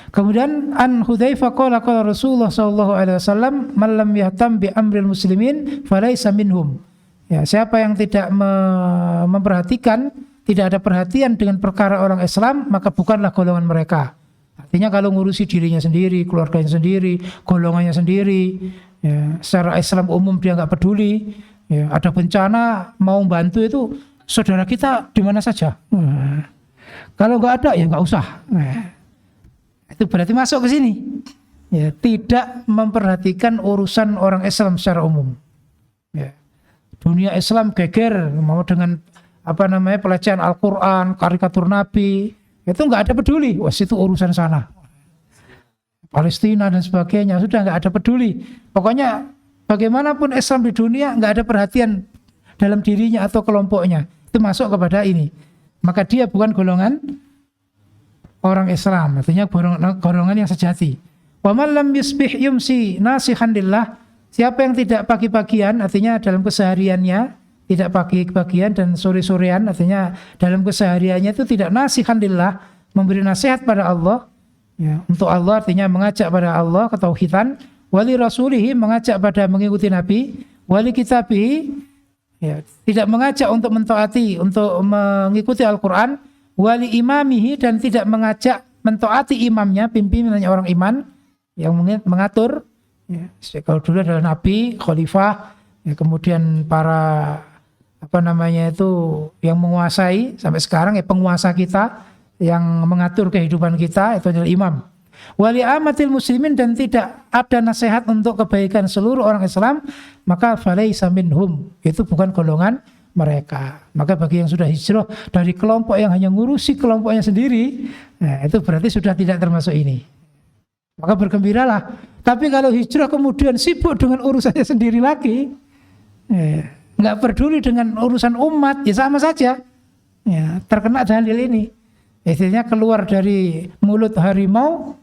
Kemudian an Hudzaifah qala qala Rasulullah sallallahu alaihi wasallam man lam yahtam bi amril muslimin falaysa minhum. Ya, siapa yang tidak memperhatikan, tidak ada perhatian dengan perkara orang Islam, maka bukanlah golongan mereka. Artinya kalau ngurusi dirinya sendiri, keluarganya sendiri, golongannya sendiri, ya, secara Islam umum dia nggak peduli, ya, ada bencana mau bantu itu saudara kita di mana saja. Kalau nggak ada ya nggak usah. Itu berarti masuk ke sini. Ya, tidak memperhatikan urusan orang Islam secara umum. Ya. Dunia Islam geger mau dengan pelecehan Al-Quran, karikatur Nabi, itu nggak ada peduli. Wah, itu urusan sana. Palestina dan sebagainya sudah nggak ada peduli. Pokoknya bagaimanapun Islam di dunia nggak ada perhatian dalam dirinya atau kelompoknya, itu masuk kepada ini. Maka dia bukan golongan orang Islam, artinya golongan yang sejati. Wa man lam yusbih yumsi nasihan lillah, siapa yang tidak pagi-pagian, artinya dalam kesehariannya tidak pagi-pagian dan sore-sorean, artinya dalam kesehariannya itu tidak nasihan lillah, memberi nasihat pada Allah, ya, untuk Allah, artinya mengajak pada Allah ketauhidan, wali rasulihi, mengajak pada mengikuti Nabi, wali kitabihi, ya, tidak mengajak untuk mentaati, untuk mengikuti Al-Quran, wali imamihi, dan tidak mengajak mentaati imamnya, pimpinannya orang iman yang mengatur, ya. Kalau dulu adalah Nabi, Khalifah, ya, kemudian para yang menguasai, sampai sekarang ya penguasa kita yang mengatur kehidupan kita itu adalah imam. Wali amatil muslimin, dan tidak ada nasihat untuk kebaikan seluruh orang Islam, maka falaisa minhum, itu bukan golongan mereka. Maka bagi yang sudah hijrah dari kelompok yang hanya ngurusi kelompoknya sendiri, nah, itu berarti sudah tidak termasuk ini. Maka bergembiralah. Tapi kalau hijrah kemudian sibuk dengan urusannya sendiri lagi, nggak peduli dengan urusan umat, ya sama saja, ya, terkena dalil ini. Istilahnya keluar dari mulut harimau,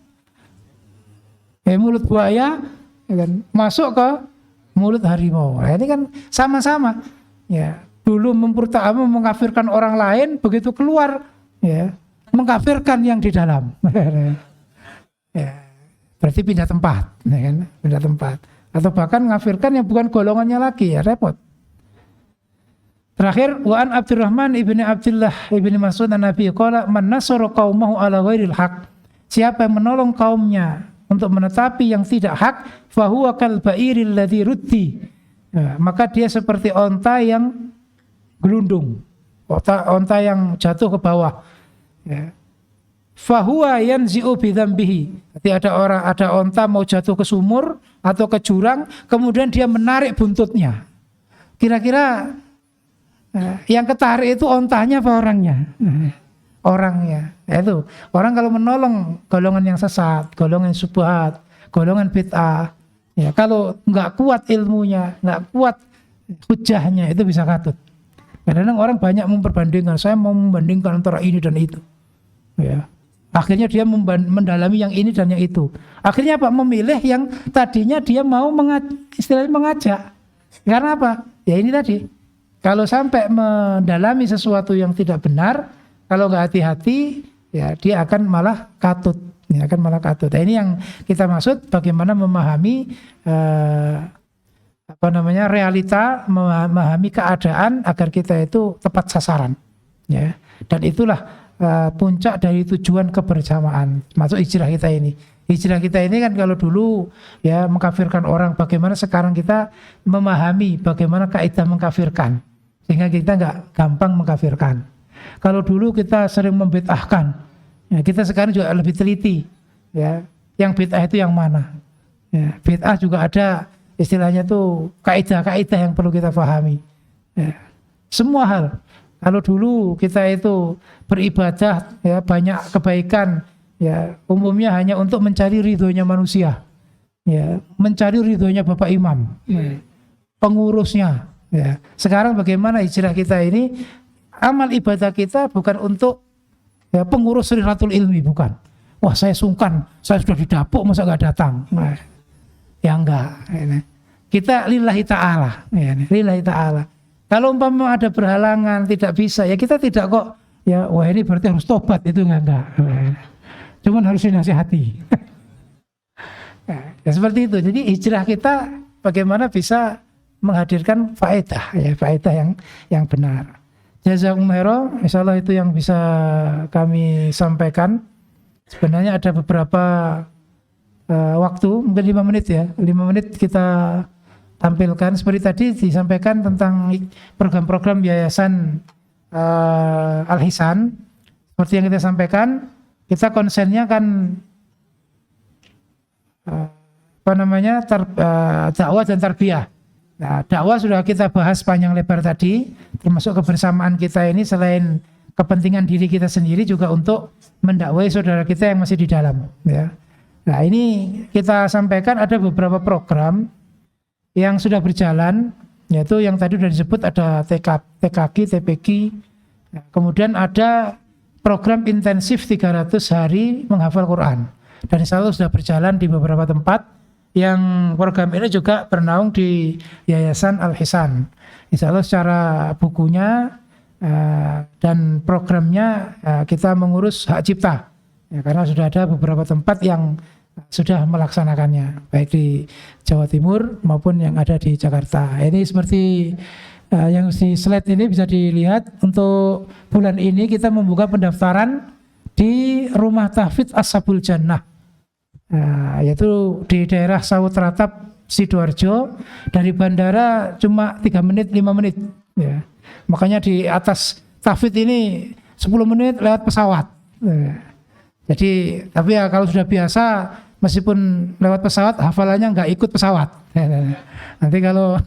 mulut buaya, ya kan, masuk ke mulut harimau. Nah, ini kan sama-sama. Ya, dulu mengkafirkan orang lain, begitu keluar, ya, mengkafirkan yang di dalam. Ya, berarti pindah tempat, ya kan? Pindah tempat. Atau bahkan mengkafirkan yang bukan golongannya lagi, ya repot. Terakhir, wa an Abdurrahman ibni Abdullah ibni Mas'ud an-Nabi qala man nasara qaumahu ala ghairil haq, siapa yang menolong kaumnya untuk menetapi yang tidak hak, fa huwa kal ba'iril ladzi ruddi, ya, maka dia seperti onta yang gelundung, onta yang jatuh ke bawah, ya. Fa huwa yanzi'u bi dzambihi, jadi ada onta mau jatuh ke sumur atau ke jurang, kemudian dia menarik buntutnya. Kira-kira yang ketarik itu ontanya apa orangnya? Orangnya. Itu orang kalau menolong golongan yang sesat, golongan syubhat, golongan bid'ah, ya, kalau nggak kuat ilmunya, nggak kuat hujahnya, itu bisa katut. Kadang-kadang orang banyak memperbandingkan, saya mau membandingkan antara ini dan itu, ya. Akhirnya dia mendalami yang ini dan yang itu. Akhirnya apa? Memilih yang tadinya dia mau istilahnya mengajak. Karena apa? Ya ini tadi. Kalau sampai mendalami sesuatu yang tidak benar, kalau nggak hati-hati, ya dia akan malah katut, ya akan malah katut. Nah, ini yang kita maksud bagaimana memahami realita, memahami keadaan agar kita itu tepat sasaran, ya. Dan itulah puncak dari tujuan kebersamaan, masuk hijrah kita ini. Hijrah kita ini kan kalau dulu ya mengkafirkan orang, bagaimana sekarang kita memahami bagaimana kaidah mengkafirkan, sehingga kita nggak gampang mengkafirkan. Kalau dulu kita sering membid'ahkan, ya, kita sekarang juga lebih teliti, ya, yang bid'ah itu yang mana. Ya, bid'ah juga ada istilahnya tuh kaidah-kaidah yang perlu kita pahami. Ya, semua hal. Kalau dulu kita itu beribadah, ya, banyak kebaikan, ya, umumnya hanya untuk mencari ridhonya manusia, ya, mencari ridhonya Bapak Imam, ya, pengurusnya. Ya. Sekarang bagaimana hijrah kita ini, amal ibadah kita bukan untuk, ya, pengurus Riratul Ilmi, bukan. Wah, saya sungkan, saya sudah didapuk masa nggak datang. Nah, ya enggak. Ya. Kita lillahi ta'ala, ya, lillahi ta'ala. Kalau umpama ada berhalangan tidak bisa, ya kita tidak kok, ya, wah ini berarti harus tobat, itu enggak. Cuman harus dinasihati. Ya, seperti itu. Jadi hijrah kita bagaimana bisa menghadirkan faedah, ya, faedah yang benar. Jazakumullah khairan. Insyaallah itu yang bisa kami sampaikan. Sebenarnya ada beberapa waktu, mungkin 5 menit ya, 5 menit kita tampilkan. Seperti tadi disampaikan tentang program-program Yayasan Al-Hisan. Seperti yang kita sampaikan, kita konsennya kan dakwah dan tarbiyah. Nah, dakwah sudah kita bahas panjang lebar tadi, termasuk kebersamaan kita ini selain kepentingan diri kita sendiri juga untuk mendakwai saudara kita yang masih di dalam, ya. Nah, ini kita sampaikan ada beberapa program Yang sudah berjalan, yaitu yang tadi sudah disebut ada TKQ, TPQ, kemudian ada program intensif 300 hari menghafal Quran. Dan insya Allah sudah berjalan di beberapa tempat. Yang program ini juga bernaung di Yayasan Al-Hisan. Insya Allah secara bukunya dan programnya kita mengurus hak cipta. Ya, karena sudah ada beberapa tempat yang sudah melaksanakannya, baik di Jawa Timur maupun yang ada di Jakarta. Ini seperti yang di slide ini bisa dilihat, untuk bulan ini kita membuka pendaftaran di Rumah Tahfidz Ashabul Jannah, yaitu di daerah Sawut Ratap, Sidoarjo. Dari bandara cuma 3 menit, 5 menit. Ya. Makanya di atas tahfidz ini 10 menit lewat pesawat. Jadi, tapi ya kalau sudah biasa, meskipun lewat pesawat, hafalannya nggak ikut pesawat. Nanti kalau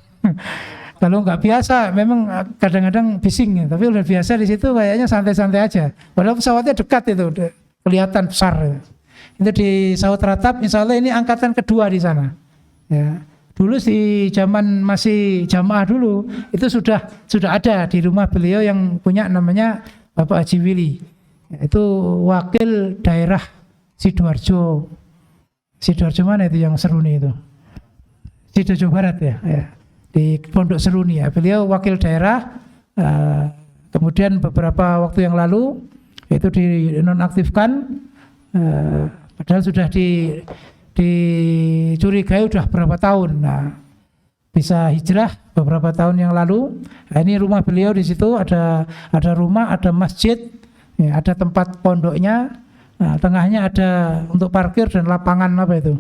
nggak biasa, memang kadang-kadang bising. Tapi udah biasa di situ kayaknya santai-santai aja. Padahal pesawatnya dekat itu, kelihatan besar. Itu di Sawut Ratap, insya Allah ini angkatan kedua di sana. Ya. Dulu di zaman masih jamaah dulu, itu sudah ada di rumah beliau yang punya namanya Bapak Haji Willy. Itu wakil daerah Sidoarjo. Sidoarjo mana itu yang Seruni itu? Sidoarjo Barat ya, di Pondok Seruni ya. Beliau wakil daerah. Kemudian beberapa waktu yang lalu itu dinonaktifkan. Padahal sudah dicurigai udah berapa tahun. Nah, bisa hijrah beberapa tahun yang lalu. Nah, ini rumah beliau di situ, ada rumah, ada masjid. Ya, ada tempat pondoknya, nah, tengahnya ada untuk parkir dan lapangan apa itu?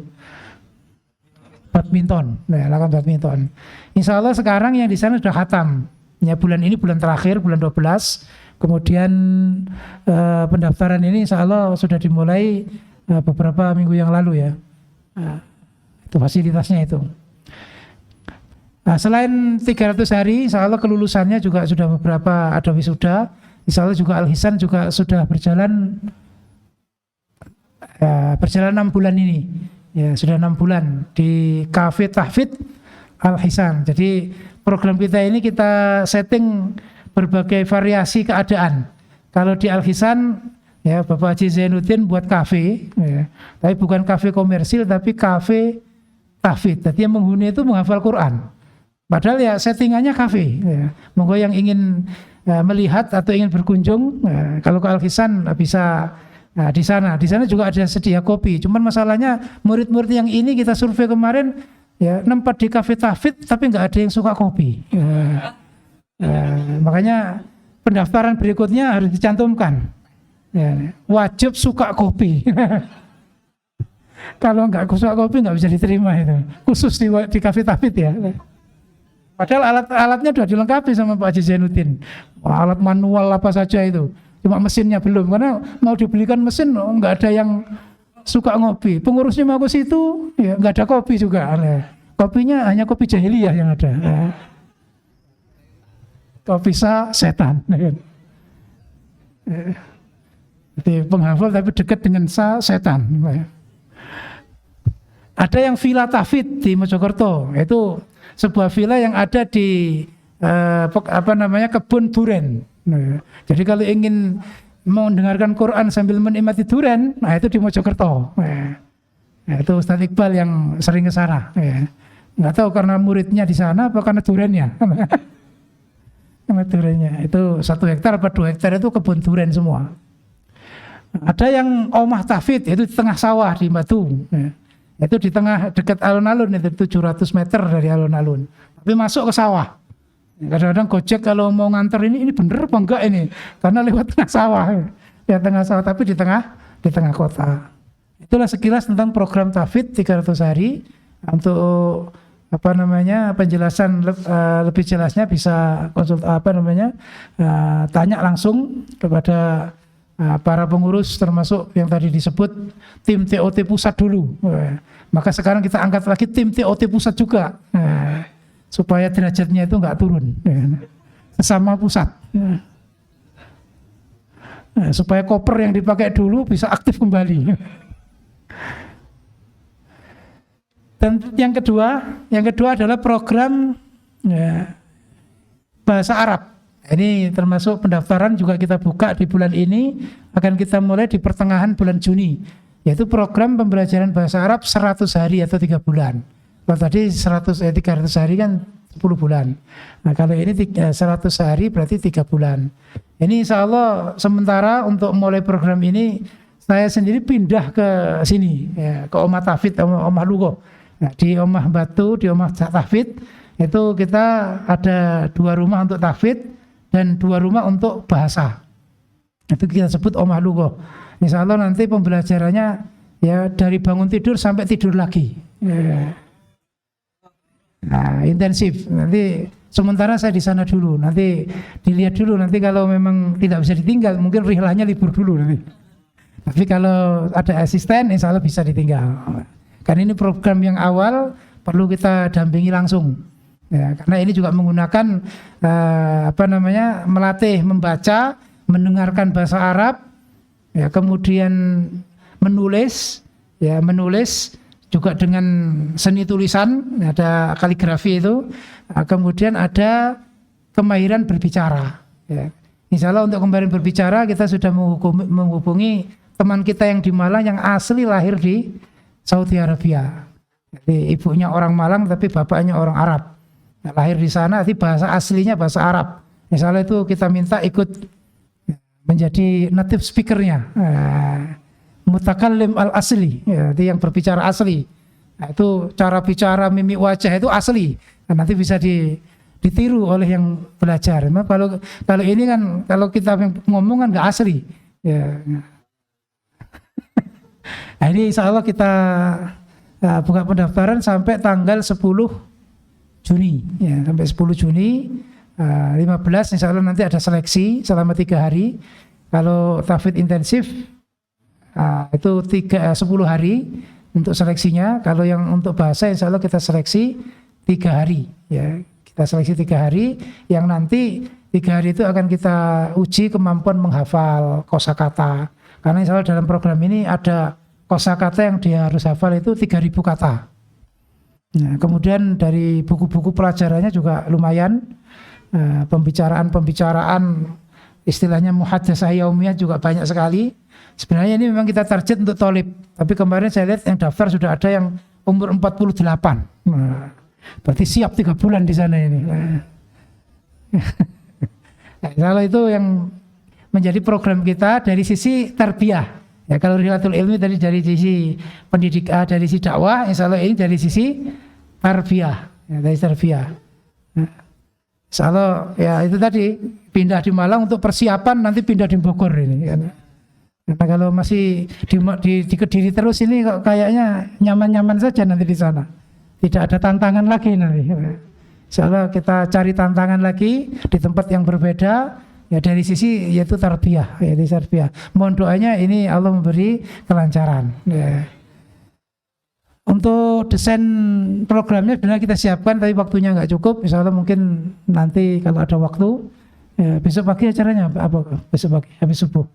Badminton, lapangan badminton. Insya Allah sekarang yang di sana sudah khatam. Ya, bulan ini bulan terakhir, bulan 12. Kemudian pendaftaran ini insya Allah sudah dimulai beberapa minggu yang lalu ya. Itu fasilitasnya itu. Nah, selain 300 hari, insya Allah kelulusannya juga sudah beberapa, ada wisuda. Insya Allah juga Al-Hisan juga sudah berjalan 6 bulan ini. Ya, sudah 6 bulan di Cafe Tahfidz Al-Hisan. Jadi program kita ini kita setting berbagai variasi keadaan. Kalau di Al-Hisan, ya Bapak Haji Zainuddin buat kafe, ya, tapi bukan kafe komersil, tapi kafe tahfidz. Jadi yang menghuni itu menghafal Quran. Padahal ya settingannya kafe. Ya. Monggo yang ingin melihat atau ingin berkunjung, kalau ke Al-Hisan bisa di sana. Di sana juga ada sedia kopi. Cuman masalahnya murid-murid yang ini kita survei kemarin ya nempat di kafe tahfidz tapi nggak ada yang suka kopi. Makanya pendaftaran berikutnya harus dicantumkan. Ya, wajib suka kopi. Kalau nggak suka kopi nggak bisa diterima itu. Khusus di kafe tahfidz ya. Padahal alatnya sudah dilengkapi sama Pak Haji Zainuddin. Alat manual apa saja itu. Cuma mesinnya belum. Karena mau dibelikan mesin nggak ada yang suka ngopi. Pengurusnya mau ke situ, ya nggak ada kopi juga. Kopinya hanya kopi jahiliyah yang ada. Kopi setan. Jadi penghafal tapi dekat dengan setan. Ada yang Villa Tahfidz di Mojokerto. Itu sebuah villa yang ada di kebun duren. Jadi kalau ingin mendengarkan Quran sambil menikmati duren, nah itu di Mojokerto. Itu Ustadz Iqbal yang sering ke sana. Nggak tahu karena muridnya di sana apa karena durennya. Karena durennya itu 1 hektar apa 2 hektar itu kebun duren semua. Ada yang Omah Tahfidz itu di tengah sawah di Batu. Itu di tengah dekat alun-alun, itu 700 meter dari alun-alun. Tapi masuk ke sawah. Kadang-kadang Gojek kalau mau nganter ini bener apa enggak ini? Karena lewat tengah sawah. Ya tengah sawah tapi di tengah kota. Itulah sekilas tentang program tahfidz 300 hari. Untuk penjelasan lebih jelasnya bisa tanya langsung kepada para pengurus, termasuk yang tadi disebut tim TOT pusat dulu. Maka sekarang kita angkat lagi tim TOT pusat juga, supaya derajatnya itu nggak turun, sesama pusat, supaya koper yang dipakai dulu bisa aktif kembali. Dan yang kedua adalah program ya, bahasa Arab. Ini termasuk pendaftaran juga kita buka di bulan ini, akan kita mulai di pertengahan bulan Juni, yaitu program pembelajaran bahasa Arab 100 hari atau 3 bulan. Kalau tadi 300 hari kan 10 bulan. Nah kalau ini 100 hari berarti 3 bulan. Ini insya Allah sementara untuk mulai program ini saya sendiri pindah ke sini, ya, ke Omah Tahfidz, Omah Lugo. Nah, di Omah Batu, di Omah Tahfidz itu kita ada 2 rumah untuk tahfidz dan 2 rumah untuk bahasa. Itu kita sebut Omah Lugo. Insya Allah nanti pembelajarannya ya dari bangun tidur sampai tidur lagi. Ya. Nah, intensif. Nanti sementara saya di sana dulu. Nanti dilihat dulu. Nanti kalau memang tidak bisa ditinggal, mungkin rihlahnya libur dulu nanti. Tapi kalau ada asisten, insya Allah bisa ditinggal. Karena ini program yang awal perlu kita dampingi langsung. Ya, karena ini juga menggunakan melatih membaca, mendengarkan bahasa Arab, ya, kemudian menulis juga dengan seni tulisan, ada kaligrafi itu, kemudian ada kemahiran berbicara. Ya. Insya Allah untuk kemahiran berbicara kita sudah menghubungi teman kita yang di Malang yang asli lahir di Saudi Arabia. Jadi ibunya orang Malang tapi bapaknya orang Arab. Nah, lahir di sana, nanti bahasa aslinya bahasa Arab. Misalnya itu kita minta ikut menjadi native speakernya, mutakallim al asli, ya, yang berbicara asli. Nah, itu cara bicara, mimik wajah itu asli. Nah, nanti bisa ditiru oleh yang belajar. Nah, kalau ini kan kalau kita ngomong kan nggak asli. Ya. Nah, ini insya Allah kita buka pendaftaran sampai tanggal 10 Juni, ya, sampai 10 Juni 15 insya Allah nanti ada seleksi selama 3 hari. Kalau tahfidz intensif itu 10 hari untuk seleksinya. Kalau yang untuk bahasa insya Allah kita seleksi 3 hari, ya, kita seleksi 3 hari yang nanti 3 hari itu akan kita uji kemampuan menghafal kosakata. Karena insya Allah dalam program ini ada kosakata yang dia harus hafal itu 3.000 kata. Nah, kemudian dari buku-buku pelajarannya juga lumayan, pembicaraan istilahnya muhadzatsah yaumiyah juga banyak sekali. Sebenarnya ini memang kita target untuk thalib, tapi kemarin saya lihat yang daftar sudah ada yang umur 48. Nah, berarti siap 3 bulan di sana ini. Nah, kalau itu yang menjadi program kita dari sisi tarbiyah. Ya, kalau Rihlatul Ilmi tadi dari sisi pendidikan, dari sisi dakwah, insya Allah ini dari sisi tarbiyah, ya, dari tarbiyah. Nah, insya Allah ya itu tadi pindah di Malang untuk persiapan nanti pindah di Bogor ini. Karena kalau masih di Kediri terus ini kok kayaknya nyaman-nyaman saja nanti di sana. Tidak ada tantangan lagi nanti. Insya Allah kita cari tantangan lagi di tempat yang berbeda. Ya dari sisi yaitu tarbiyah, ya dari tarbiyah. Mohon doanya ini Allah memberi kelancaran. Ya. Untuk desain programnya sebenarnya kita siapkan, tapi waktunya nggak cukup. Insya Allah mungkin nanti kalau ada waktu, ya, besok pagi acaranya apa? Besok pagi habis subuh.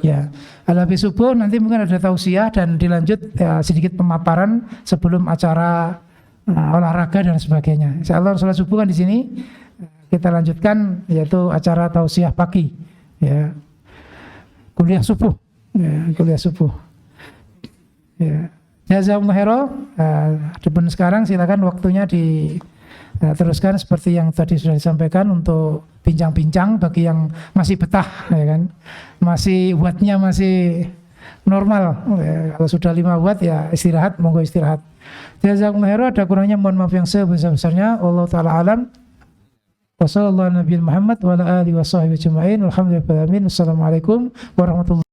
Ya, habis subuh nanti mungkin ada tausiah dan dilanjut ya, sedikit pemaparan sebelum acara olahraga dan sebagainya. Insya Allah sholat subuh kan di sini. Kita lanjutkan yaitu acara tausiah pagi, ya, kuliah subuh, ya, kuliah subuh. Ya. Jazakumullah khairan. Adapun sekarang silakan waktunya diteruskan seperti yang tadi sudah disampaikan untuk bincang-bincang bagi yang masih betah, ya kan, masih wattnya masih normal. Ya, kalau sudah 5 watt ya istirahat, monggo istirahat. Jazakumullah khairan. Ada kurangnya mohon maaf yang sebesar-besarnya. Allah taala alam. Wassalamualaikum warahmatullahi wabarakatuh. Assalamualaikum warahmatullahi